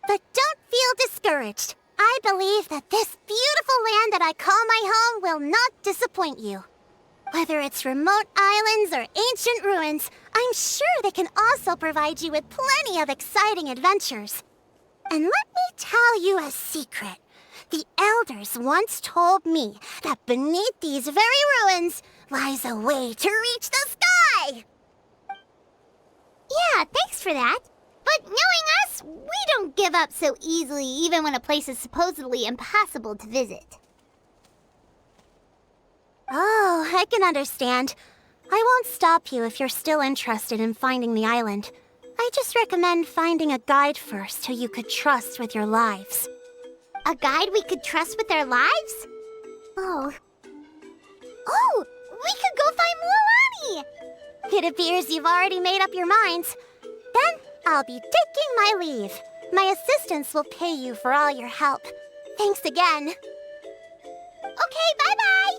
But don't feel discouraged. I believe that this beautiful land that I call my home will not disappoint you. Whether it's remote islands or ancient ruins, I'm sure they can also provide you with plenty of exciting adventures. And let me tell you a secret. The elders once told me that beneath these very ruins lies a way to reach the sky! Yeah, thanks for that. But knowing us, we don't give up so easily even when a place is supposedly impossible to visit. Oh, I can understand. I won't stop you if you're still interested in finding the island. I just recommend finding a guide first who you could trust with your lives. A guide we could trust with our lives? Oh, we could go find Mualani! It appears you've already made up your minds. Then I'll be taking my leave. My assistants will pay you for all your help. Thanks again. Okay, bye-bye!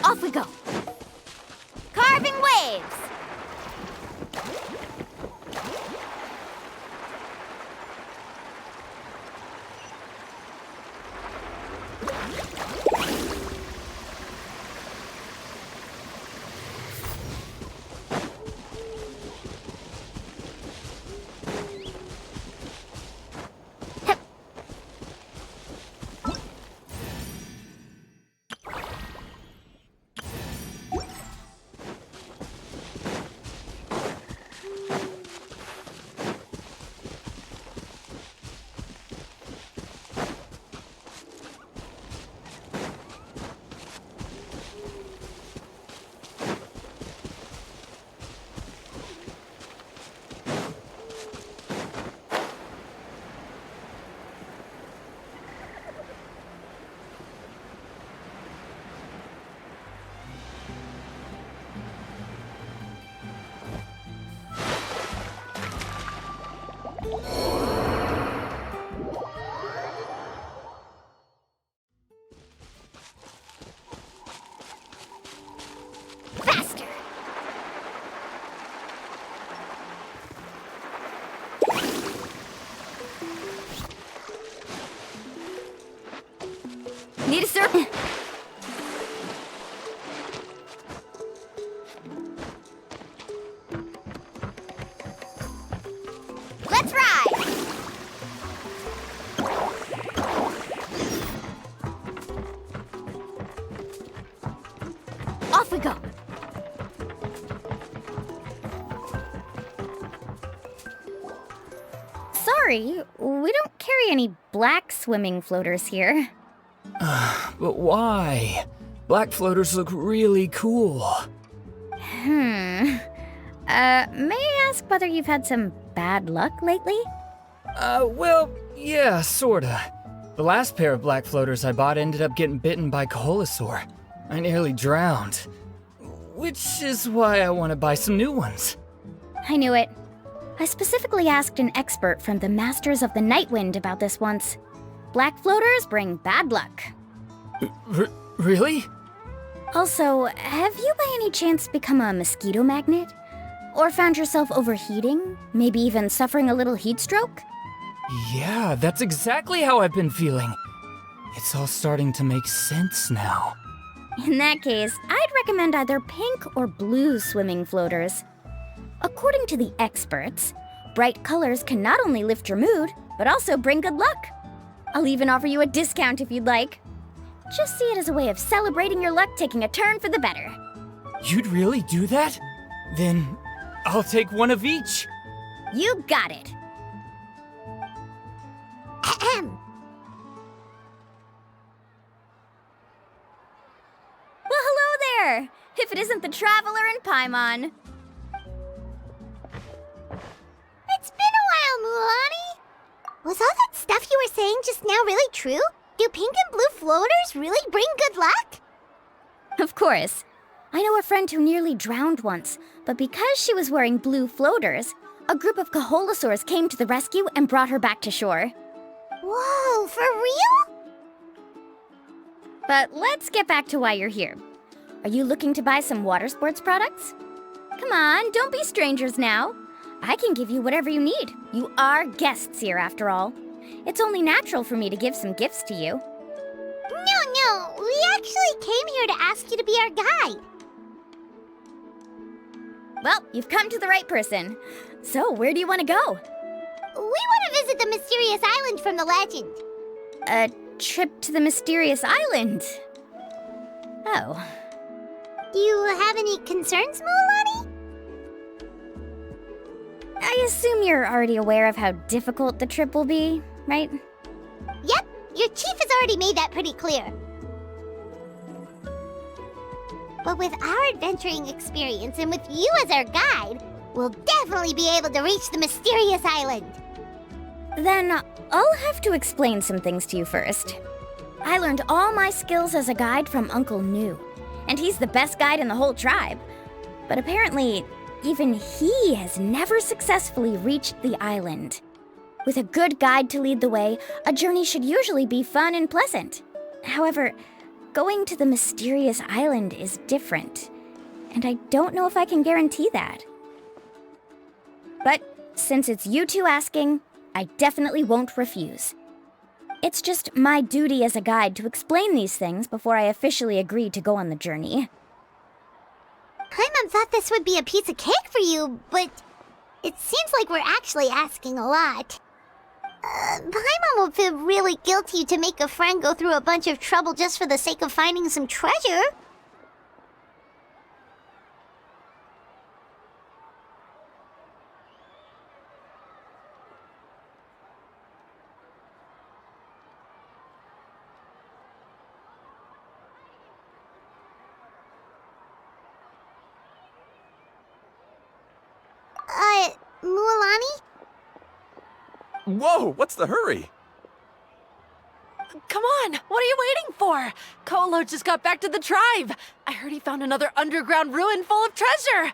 Off we go. Carving waves. Faster! Need a serpent? Let's ride! Off we go! Sorry, we don't carry any black swimming floaters here. But why? Black floaters look really cool. May I ask whether you've had some bad luck lately? Well, yeah, sorta. The last pair of black floaters I bought ended up getting bitten by Coholosaur. I nearly drowned. Which is why I want to buy some new ones. I knew it. I specifically asked an expert from the Masters of the Nightwind about this once. Black floaters bring bad luck. Really? Also, have you by any chance become a mosquito magnet? Or found yourself overheating? Maybe even suffering a little heat stroke? Yeah, that's exactly how I've been feeling. It's all starting to make sense now. In that case, I'd recommend either pink or blue swimming floaters. According to the experts, bright colors can not only lift your mood, but also bring good luck. I'll even offer you a discount if you'd like. Just see it as a way of celebrating your luck taking a turn for the better. You'd really do that? Then I'll take one of each. You got it. Ahem. Well, hello there! If it isn't the Traveler in Paimon. It's been a while, Mualani. Was all that stuff you were saying just now really true? Do pink and blue floaters really bring good luck? Of course. I know a friend who nearly drowned once, but because she was wearing blue floaters, a group of Kaholasaurs came to the rescue and brought her back to shore. Whoa, for real? But let's get back to why you're here. Are you looking to buy some water sports products? Come on, don't be strangers now. I can give you whatever you need. You are guests here, after all. It's only natural for me to give some gifts to you. No, we actually came here to ask you to be our guide. Well, you've come to the right person. So, where do you want to go? We want to visit the mysterious island from the legend. A trip to the mysterious island? Oh. Do you have any concerns, Mualani? I assume you're already aware of how difficult the trip will be, right? Yep, your chief has already made that pretty clear. But with our adventuring experience and with you as our guide, we'll definitely be able to reach the mysterious island. Then I'll have to explain some things to you first. I learned all my skills as a guide from Uncle New, and he's the best guide in the whole tribe. But apparently, even he has never successfully reached the island. With a good guide to lead the way, a journey should usually be fun and pleasant. However, going to the mysterious island is different, and I don't know if I can guarantee that. But since it's you two asking, I definitely won't refuse. It's just my duty as a guide to explain these things before I officially agree to go on the journey. Paimon thought this would be a piece of cake for you, but it seems like we're actually asking a lot. Paimon will feel really guilty to make a friend go through a bunch of trouble just for the sake of finding some treasure. Mualani? Whoa, what's the hurry? Come on, what are you waiting for? Kolo just got back to the tribe. I heard he found another underground ruin full of treasure.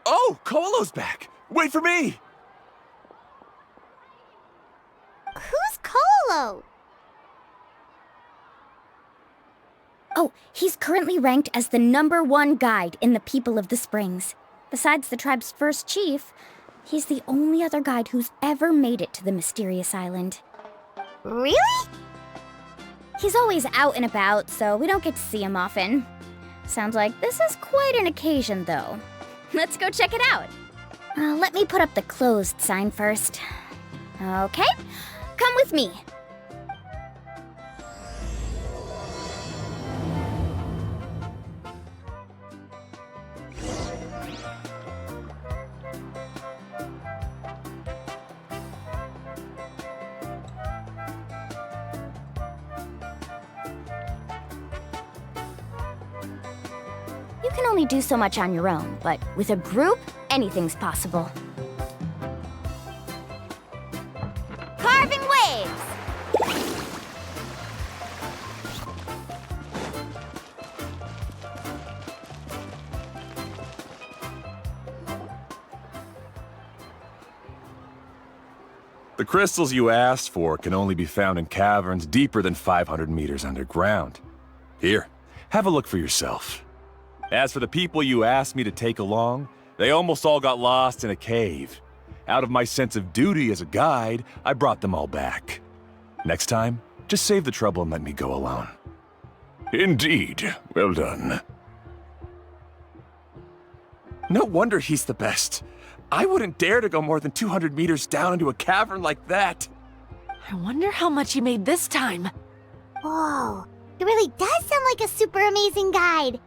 Oh, Kolo's back. Wait for me. Who's Kolo? Oh, he's currently ranked as the #1 guide in the People of the Springs. Besides the tribe's first chief, he's the only other guide who's ever made it to the mysterious island. Really? He's always out and about, so we don't get to see him often. Sounds like this is quite an occasion, though. Let's go check it out. Let me put up the closed sign first. Okay, come with me. You can only do so much on your own, but with a group, anything's possible. Carving waves! The crystals you asked for can only be found in caverns deeper than 500 meters underground. Here, have a look for yourself. As for the people you asked me to take along, they almost all got lost in a cave. Out of my sense of duty as a guide, I brought them all back. Next time, just save the trouble and let me go alone. Indeed. Well done. No wonder he's the best. I wouldn't dare to go more than 200 meters down into a cavern like that. I wonder how much he made this time. Whoa, it really does sound like a super amazing guide.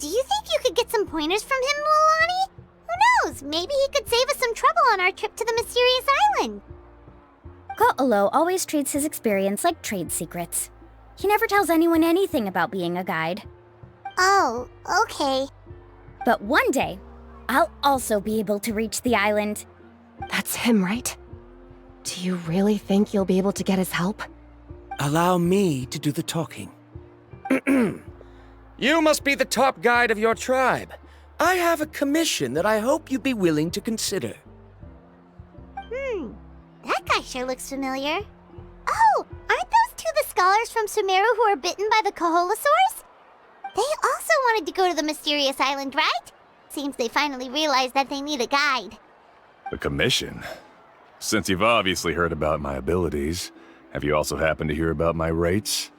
Do you think you could get some pointers from him, Mualani? Who knows? Maybe he could save us some trouble on our trip to the mysterious island. Ko'olo always treats his experience like trade secrets. He never tells anyone anything about being a guide. Oh, okay. But one day, I'll also be able to reach the island. That's him, right? Do you really think you'll be able to get his help? Allow me to do the talking. You must be the top guide of your tribe. I have a commission that I hope you'd be willing to consider. That guy sure looks familiar. Oh, aren't those two the scholars from Sumeru who were bitten by the Koholosaurs? They also wanted to go to the mysterious island, right? Seems they finally realized that they need a guide. The commission? Since you've obviously heard about my abilities, have you also happened to hear about my rates?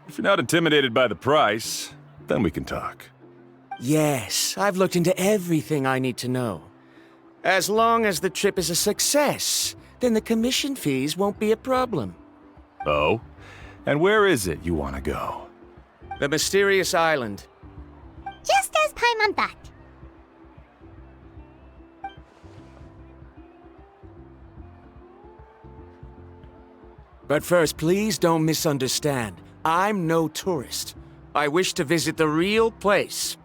If you're not intimidated by the price, then we can talk. Yes, I've looked into everything I need to know. As long as the trip is a success, then the commission fees won't be a problem. Oh? And where is it you want to go? The mysterious island. Just as Paimon thought. But first, please don't misunderstand. I'm no tourist. I wish to visit the real place.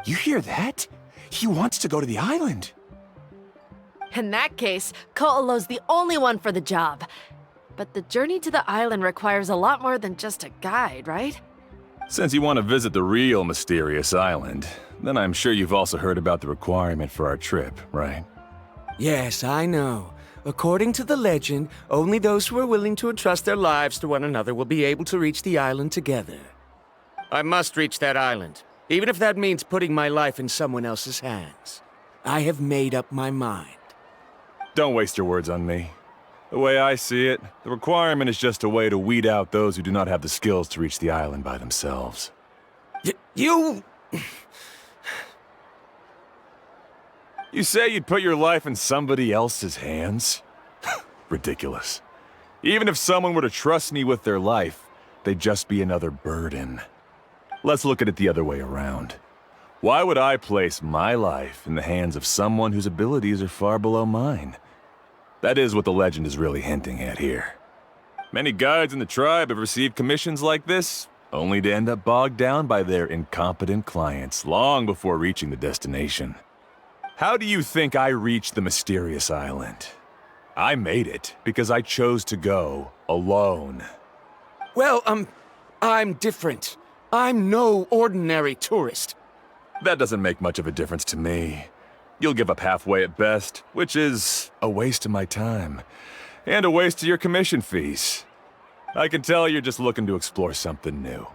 You hear that? He wants to go to the island. In that case, Ko'olo's the only one for the job. But the journey to the island requires a lot more than just a guide, right? Since you want to visit the real mysterious island, then I'm sure you've also heard about the requirement for our trip, right? Yes, I know. According to the legend, only those who are willing to entrust their lives to one another will be able to reach the island together. I must reach that island, even if that means putting my life in someone else's hands. I have made up my mind. Don't waste your words on me. The way I see it, the requirement is just a way to weed out those who do not have the skills to reach the island by themselves. You... You say you'd put your life in somebody else's hands? Ridiculous. Even if someone were to trust me with their life, they'd just be another burden. Let's look at it the other way around. Why would I place my life in the hands of someone whose abilities are far below mine? That is what the legend is really hinting at here. Many guides in the tribe have received commissions like this, only to end up bogged down by their incompetent clients long before reaching the destination. How do you think I reached the mysterious island? I made it because I chose to go alone. Well, I'm different. I'm no ordinary tourist. That doesn't make much of a difference to me. You'll give up halfway at best, which is a waste of my time. And a waste of your commission fees. I can tell you're just looking to explore something new.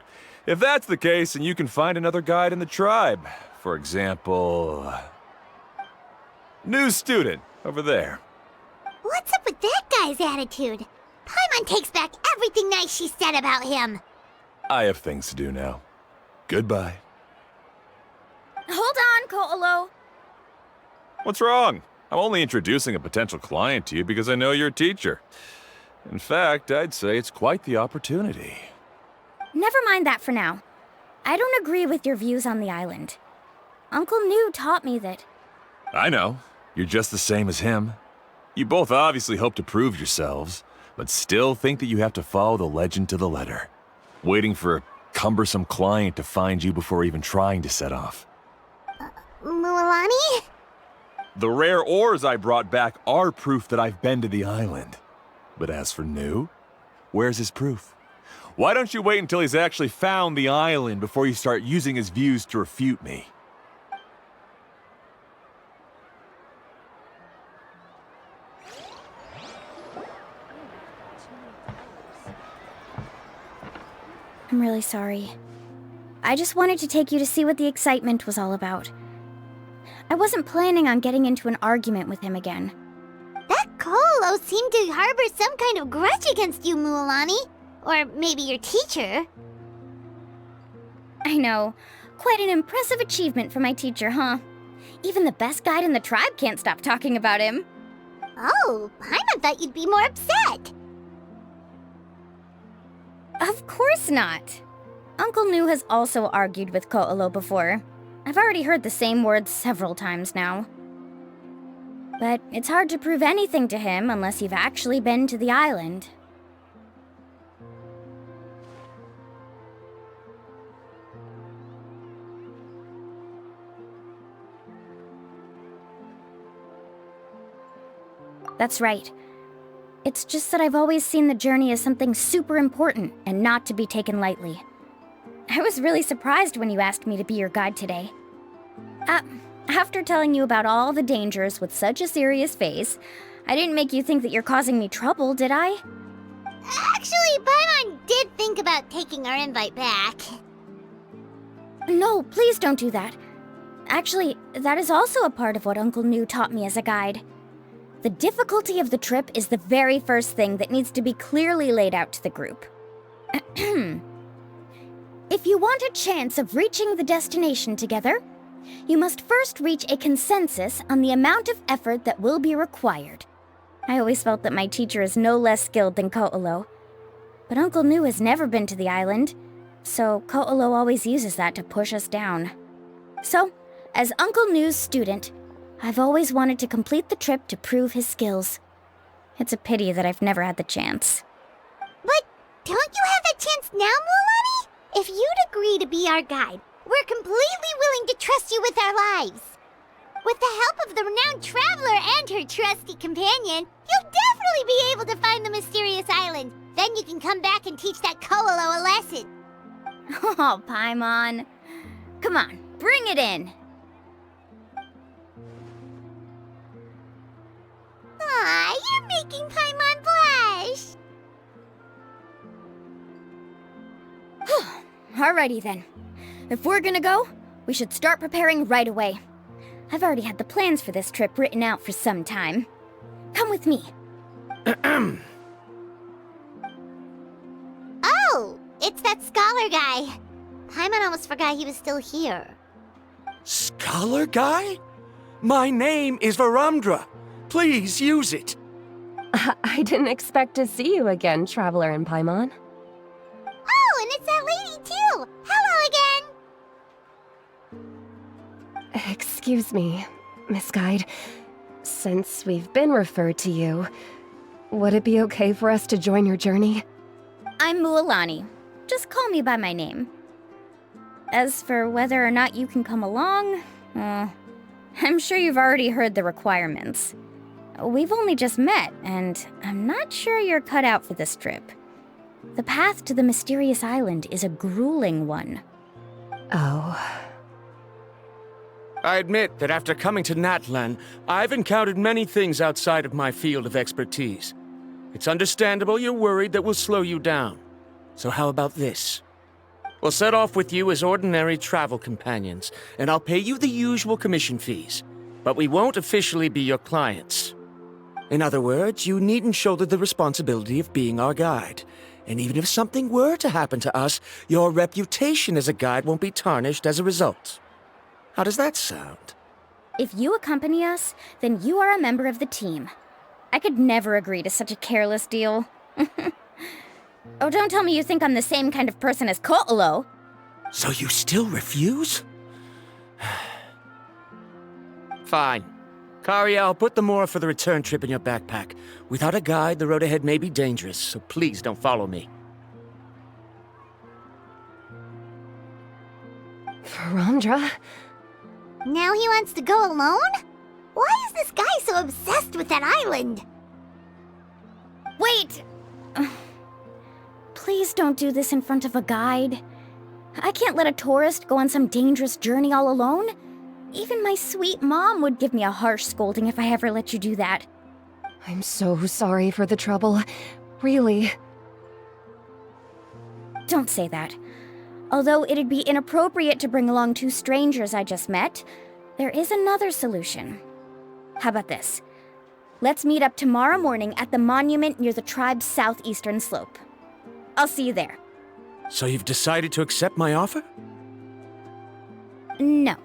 If that's the case, then you can find another guide in the tribe. For example... new student, over there. What's up with that guy's attitude? Paimon takes back everything nice she said about him. I have things to do now. Goodbye. Hold on, Ko'olo. What's wrong? I'm only introducing a potential client to you because I know you're a teacher. In fact, I'd say it's quite the opportunity. Never mind that for now. I don't agree with your views on the island. Uncle New taught me that... I know. You're just the same as him. You both obviously hope to prove yourselves, but still think that you have to follow the legend to the letter, waiting for a cumbersome client to find you before even trying to set off. Mualani? The rare ores I brought back are proof that I've been to the island. But as for New, where's his proof? Why don't you wait until he's actually found the island before you start using his views to refute me? I'm really sorry. I just wanted to take you to see what the excitement was all about. I wasn't planning on getting into an argument with him again. That Ko'olo seemed to harbor some kind of grudge against you, Mualani. Or maybe your teacher. I know. Quite an impressive achievement for my teacher, huh? Even the best guide in the tribe can't stop talking about him. Oh, Paimon thought you'd be more upset. Of course not. Uncle New has also argued with Ko'olo before. I've already heard the same words several times now. But it's hard to prove anything to him unless you've actually been to the island. That's right. It's just that I've always seen the journey as something super important and not to be taken lightly. I was really surprised when you asked me to be your guide today. After telling you about all the dangers with such a serious face, I didn't make you think that you're causing me trouble, did I? Actually, Paimon did think about taking our invite back. No, please don't do that. Actually, that is also a part of what Uncle New taught me as a guide. The difficulty of the trip is the very first thing that needs to be clearly laid out to the group. If you want a chance of reaching the destination together, you must first reach a consensus on the amount of effort that will be required. I always felt that my teacher is no less skilled than Ko'olo. But Uncle New has never been to the island, so Ko'olo always uses that to push us down. So, as Uncle New's student, I've always wanted to complete the trip to prove his skills. It's a pity that I've never had the chance. But don't you have that chance now, Mualani? If you'd agree to be our guide, we're completely willing to trust you with our lives. With the help of the renowned traveler and her trusty companion, you'll definitely be able to find the mysterious island. Then you can come back and teach that Ko'olo a lesson. Oh, Paimon. Come on, bring it in. Aw, you're making Paimon blush. Alrighty then. If we're gonna go, we should start preparing right away. I've already had the plans for this trip written out for some time. Come with me. Oh, it's that scholar guy. Paimon almost forgot he was still here. Scholar guy? My name is Varamdra. Please use it. I didn't expect to see you again, Traveler and Paimon. Oh, and it's that lady too. Hello again. Excuse me, Miss Guide. Since we've been referred to you, would it be okay for us to join your journey? I'm Mualani. Just call me by my name. As for whether or not you can come along, I'm sure you've already heard the requirements. We've only just met, and I'm not sure you're cut out for this trip. The path to the mysterious island is a grueling one. Oh. I admit that after coming to Natlan, I've encountered many things outside of my field of expertise. It's understandable you're worried that we'll slow you down. So how about this? We'll set off with you as ordinary travel companions, and I'll pay you the usual commission fees. But we won't officially be your clients. In other words, you needn't shoulder the responsibility of being our guide. And even if something were to happen to us, your reputation as a guide won't be tarnished as a result. How does that sound? If you accompany us, then you are a member of the team. I could never agree to such a careless deal. Oh, don't tell me you think I'm the same kind of person as Ko'olo. So you still refuse? Fine. Kariel, put the Mora for the return trip in your backpack. Without a guide, the road ahead may be dangerous, so please don't follow me. Varamdra? Now he wants to go alone? Why is this guy so obsessed with that island? Wait! Please don't do this in front of a guide. I can't let a tourist go on some dangerous journey all alone. Even my sweet mom would give me a harsh scolding if I ever let you do that. I'm so sorry for the trouble. Really. Don't say that. Although it'd be inappropriate to bring along two strangers I just met, there is another solution. How about this? Let's meet up tomorrow morning at the monument near the tribe's southeastern slope. I'll see you there. So you've decided to accept my offer? No.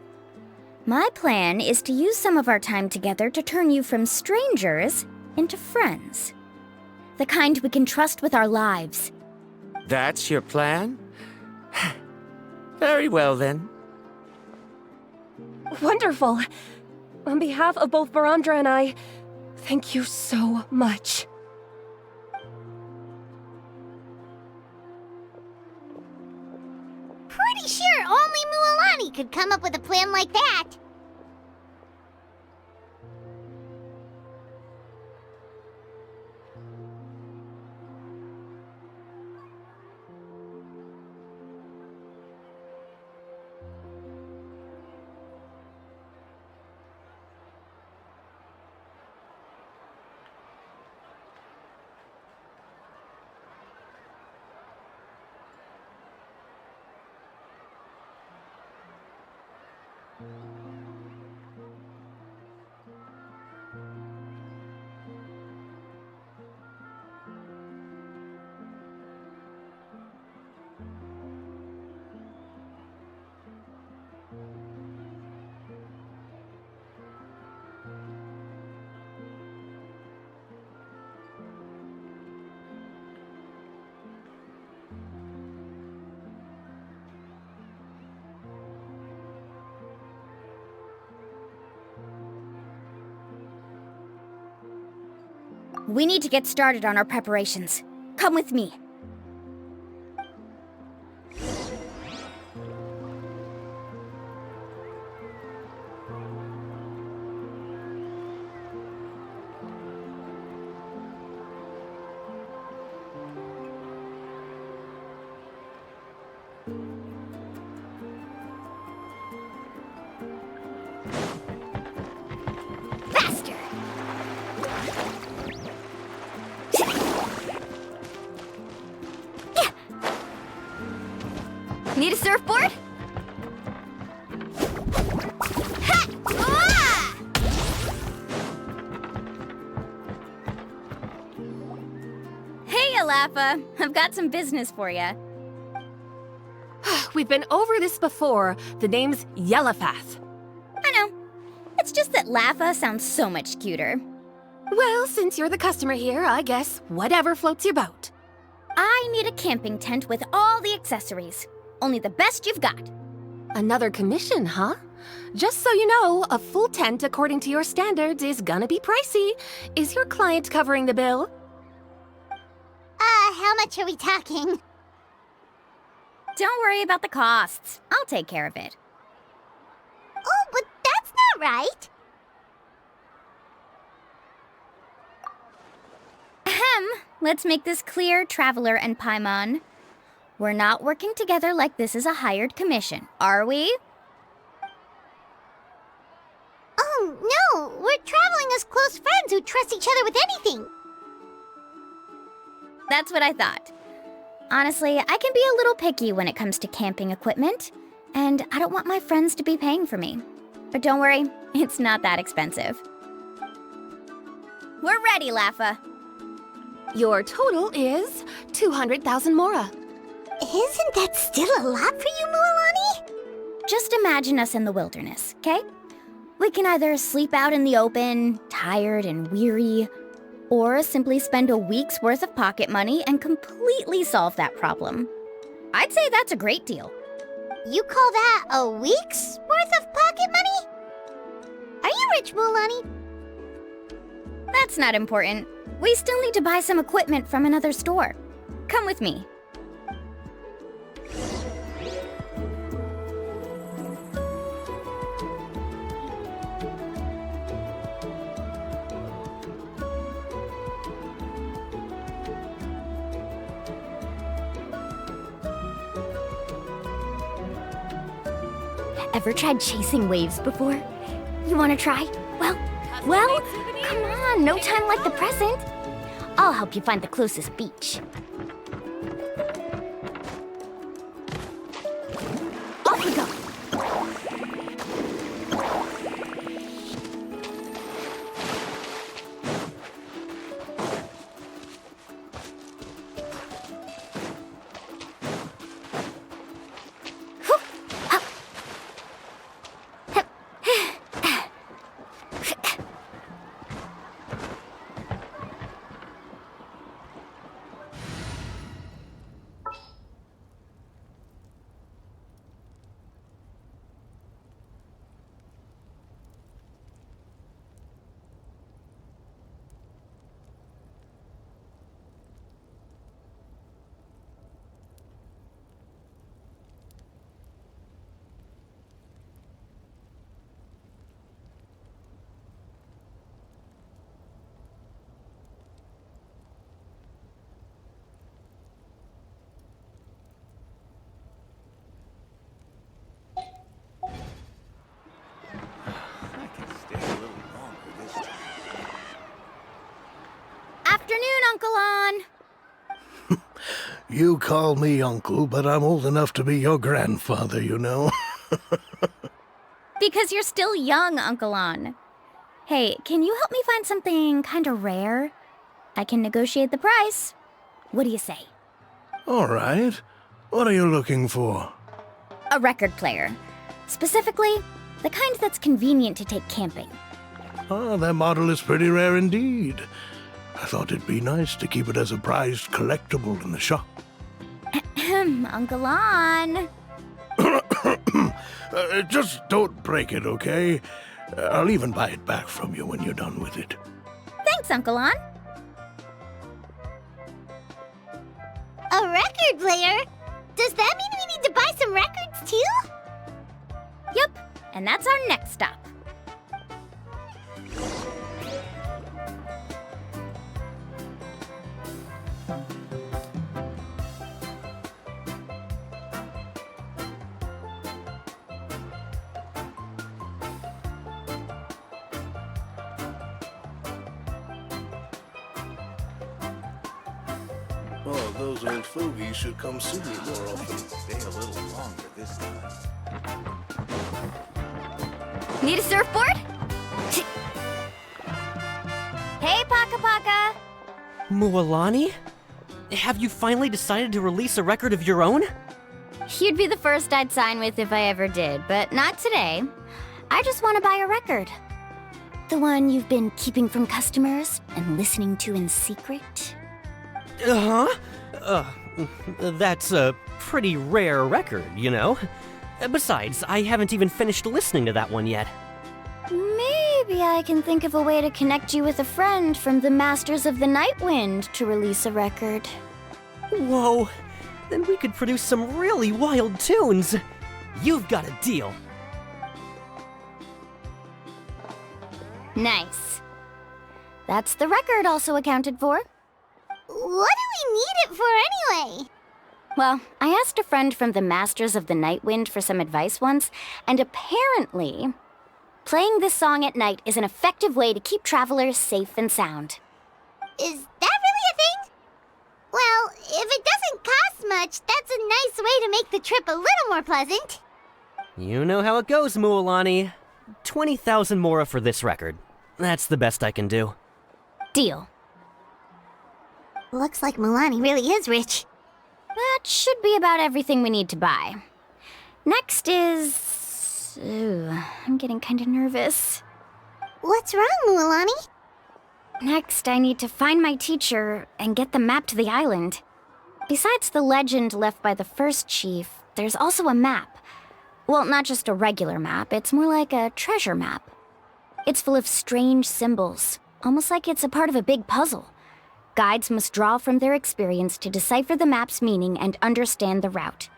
My plan is to use some of our time together to turn you from strangers into friends. The kind we can trust with our lives. That's your plan? Very well, then. Wonderful. On behalf of both Varamdra and I, thank you so much. Pretty sure only Mualani could come up with a plan like that. We need to get started on our preparations. Come with me. Faster! Need a surfboard? Ha! Ah! Hey, Alafa. I've got some business for you. We've been over this before. The name's Yellowfath. I know. It's just that Lafa sounds so much cuter. Well, since you're the customer here, I guess whatever floats your boat. I need a camping tent with all the accessories. Only the best you've got. Another commission, huh? Just so you know, a full tent according to your standards is gonna be pricey. Is your client covering the bill? How much are we talking? Don't worry about the costs. I'll take care of it. Oh, but that's not right. Ahem. Let's make this clear, Traveler and Paimon. We're not working together like this is a hired commission, are we? Oh, no! We're traveling as close friends who trust each other with anything. That's what I thought. Honestly, I can be a little picky when it comes to camping equipment, and I don't want my friends to be paying for me. But don't worry, it's not that expensive. We're ready, Lafa. Your total is 200,000 mora. Isn't that still a lot for you, Mualani? Just imagine us in the wilderness, okay? We can either sleep out in the open, tired and weary, or simply spend a week's worth of pocket money and completely solve that problem. I'd say that's a great deal. You call that a week's worth of pocket money? Are you rich, Mualani? That's not important. We still need to buy some equipment from another store. Come with me. Ever tried chasing waves before? You want to try? Well, come on, no time like the present. I'll help you find the closest beach. Off we go. Afternoon, Uncle On. You call me uncle, but I'm old enough to be your grandfather, you know. Because you're still young, Uncle On. Hey, can you help me find something kind of rare? I can negotiate the price. What do you say? All right. What are you looking for? A record player. Specifically, the kind that's convenient to take camping. Ah, that model is pretty rare indeed. I thought it'd be nice to keep it as a prized collectible in the shop. Uncle On. Just don't break it, okay? I'll even buy it back from you when you're done with it. Thanks, Uncle On. record player? Does that mean we need to buy some records too? Yup, and that's our next stop. Oh, those old fogies should come see me more often. Stay a little longer this time. Need a surfboard? Hey, Paka Paka! Mualani? Have you finally decided to release a record of your own? You'd be the first I'd sign with if I ever did, but not today. I just want to buy a record. The one you've been keeping from customers and listening to in secret? That's a pretty rare record, you know? Besides, I haven't even finished listening to that one yet. Maybe I can think of a way to connect you with a friend from the Masters of the Nightwind to release a record. Whoa, then we could produce some really wild tunes. You've got a deal. Nice. That's the record also accounted for. What do we need it for anyway? Well, I asked a friend from the Masters of the Nightwind for some advice once, and apparently, playing this song at night is an effective way to keep travelers safe and sound. Is that really a thing? Well, if it doesn't cost much, that's a nice way to make the trip a little more pleasant. You know how it goes, Mualani. 20,000 mora for this record. That's the best I can do. Deal. Looks like Mualani really is rich. That should be about everything we need to buy. Next is... Ooh, I'm getting kinda nervous. What's wrong, Mualani? Next, I need to find my teacher and get the map to the island. Besides the legend left by the first chief, there's also a map. Well, not just a regular map, it's more like a treasure map. It's full of strange symbols, almost like it's a part of a big puzzle. Guides must draw from their experience to decipher the map's meaning and understand the route.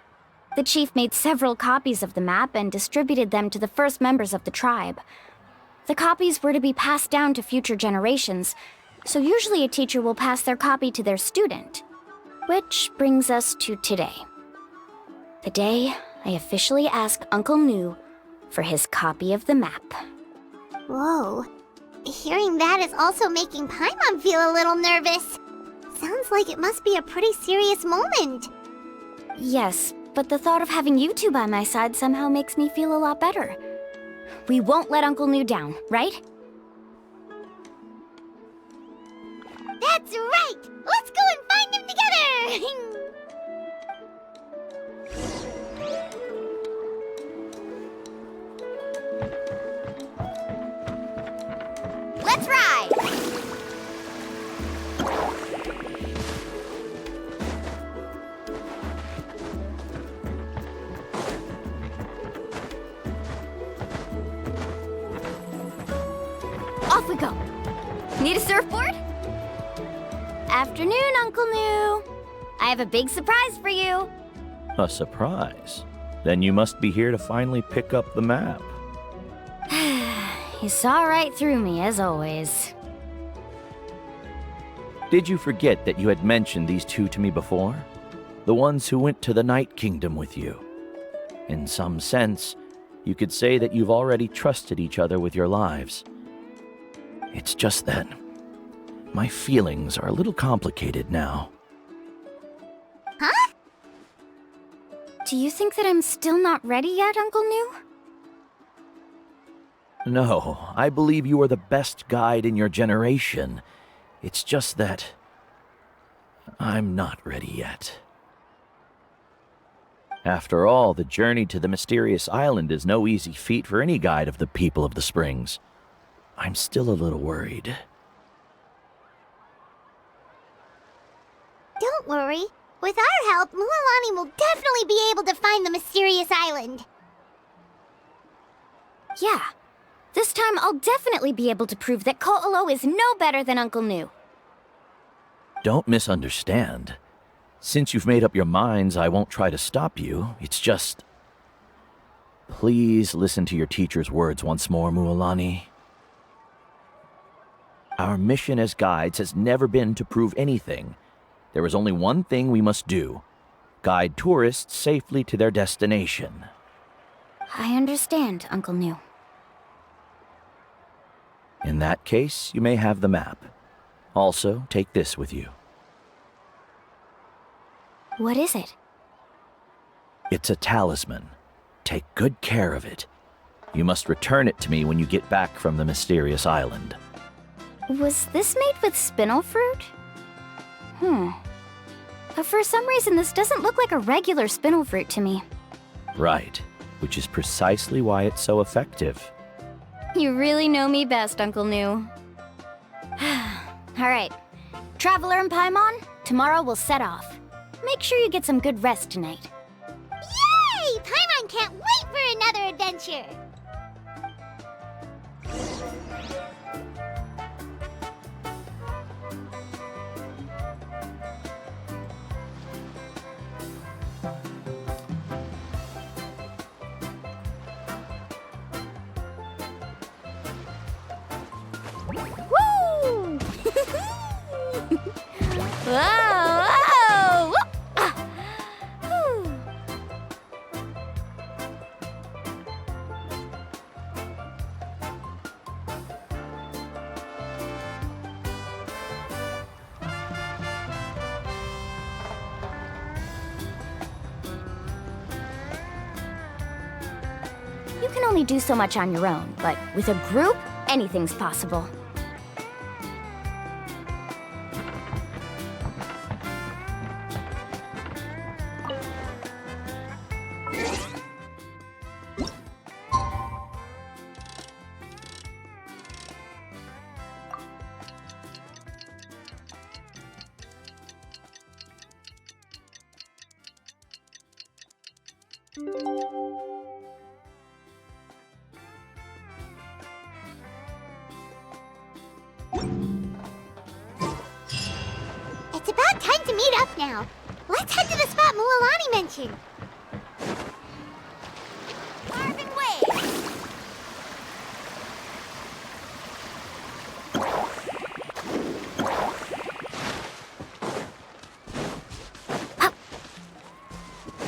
The chief made several copies of the map and distributed them to the first members of the tribe. The copies were to be passed down to future generations, so usually a teacher will pass their copy to their student. Which brings us to today. The day I officially asked Uncle Nu for his copy of the map. Whoa. Hearing that is also making Paimon feel a little nervous. Sounds like it must be a pretty serious moment. Yes, but the thought of having you two by my side somehow makes me feel a lot better. We won't let Uncle Nu down, right? That's right! Let's go and find him together! Let's ride! Off we go. Need a surfboard? Afternoon, Uncle Nu. I have a big surprise for you. A surprise? Then you must be here to finally pick up the map. You saw right through me, as always. Did you forget that you had mentioned these two to me before? The ones who went to the Night Kingdom with you. In some sense, you could say that you've already trusted each other with your lives. It's just that my feelings are a little complicated now. Huh? Do you think that I'm still not ready yet, Uncle Nu? No, I believe you are the best guide in your generation. It's just that I'm not ready yet. After all, the journey to the mysterious island is no easy feat for any guide of the people of the Springs. I'm still a little worried. Don't worry. With our help, Mualani will definitely be able to find the mysterious island. Yeah. This time I'll definitely be able to prove that Ko'olo is no better than Uncle Nu. Don't misunderstand. Since you've made up your minds, I won't try to stop you. It's just... Please listen to your teacher's words once more, Mualani. Our mission as guides has never been to prove anything. There is only one thing we must do. Guide tourists safely to their destination. I understand, Uncle New. In that case, you may have the map. Also, take this with you. What is it? It's a talisman. Take good care of it. You must return it to me when you get back from the mysterious island. Was this made with spinel fruit? But for some reason, this doesn't look like a regular spinel fruit to me. Right, which is precisely why it's so effective. You really know me best, Uncle New. All right, Traveler and Paimon, tomorrow we'll set off. Make sure you get some good rest tonight. Yay! Paimon can't wait for another adventure! Woo! Whoa! Whoa! Ah! Whew. You can only do so much on your own, but with a group, anything's possible. It's about time to meet up now. Let's head to the spot Mualani mentioned. Carving waves!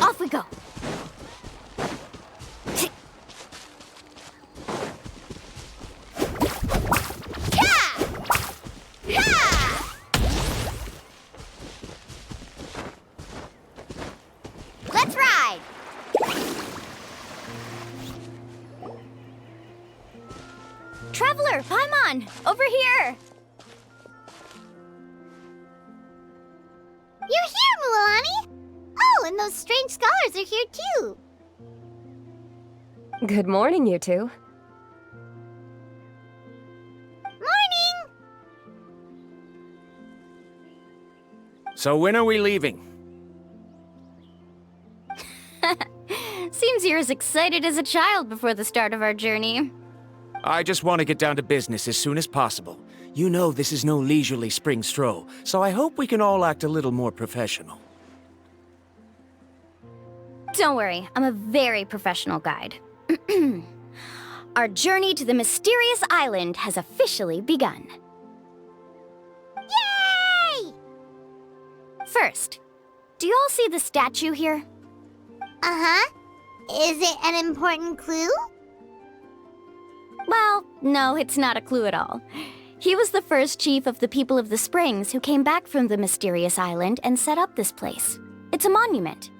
Off we go. Let's ride! Traveler, Paimon, over here. You're here, Mualani! Oh, and those strange scholars are here too. Good morning, you two. Morning! So when are we leaving? Seems you're as excited as a child before the start of our journey. I just want to get down to business as soon as possible. You know this is no leisurely spring stroll, so I hope we can all act a little more professional. Don't worry, I'm a very professional guide. Our journey to the mysterious island has officially begun. Yay! First, do you all see the statue here? Uh-huh. Is it an important clue? Well, no, it's not a clue at all. He was the first chief of the people of the Springs who came back from the mysterious island and set up this place. It's a monument.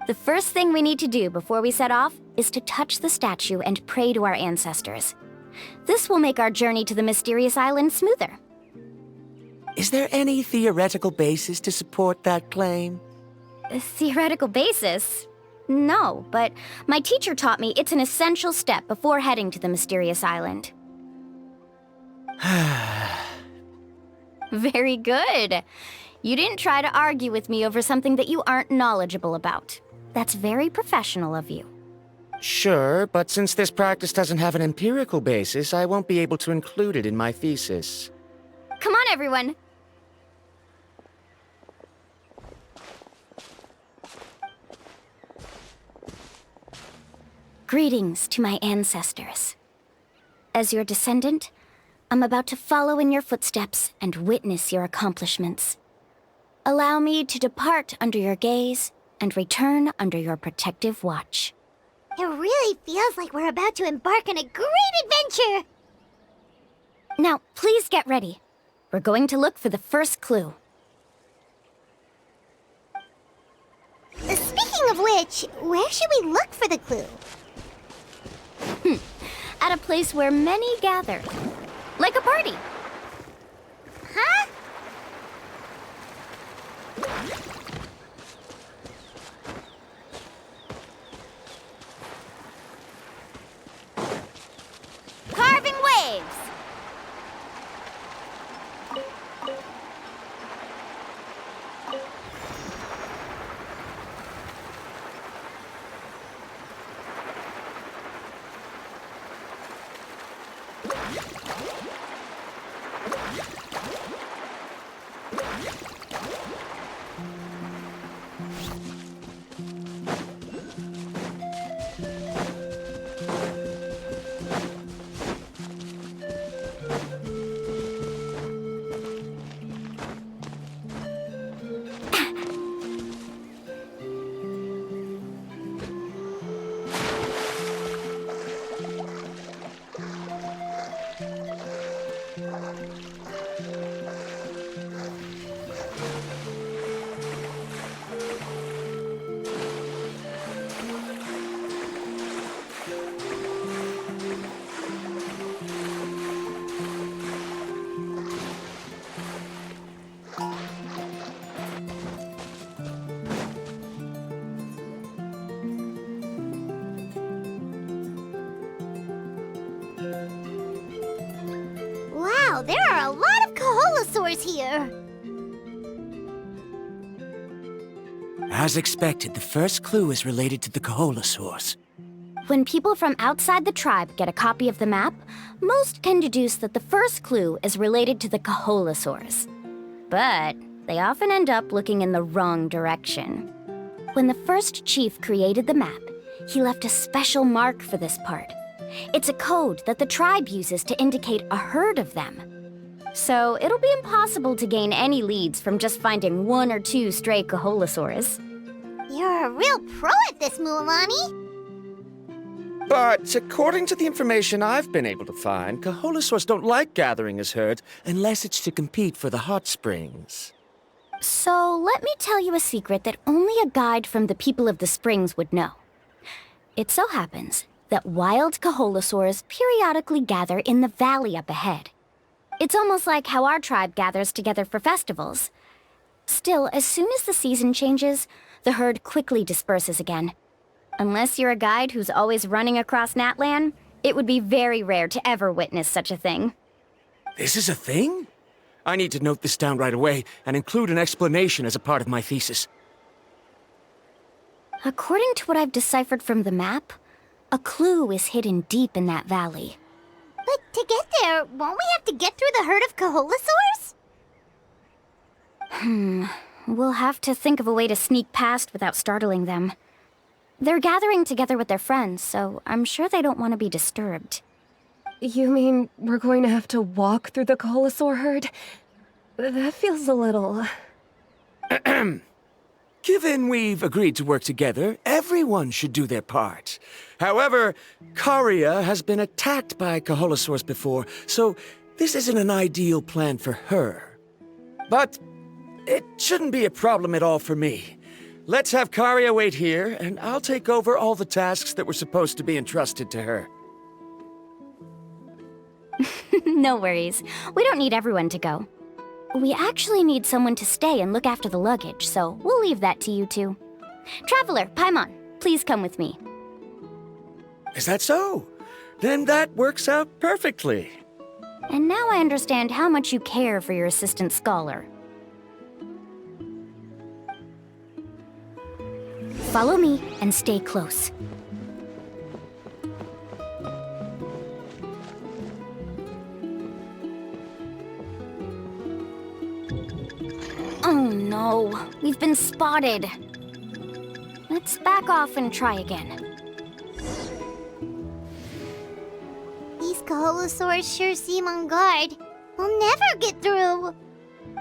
The first thing we need to do before we set off is to touch the statue and pray to our ancestors. This will make our journey to the mysterious island smoother. Is there any theoretical basis to support that claim? A theoretical basis? No, but my teacher taught me it's an essential step before heading to the mysterious island. Very good. You didn't try to argue with me over something that you aren't knowledgeable about. That's very professional of you. Sure, but since this practice doesn't have an empirical basis, I won't be able to include it in my thesis. Come on, everyone. Greetings to my ancestors. As your descendant, I'm about to follow in your footsteps and witness your accomplishments. Allow me to depart under your gaze and return under your protective watch. It really feels like we're about to embark on a great adventure! Now, please get ready. We're going to look for the first clue. Speaking of which, where should we look for the clue? At a place where many gather. Like a party. Huh? Carving waves! Wow, there are a lot of Kaholosaurs here! As expected, the first clue is related to the Kaholosaurs. When people from outside the tribe get a copy of the map, most can deduce that the first clue is related to the Kaholosaurs. But they often end up looking in the wrong direction. When the first chief created the map, he left a special mark for this part. It's a code that the tribe uses to indicate a herd of them. So it'll be impossible to gain any leads from just finding one or two stray Kaholosaurs. You're a real pro at this, Mualani! But according to the information I've been able to find, Kaholosaurs don't like gathering as herds unless it's to compete for the hot springs. So let me tell you a secret that only a guide from the people of the springs would know. It so happens that wild Kaholosaurs periodically gather in the valley up ahead. It's almost like how our tribe gathers together for festivals. Still, as soon as the season changes, the herd quickly disperses again. Unless you're a guide who's always running across Natlan, it would be very rare to ever witness such a thing. This is a thing? I need to note this down right away and include an explanation as a part of my thesis. According to what I've deciphered from the map, a clue is hidden deep in that valley. But to get there, won't we have to get through the herd of Kaholosaurs? We'll have to think of a way to sneak past without startling them. They're gathering together with their friends, so I'm sure they don't want to be disturbed. You mean we're going to have to walk through the Kaholosaur herd? That feels a little... Given we've agreed to work together, everyone should do their part. However, Karia has been attacked by Kaholosaurs before, so this isn't an ideal plan for her. But it shouldn't be a problem at all for me. Let's have Karia wait here, and I'll take over all the tasks that were supposed to be entrusted to her. No worries. We don't need everyone to go. We actually need someone to stay and look after the luggage, so we'll leave that to you two. Traveler, Paimon, please come with me. Is that so? Then that works out perfectly. And now I understand how much you care for your assistant scholar. Follow me and stay close. Oh no, we've been spotted. Let's back off and try again. Kaholosaurs sure seem on guard. We'll never get through.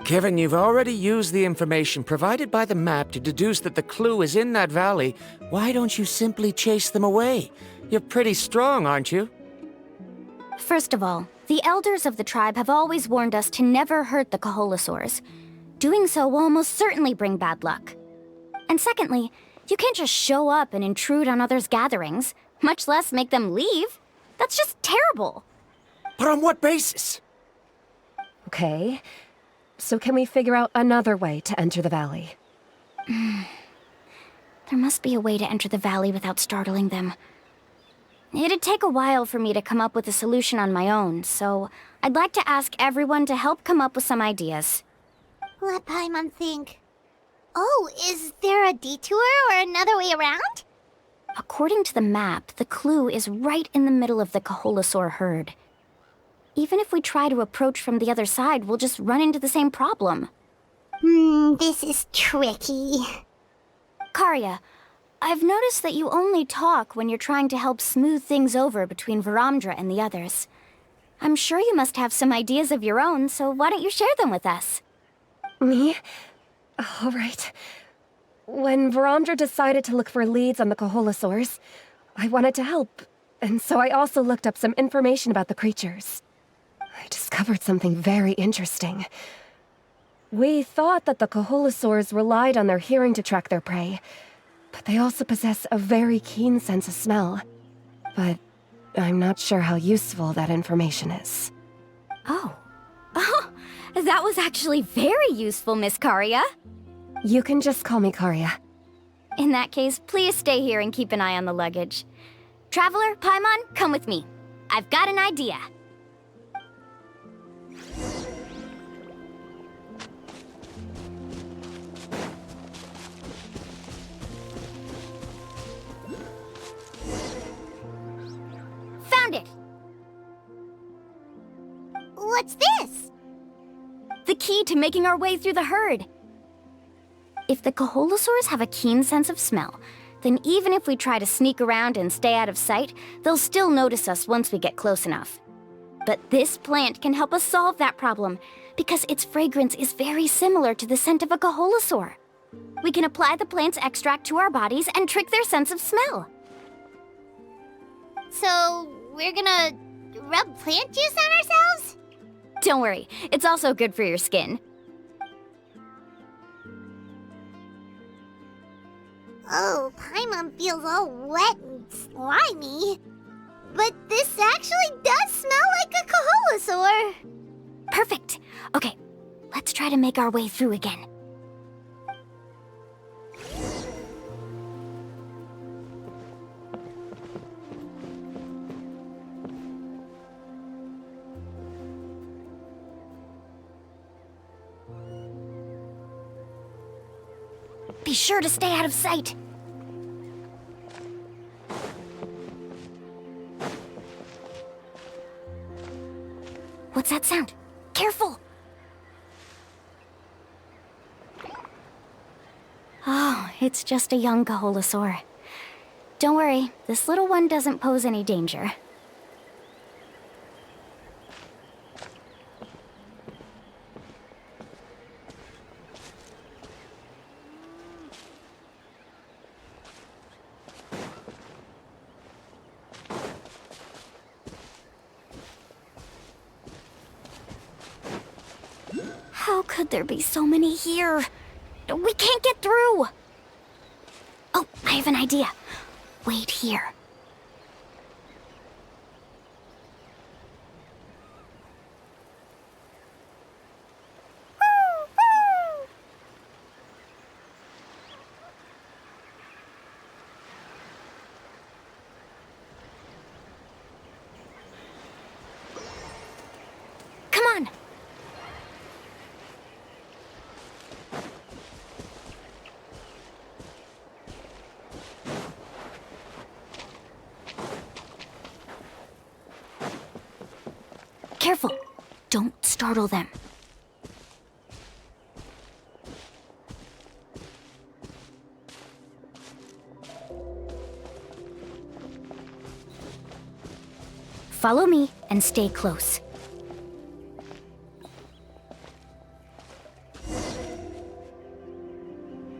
Given you've already used the information provided by the map to deduce that the clue is in that valley, why don't you simply chase them away? You're pretty strong, aren't you? First of all, the elders of the tribe have always warned us to never hurt the Kaholosaurs. Doing so will almost certainly bring bad luck. And secondly, you can't just show up and intrude on others' gatherings, much less make them leave. That's just terrible. But on what basis? Okay. So can we figure out another way to enter the valley? There must be a way to enter the valley without startling them. It'd take a while for me to come up with a solution on my own, so I'd like to ask everyone to help come up with some ideas. Let Paimon think. Oh, is there a detour or another way around? According to the map, the clue is right in the middle of the Kaholosaur herd. Even if we try to approach from the other side, we'll just run into the same problem. This is tricky. Karya, I've noticed that you only talk when you're trying to help smooth things over between Varamdra and the others. I'm sure you must have some ideas of your own, so why don't you share them with us? Me? All right. When Varamdra decided to look for leads on the Kaholosaurs, I wanted to help, and so I also looked up some information about the creatures. I discovered something very interesting. We thought that the Kaholosaurs relied on their hearing to track their prey, but they also possess a very keen sense of smell. But I'm not sure how useful that information is. Oh, that was actually very useful, Miss Karya. You can just call me Karya. In that case, please stay here and keep an eye on the luggage. Traveler, Paimon, come with me. I've got an idea. Found it! What's this? The key to making our way through the herd. If the Kaholosaurs have a keen sense of smell, then even if we try to sneak around and stay out of sight, they'll still notice us once we get close enough. But this plant can help us solve that problem, because its fragrance is very similar to the scent of a Kaholosaur. We can apply the plant's extract to our bodies and trick their sense of smell. So, we're gonna rub plant juice on ourselves? Don't worry, it's also good for your skin. Oh, Paimon feels all wet and slimy. But this actually does smell like a Kaholosaur. Perfect. Okay, let's try to make our way through again. Be sure to stay out of sight. What's that sound? Careful! Oh, it's just a young Kaholosaur. Don't worry, this little one doesn't pose any danger. How could there be so many here? We can't get through! Oh, I have an idea. Wait here. Come on! Careful! Don't startle them. Follow me and stay close.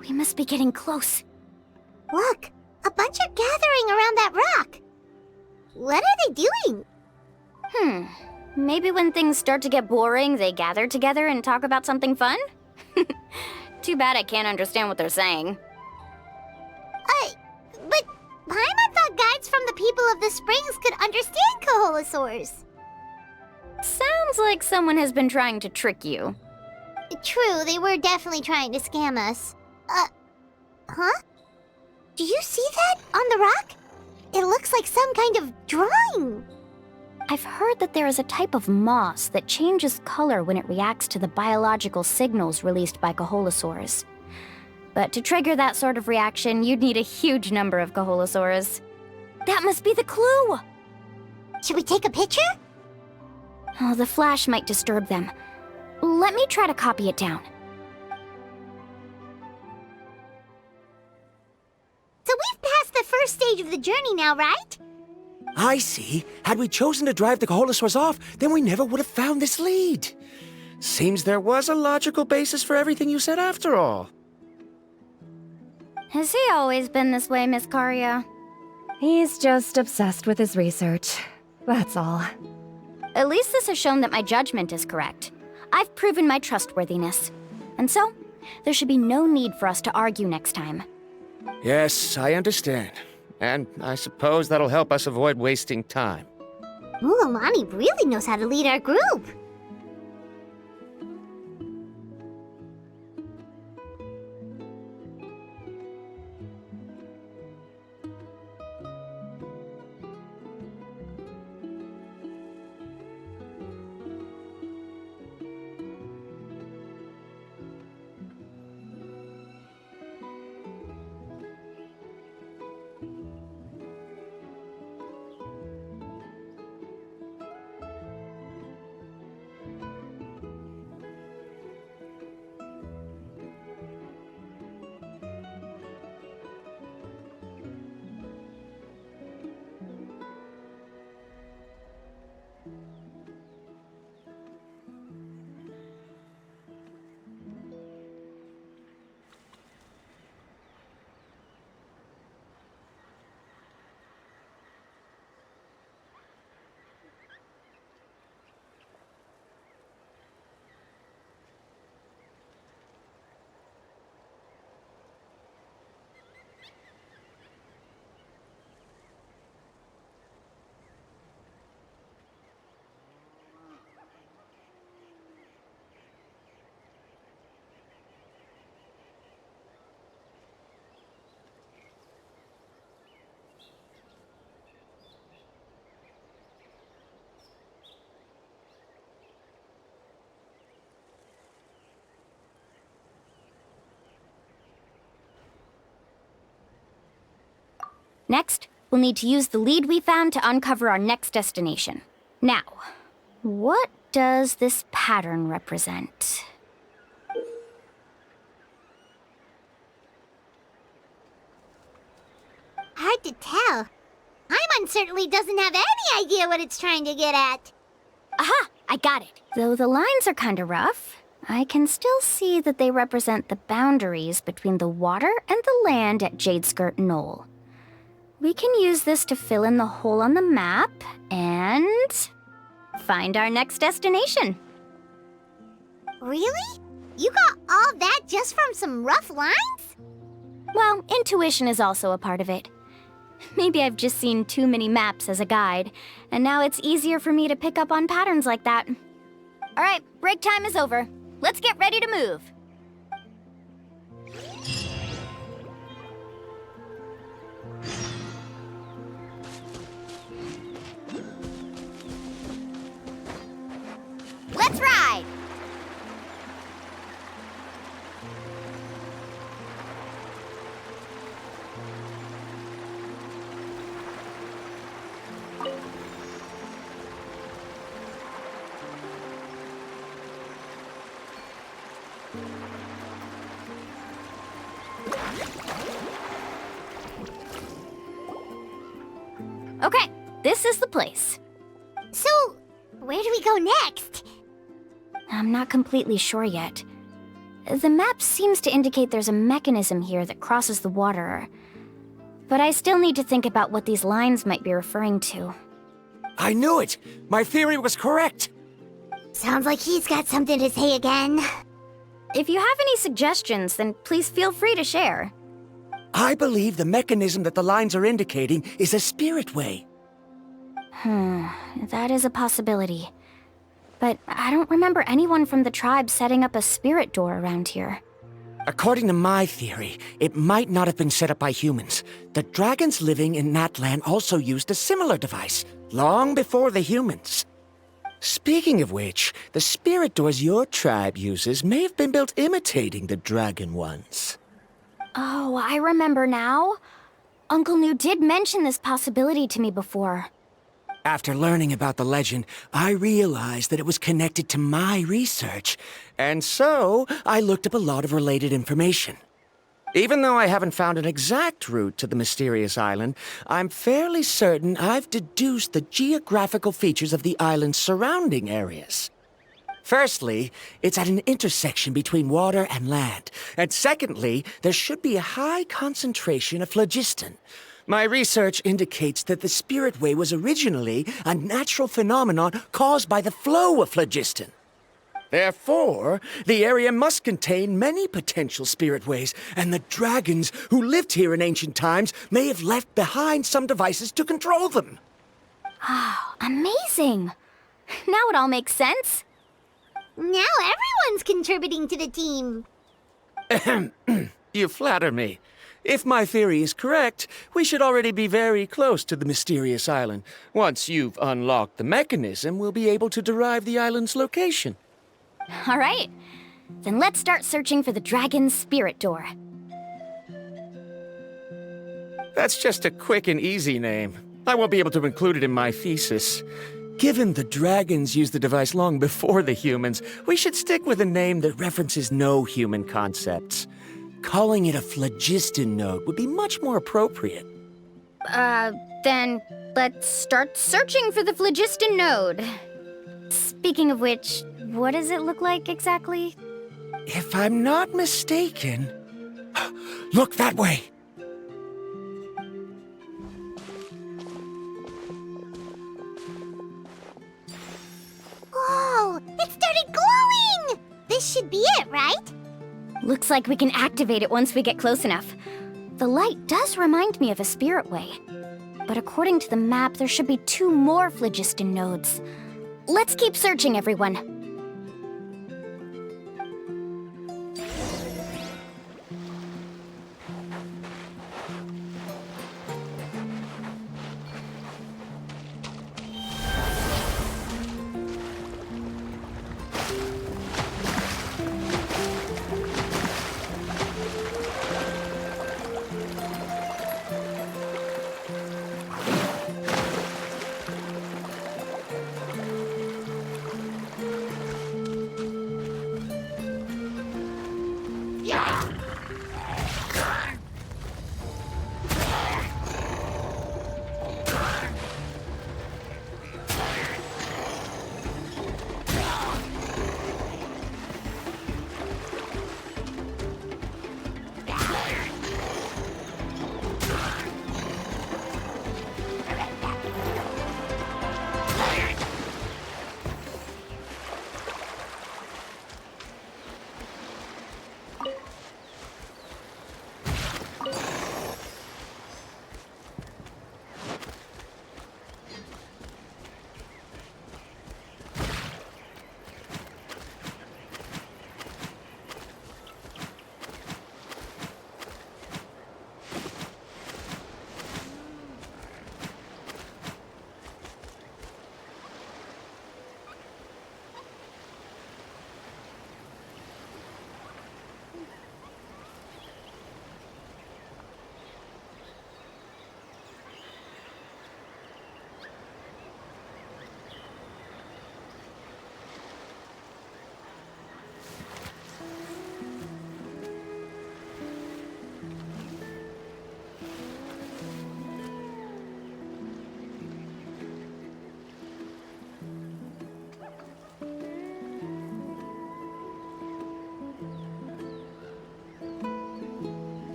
We must be getting close. Look, a bunch are gathering around that rock. What are they doing? Maybe when things start to get boring, they gather together and talk about something fun? Too bad I can't understand what they're saying. But Paimon thought guides from the people of the springs could understand Kaholosaurs. Sounds like someone has been trying to trick you. True, they were definitely trying to scam us. Huh? Do you see that on the rock? It looks like some kind of drawing. I've heard that there is a type of moss that changes color when it reacts to the biological signals released by Kaholosaurs. But to trigger that sort of reaction, you'd need a huge number of Kaholosaurs. That must be the clue! Should we take a picture? Oh, the flash might disturb them. Let me try to copy it down. So we've passed the first stage of the journey now, right? I see. Had we chosen to drive the Kaholosaurs off, then we never would have found this lead. Seems there was a logical basis for everything you said after all. Has he always been this way, Miss Karia? He's just obsessed with his research. That's all. At least this has shown that my judgment is correct. I've proven my trustworthiness. And so, there should be no need for us to argue next time. Yes, I understand. And I suppose that'll help us avoid wasting time. Mulamani really knows how to lead our group. Next, we'll need to use the lead we found to uncover our next destination. Now, what does this pattern represent? Hard to tell. Paimon certainly doesn't have any idea what it's trying to get at. Aha! I got it. Though the lines are kinda rough, I can still see that they represent the boundaries between the water and the land at Jadeskirt Knoll. We can use this to fill in the hole on the map and find our next destination. Really? You got all that just from some rough lines? Well, intuition is also a part of it. Maybe I've just seen too many maps as a guide, and now it's easier for me to pick up on patterns like that. All right, break time is over. Let's get ready to move. Let's ride! Okay, this is the place. So, where do we go next? I'm not completely sure yet. The map seems to indicate there's a mechanism here that crosses the water. But I still need to think about what these lines might be referring to. I knew it! My theory was correct! Sounds like he's got something to say again. If you have any suggestions, then please feel free to share. I believe the mechanism that the lines are indicating is a spirit way. That is a possibility. But I don't remember anyone from the tribe setting up a spirit door around here. According to my theory, it might not have been set up by humans. The dragons living in Natlan also used a similar device, long before the humans. Speaking of which, the spirit doors your tribe uses may have been built imitating the dragon ones. Oh, I remember now. Uncle New did mention this possibility to me before. After learning about the legend, I realized that it was connected to my research, and so I looked up a lot of related information. Even though I haven't found an exact route to the mysterious island, I'm fairly certain I've deduced the geographical features of the island's surrounding areas. Firstly, it's at an intersection between water and land, and secondly, there should be a high concentration of phlogiston. My research indicates that the Spirit Way was originally a natural phenomenon caused by the flow of phlogiston. Therefore, the area must contain many potential spirit ways, and the dragons who lived here in ancient times may have left behind some devices to control them. Oh, amazing! Now it all makes sense. Now everyone's contributing to the team. You flatter me. If my theory is correct, we should already be very close to the mysterious island. Once you've unlocked the mechanism, we'll be able to derive the island's location. All right. Then let's start searching for the dragon's spirit door. That's just a quick and easy name. I won't be able to include it in my thesis. Given the dragons used the device long before the humans, we should stick with a name that references no human concepts. Calling it a phlogiston node would be much more appropriate. Then let's start searching for the phlogiston node. Speaking of which, what does it look like exactly? If I'm not mistaken... Look that way! Whoa! It started glowing! This should be it, right? Looks like we can activate it once we get close enough. The light does remind me of a spirit way. But according to the map, there should be 2 more phlogiston nodes. Let's keep searching, everyone.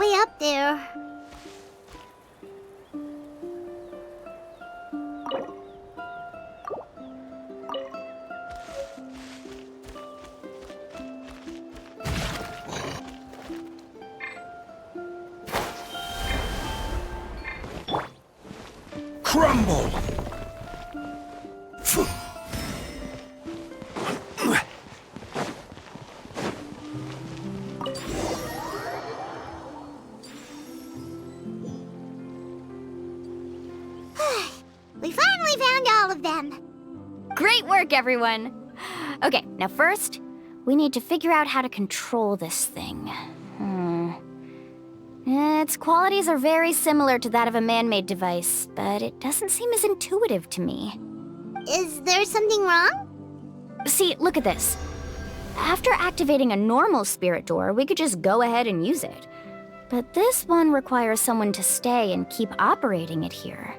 way up there. Crumble! We finally found all of them. Great work, everyone! Okay, now first, we need to figure out how to control this thing. Its qualities are very similar to that of a man-made device, but it doesn't seem as intuitive to me. Is there something wrong? See, look at this. After activating a normal spirit door, we could just go ahead and use it. But this one requires someone to stay and keep operating it here.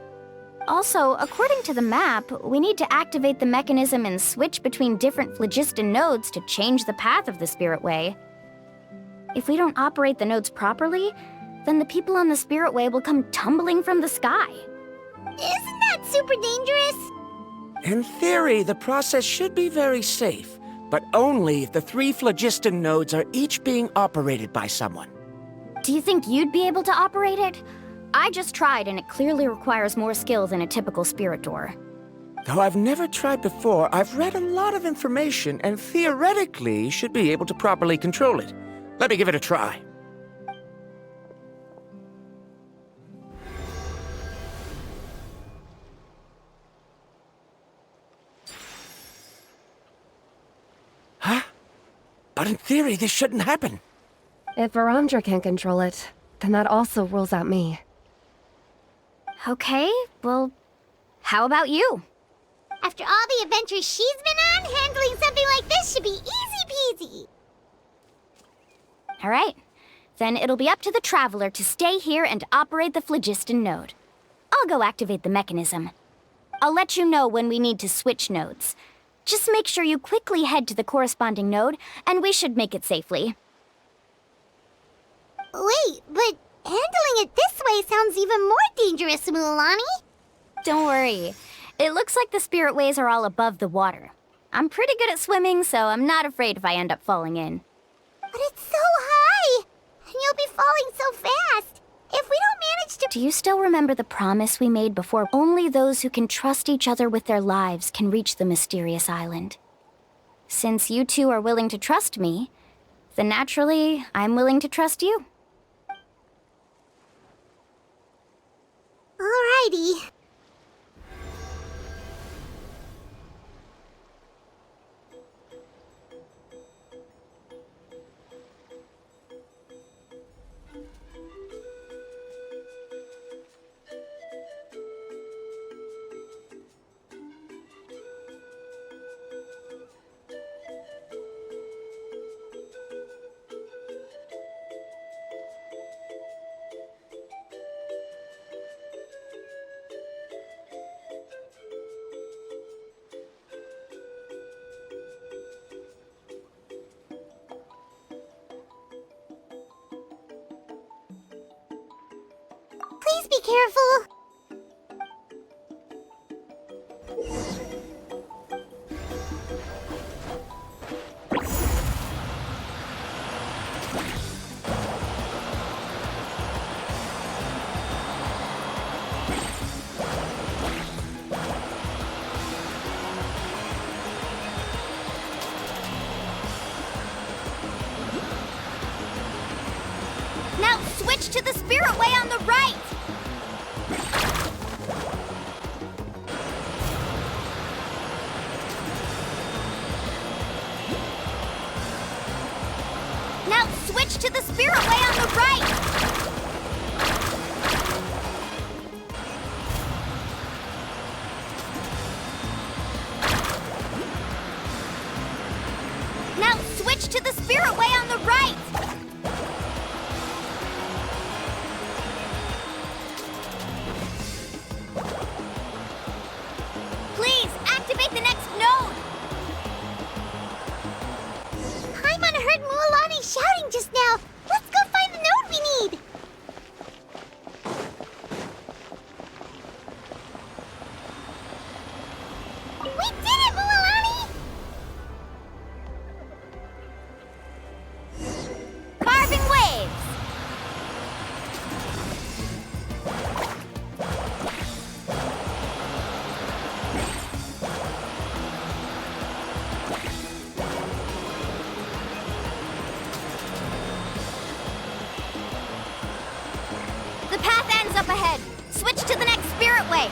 Also, according to the map, we need to activate the mechanism and switch between different phlogiston nodes to change the path of the Spirit Way. If we don't operate the nodes properly, then the people on the Spirit Way will come tumbling from the sky. Isn't that super dangerous? In theory, the process should be very safe, but only if the 3 phlogiston nodes are each being operated by someone. Do you think you'd be able to operate it? I just tried, and it clearly requires more skill than a typical spirit door. Though I've never tried before, I've read a lot of information and theoretically should be able to properly control it. Let me give it a try. Huh? But in theory, this shouldn't happen. If Varandra can't control it, then that also rules out me. Okay, well, how about you? After all the adventures she's been on, handling something like this should be easy peasy. All right, then it'll be up to the Traveler to stay here and operate the phlogiston node. I'll go activate the mechanism. I'll let you know when we need to switch nodes. Just make sure you quickly head to the corresponding node, and we should make it safely. Wait, but handling it this way sounds even more dangerous, Mualani. Don't worry. It looks like the spirit ways are all above the water. I'm pretty good at swimming, so I'm not afraid if I end up falling in. But it's so high! And you'll be falling so fast! If we don't manage to— Do you still remember the promise we made before? Only those who can trust each other with their lives can reach the mysterious island. Since you two are willing to trust me, then naturally, I'm willing to trust you. Alrighty. Please be careful. Now switch to the spirit way on the right! Now switch to the spirit way on the right! Now switch to the spirit way on the right! Please, activate the next node! Paimon heard Mualani shouting just now. Let's go find the node we need. We did it, Mualani! Carving waves! The path ends up ahead. Switch to the next spirit way.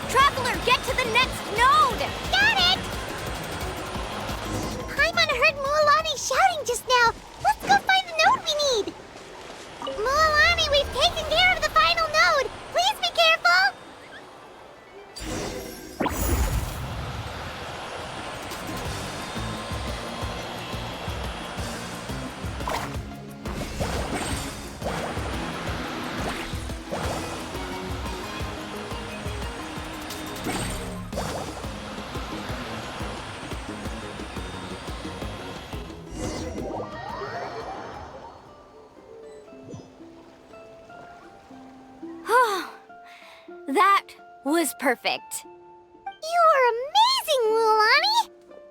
Traveler, get to the next node! Got it! Paimon heard Mualani shouting just now. Let's go find the node we need. Mualani, we've taken care of the final node. Please be careful. That was perfect. You were amazing, Mualani!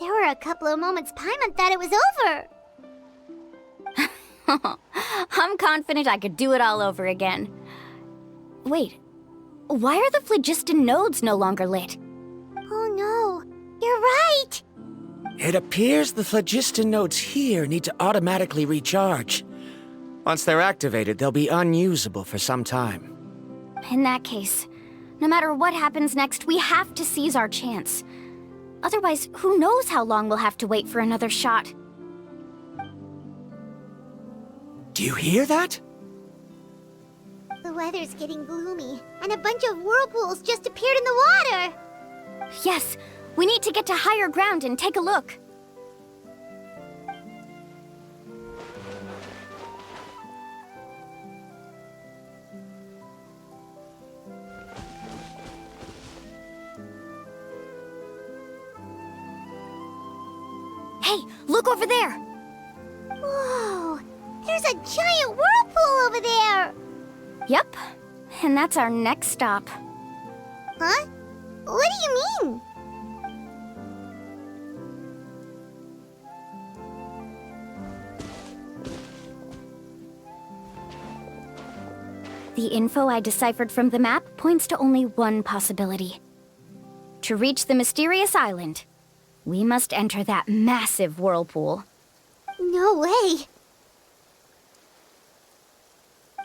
There were a couple of moments Paimon thought it was over. I'm confident I could do it all over again. Wait, why are the phlogiston nodes no longer lit? Oh no, you're right! It appears the phlogiston nodes here need to automatically recharge. Once they're activated, they'll be unusable for some time. In that case, no matter what happens next, we have to seize our chance. Otherwise, who knows how long we'll have to wait for another shot. Do you hear that? The weather's getting gloomy, and a bunch of whirlpools just appeared in the water! Yes, we need to get to higher ground and take a look. Hey, look over there! Whoa! There's a giant whirlpool over there! Yep, and that's our next stop. Huh? What do you mean? The info I deciphered from the map points to only one possibility. To reach the mysterious island, we must enter that massive whirlpool. No way!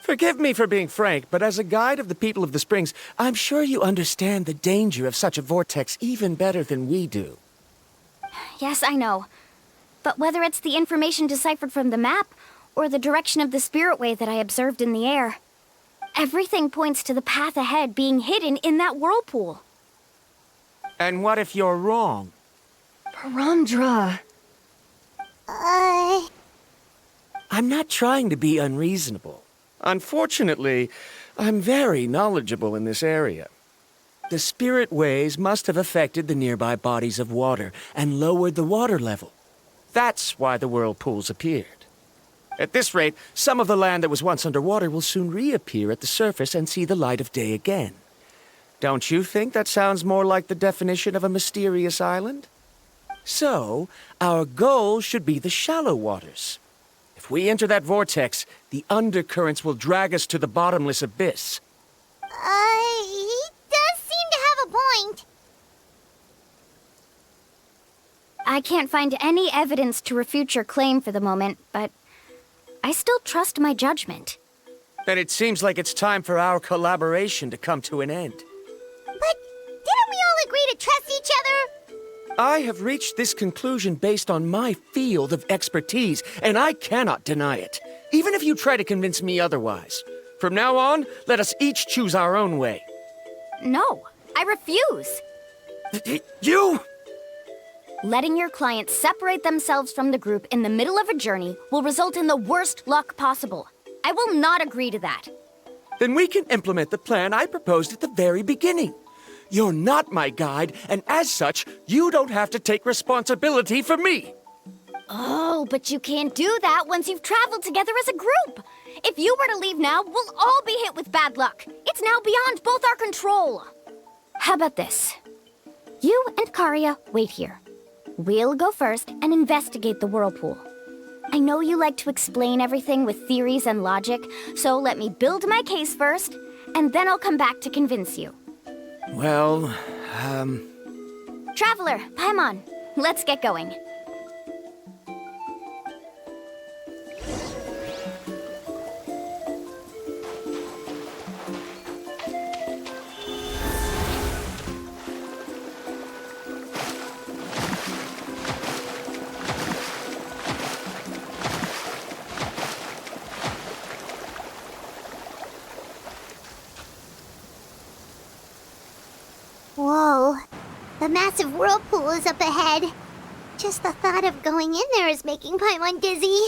Forgive me for being frank, but as a guide of the people of the Springs, I'm sure you understand the danger of such a vortex even better than we do. Yes, I know. But whether it's the information deciphered from the map, or the direction of the spirit way that I observed in the air, everything points to the path ahead being hidden in that whirlpool. And what if you're wrong? Paramdra. I'm not trying to be unreasonable. Unfortunately, I'm very knowledgeable in this area. The spirit ways must have affected the nearby bodies of water and lowered the water level. That's why the whirlpools appeared. At this rate, some of the land that was once underwater will soon reappear at the surface and see the light of day again. Don't you think that sounds more like the definition of a mysterious island? So, our goal should be the shallow waters. If we enter that vortex, the undercurrents will drag us to the bottomless abyss. He does seem to have a point. I can't find any evidence to refute your claim for the moment, but I still trust my judgment. Then it seems like it's time for our collaboration to come to an end. But didn't we all agree to trust each other? I have reached this conclusion based on my field of expertise, and I cannot deny it, even if you try to convince me otherwise. From now on, let us each choose our own way. No, I refuse. You! Letting your clients separate themselves from the group in the middle of a journey will result in the worst luck possible. I will not agree to that. Then we can implement the plan I proposed at the very beginning. You're not my guide, and as such, you don't have to take responsibility for me. Oh, but you can't do that once you've traveled together as a group. If you were to leave now, we'll all be hit with bad luck. It's now beyond both our control. How about this? You and Karia wait here. We'll go first and investigate the whirlpool. I know you like to explain everything with theories and logic, so let me build my case first, and then I'll come back to convince you. Well, Traveler, Paimon, let's get going. Whoa. The massive whirlpool is up ahead. Just the thought of going in there is making Paimon dizzy.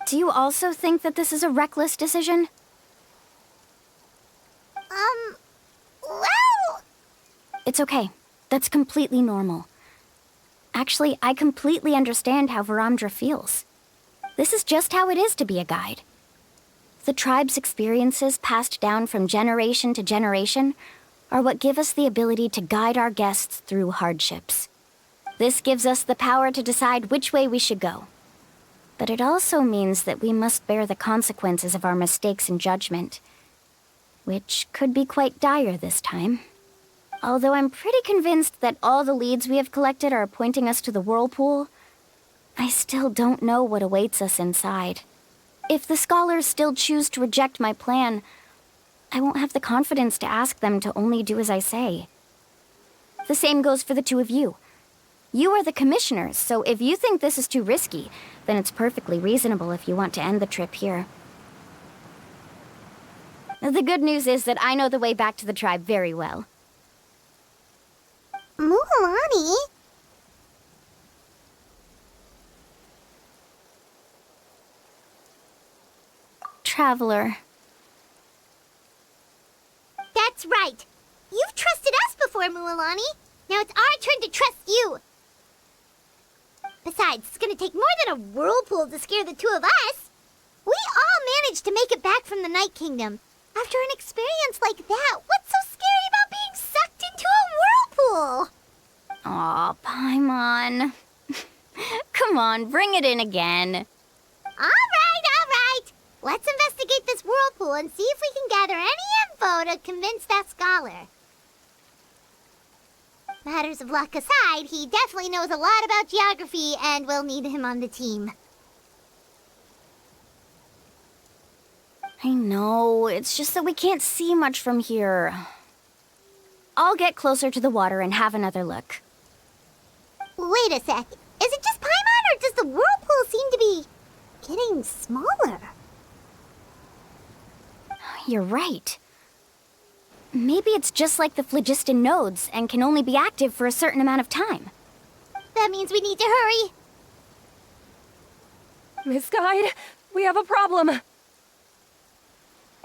Do you also think that this is a reckless decision? Well... It's okay. That's completely normal. Actually, I completely understand how Varamdra feels. This is just how it is to be a guide. The tribe's experiences passed down from generation to generation are what give us the ability to guide our guests through hardships. This gives us the power to decide which way we should go. But it also means that we must bear the consequences of our mistakes in judgment, which could be quite dire this time. Although I'm pretty convinced that all the leads we have collected are pointing us to the whirlpool, I still don't know what awaits us inside. If the scholars still choose to reject my plan, I won't have the confidence to ask them to only do as I say. The same goes for the two of you. You are the commissioners, so if you think this is too risky, then it's perfectly reasonable if you want to end the trip here. The good news is that I know the way back to the tribe very well. Mualani? Traveler. That's right. You've trusted us before, Mualani. Now it's our turn to trust you. Besides, it's gonna take more than a whirlpool to scare the two of us. We all managed to make it back from the Night Kingdom. After an experience like that, what's so scary about being sucked into a whirlpool? Aw, Paimon. Come on, bring it in again. All right. Let's investigate this whirlpool and see if we can gather any info to convince that scholar. Matters of luck aside, he definitely knows a lot about geography, and we'll need him on the team. I know, it's just that we can't see much from here. I'll get closer to the water and have another look. Wait a sec. Is it just Paimon, or does the whirlpool seem to be getting smaller? You're right. Maybe it's just like the phlogiston nodes and can only be active for a certain amount of time. That means we need to hurry. Miss Guide, we have a problem.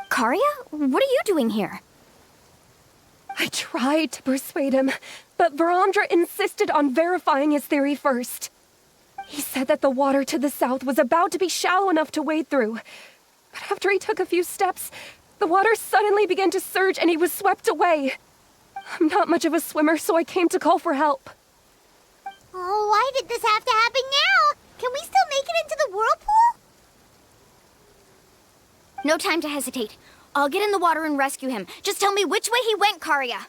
Karia? What are you doing here? I tried to persuade him, but Varamdra insisted on verifying his theory first. He said that the water to the south was about to be shallow enough to wade through. But after he took a few steps, the water suddenly began to surge and he was swept away. I'm not much of a swimmer, so I came to call for help. Oh, why did this have to happen now? Can we still make it into the whirlpool? No time to hesitate. I'll get in the water and rescue him. Just tell me which way he went, Karia.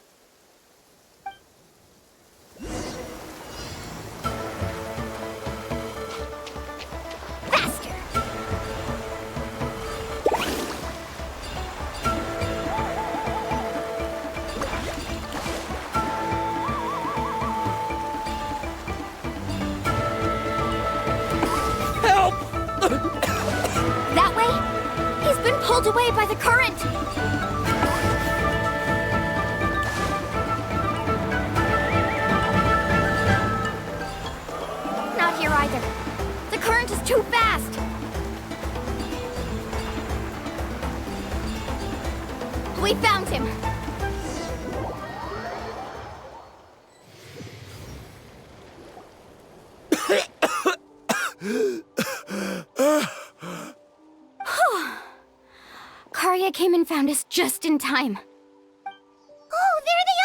Faster! Help! That way? He's been pulled away by the current! Not here either. The current is too fast! We found him! Karya came and found us just in time. Oh, there they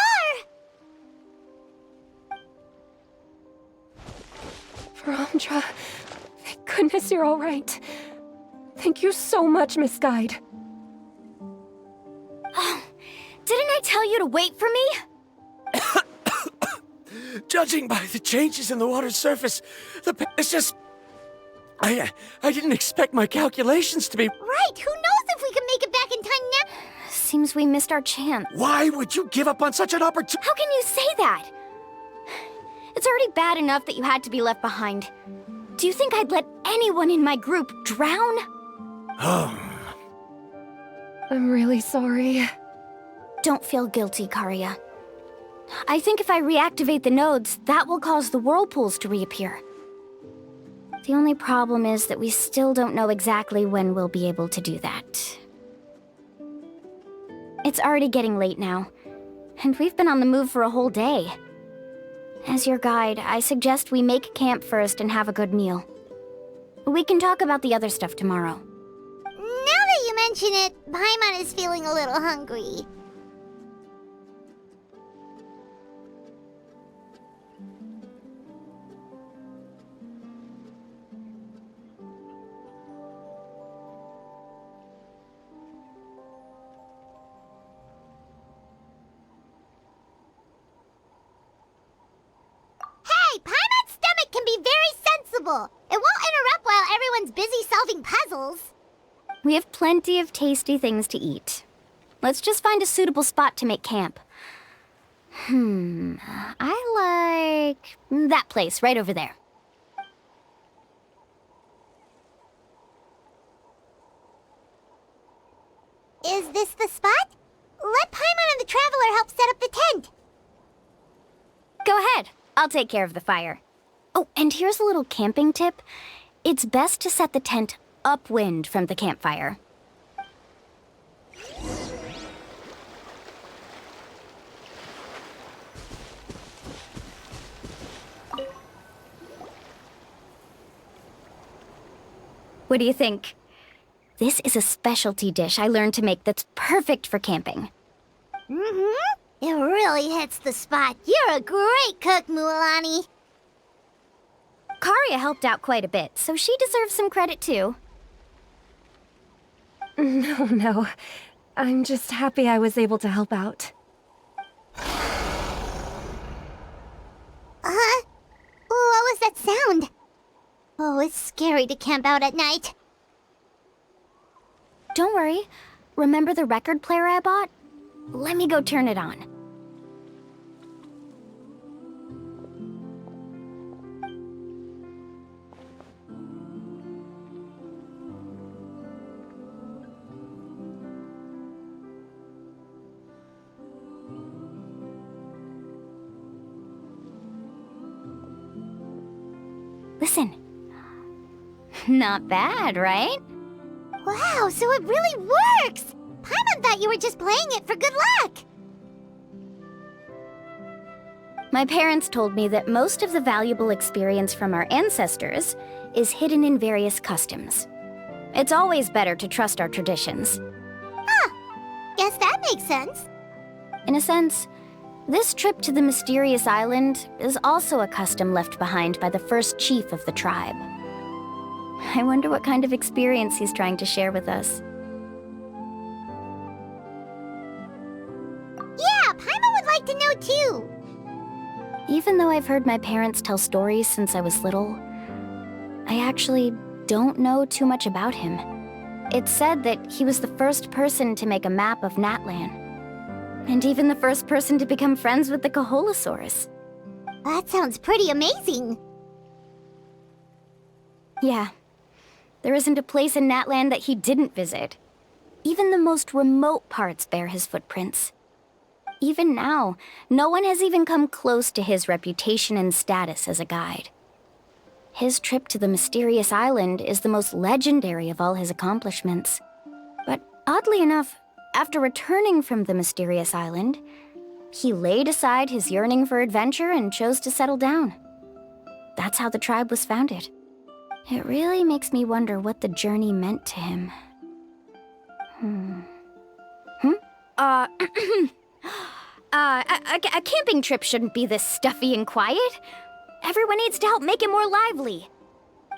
are! Verandra, thank goodness you're all right. Thank you so much, Miss Guide. Oh, didn't I tell you to wait for me? Judging by the changes in the water's surface, it's just... I didn't expect my calculations to be... Right, who knows if we can make it back in time now? Seems we missed our chance. Why would you give up on such an opportunity? How can you say that? It's already bad enough that you had to be left behind. Do you think I'd let anyone in my group drown? I'm really sorry. Don't feel guilty, Karya. I think if I reactivate the nodes, that will cause the whirlpools to reappear. The only problem is that we still don't know exactly when we'll be able to do that. It's already getting late now, and we've been on the move for a whole day. As your guide, I suggest we make camp first and have a good meal. We can talk about the other stuff tomorrow. Now that you mention it, Paimon is feeling a little hungry. Hey, Paimon's stomach can be very sensible. It won't interrupt while everyone's busy solving puzzles. We have plenty of tasty things to eat. Let's just find a suitable spot to make camp. I like that place right over there. Is this the spot? Let Paimon and the Traveler help set up the tent. Go ahead. I'll take care of the fire. Oh, and here's a little camping tip. It's best to set the tent upwind from the campfire. What do you think? This is a specialty dish I learned to make that's perfect for camping. Mm-hmm. It really hits the spot. You're a great cook, Mualani. Karya helped out quite a bit, so she deserves some credit too. No. I'm just happy I was able to help out. What was that sound? Oh, it's scary to camp out at night. Don't worry. Remember the record player I bought? Let me go turn it on. Listen. Not bad, right? Wow, so it really works! Paimon thought you were just playing it for good luck! My parents told me that most of the valuable experience from our ancestors is hidden in various customs. It's always better to trust our traditions. Guess that makes sense. In a sense, this trip to the mysterious island is also a custom left behind by the first chief of the tribe. I wonder what kind of experience he's trying to share with us. Yeah, Paimon would like to know too. Even though I've heard my parents tell stories since I was little, I actually don't know too much about him. It's said that he was the first person to make a map of Natlan, and even the first person to become friends with the Kaholosaurus. That sounds pretty amazing. Yeah. There isn't a place in Natlan that he didn't visit. Even the most remote parts bear his footprints. Even now, no one has even come close to his reputation and status as a guide. His trip to the mysterious island is the most legendary of all his accomplishments. But oddly enough, after returning from the mysterious island, he laid aside his yearning for adventure and chose to settle down. That's how the tribe was founded. It really makes me wonder what the journey meant to him. A camping trip shouldn't be this stuffy and quiet. Everyone needs to help make it more lively.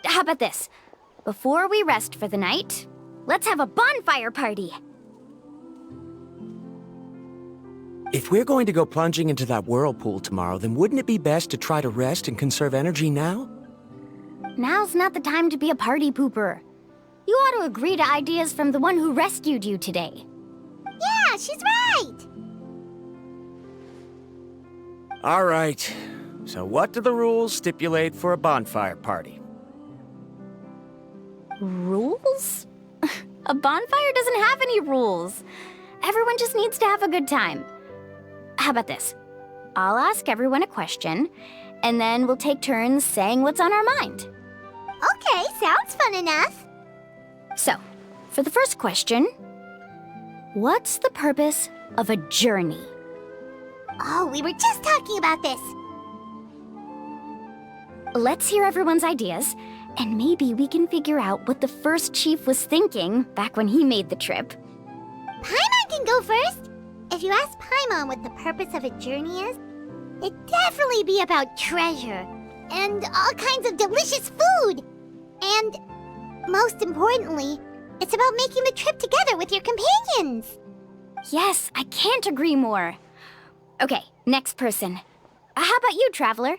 How about this? Before we rest for the night, let's have a bonfire party. If we're going to go plunging into that whirlpool tomorrow, then wouldn't it be best to try to rest and conserve energy now? Now's not the time to be a party pooper. You ought to agree to ideas from the one who rescued you today. Yeah, she's right! All right. So what do the rules stipulate for a bonfire party? Rules? A bonfire doesn't have any rules. Everyone just needs to have a good time. How about this? I'll ask everyone a question, and then we'll take turns saying what's on our mind. Okay, sounds fun enough. So, for the first question, what's the purpose of a journey? Oh, we were just talking about this. Let's hear everyone's ideas, and maybe we can figure out what the first chief was thinking back when he made the trip. Paimon can go first. If you ask Paimon what the purpose of a journey is, it'd definitely be about treasure and all kinds of delicious food. And most importantly, it's about making the trip together with your companions. Yes, I can't agree more. Okay, next person. How about you, Traveler?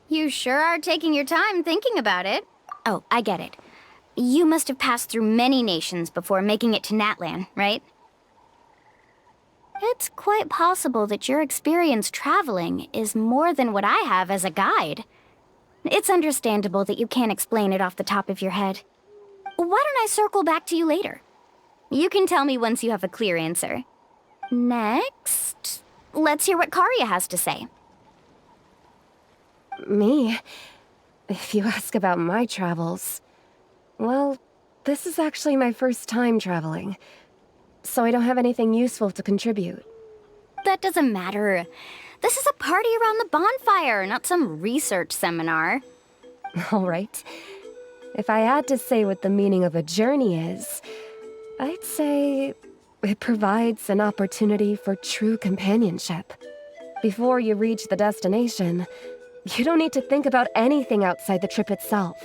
You sure are taking your time thinking about it. Oh, I get it. You must have passed through many nations before making it to Natlan, right? It's quite possible that your experience traveling is more than what I have as a guide. It's understandable that you can't explain it off the top of your head. Why don't I circle back to you later? You can tell me once you have a clear answer. Next, let's hear what Karia has to say. Me? If you ask about my travels... Well, this is actually my first time traveling, so I don't have anything useful to contribute. That doesn't matter. This is a party around the bonfire, not some research seminar. All right. If I had to say what the meaning of a journey is, I'd say it provides an opportunity for true companionship. Before you reach the destination, you don't need to think about anything outside the trip itself.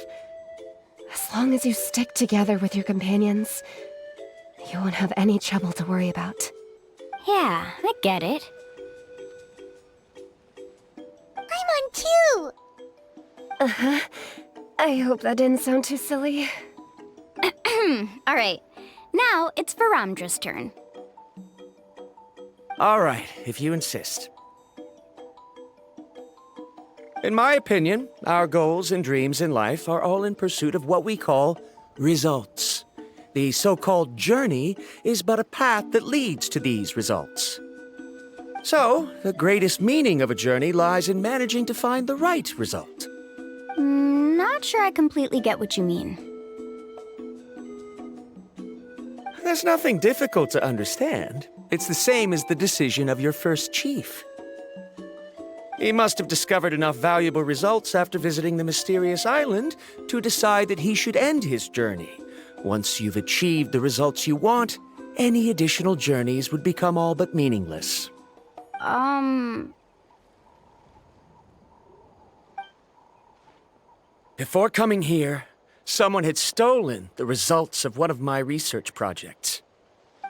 As long as you stick together with your companions, you won't have any trouble to worry about. Yeah, I get it. I'm on too! Uh-huh. I hope that didn't sound too silly. All right. Now it's Varamdra's turn. All right, if you insist. In my opinion, our goals and dreams in life are all in pursuit of what we call results. The so-called journey is but a path that leads to these results. So, the greatest meaning of a journey lies in managing to find the right result. Not sure I completely get what you mean. There's nothing difficult to understand. It's the same as the decision of your first chief. He must have discovered enough valuable results after visiting the mysterious island to decide that he should end his journey. Once you've achieved the results you want, any additional journeys would become all but meaningless. Before coming here, someone had stolen the results of one of my research projects.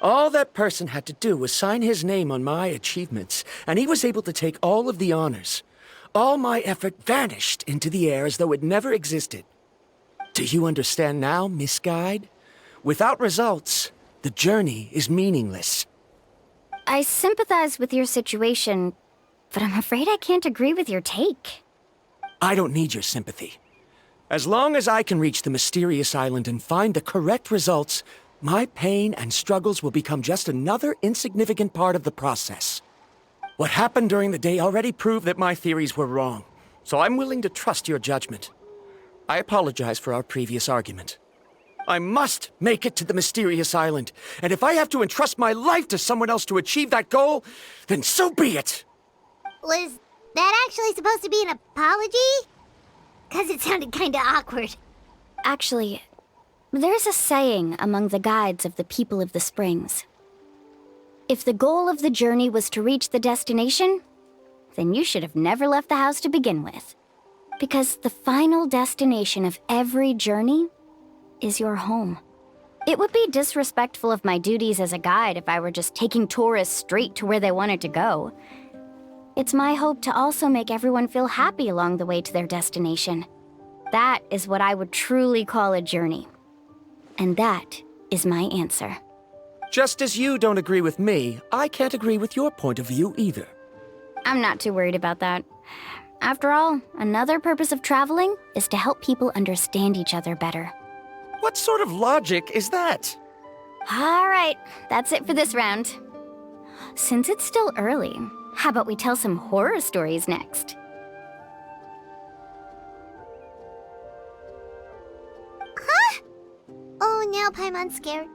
All that person had to do was sign his name on my achievements, and he was able to take all of the honors. All my effort vanished into the air as though it never existed. Do you understand now, Miss Guide? Without results, the journey is meaningless. I sympathize with your situation, but I'm afraid I can't agree with your take. I don't need your sympathy. As long as I can reach the mysterious island and find the correct results, my pain and struggles will become just another insignificant part of the process. What happened during the day already proved that my theories were wrong, so I'm willing to trust your judgment. I apologize for our previous argument. I must make it to the mysterious island, and if I have to entrust my life to someone else to achieve that goal, then so be it! Was that actually supposed to be an apology? 'Cause it sounded kinda awkward. Actually, there's a saying among the guides of the people of the Springs. If the goal of the journey was to reach the destination, then you should have never left the house to begin with. Because the final destination of every journey is your home. It would be disrespectful of my duties as a guide if I were just taking tourists straight to where they wanted to go. It's my hope to also make everyone feel happy along the way to their destination. That is what I would truly call a journey. And that is my answer. Just as you don't agree with me, I can't agree with your point of view either. I'm not too worried about that. After all, another purpose of traveling is to help people understand each other better. What sort of logic is that? All right, that's it for this round. Since it's still early, how about we tell some horror stories next? Huh? Oh, now Paimon's scared.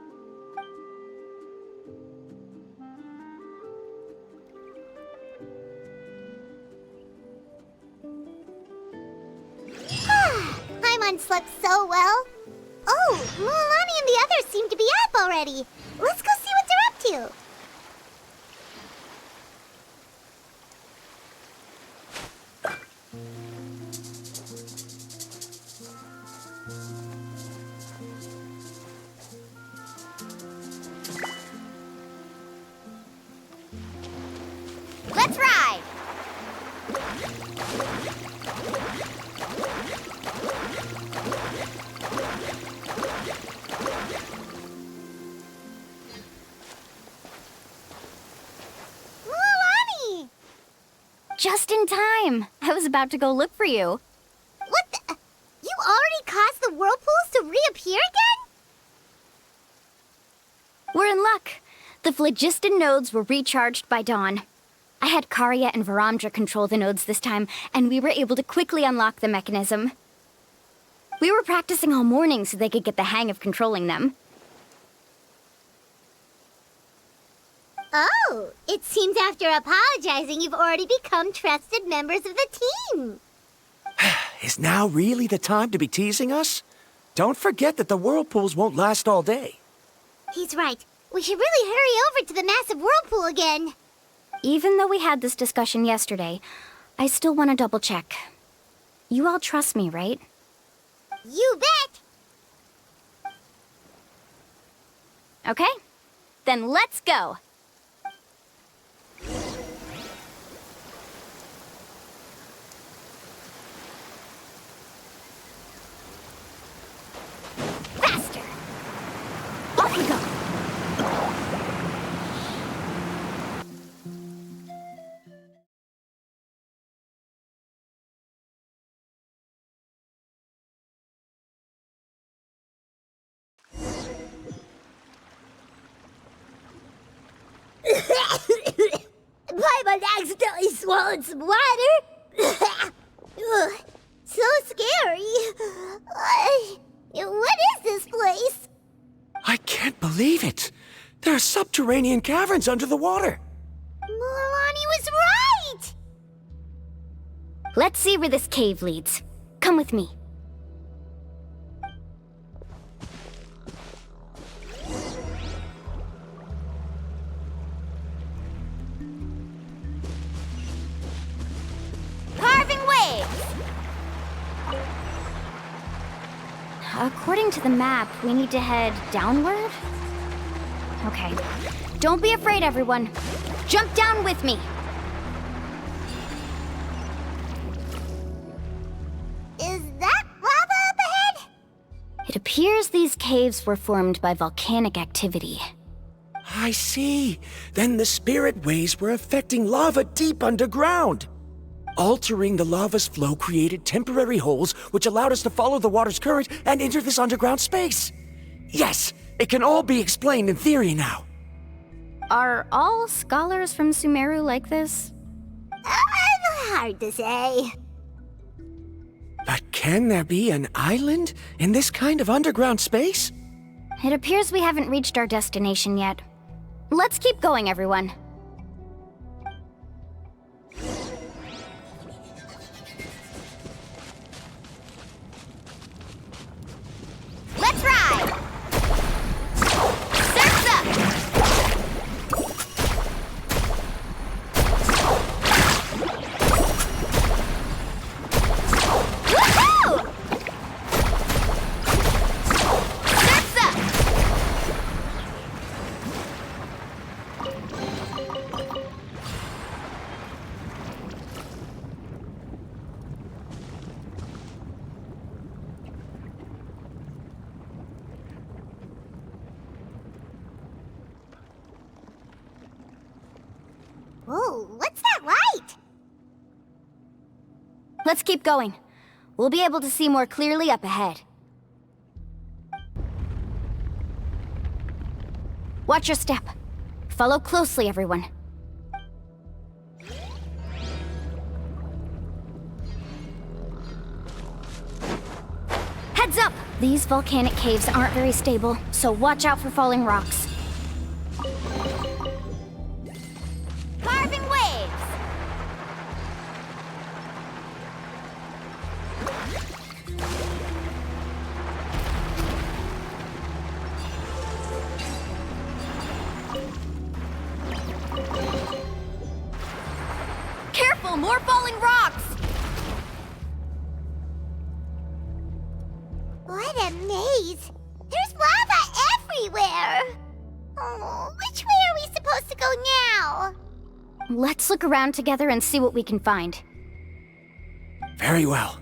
Paimon slept so well. Oh, Mualani and the others seem to be up already. Let's go see what they're up to. Let's ride! Mualani! Just in time. I was about to go look for you. What the? You already caused the whirlpools to reappear again? We're in luck. The phlogiston nodes were recharged by dawn. I had Karya and Varamdra control the nodes this time, and we were able to quickly unlock the mechanism. We were practicing all morning so they could get the hang of controlling them. Oh, it seems after apologizing, you've already become trusted members of the team. Is now really the time to be teasing us? Don't forget that the whirlpools won't last all day. He's right. We should really hurry over to the massive whirlpool again. Even though we had this discussion yesterday, I still want to double check. You all trust me, right? You bet! Okay, then let's go! Faster! Off we go! Paimon accidentally swallowed some water. Ugh, so scary. What is this place? I can't believe it. There are subterranean caverns under the water. Mualani was right! Let's see where this cave leads. Come with me. Carving waves! According to the map, we need to head downward? Okay. Don't be afraid, everyone. Jump down with me. Is that lava up ahead? It appears these caves were formed by volcanic activity. I see. Then the spirit waves were affecting lava deep underground. Altering the lava's flow created temporary holes which allowed us to follow the water's current and enter this underground space. Yes, it can all be explained in theory now. Are all scholars from Sumeru like this? Hard to say. But can there be an island in this kind of underground space? It appears we haven't reached our destination yet. Let's keep going, everyone. Let's ride! Surf's up! Woohoo! Surf's up! Whoa, what's that light? Let's keep going. We'll be able to see more clearly up ahead. Watch your step. Follow closely, everyone. Heads up! These volcanic caves aren't very stable, so watch out for falling rocks. Carving waves! Careful, more falling rocks! What a maze! There's lava everywhere! Oh, which way are we supposed to go now? Let's look around together and see what we can find. Very well.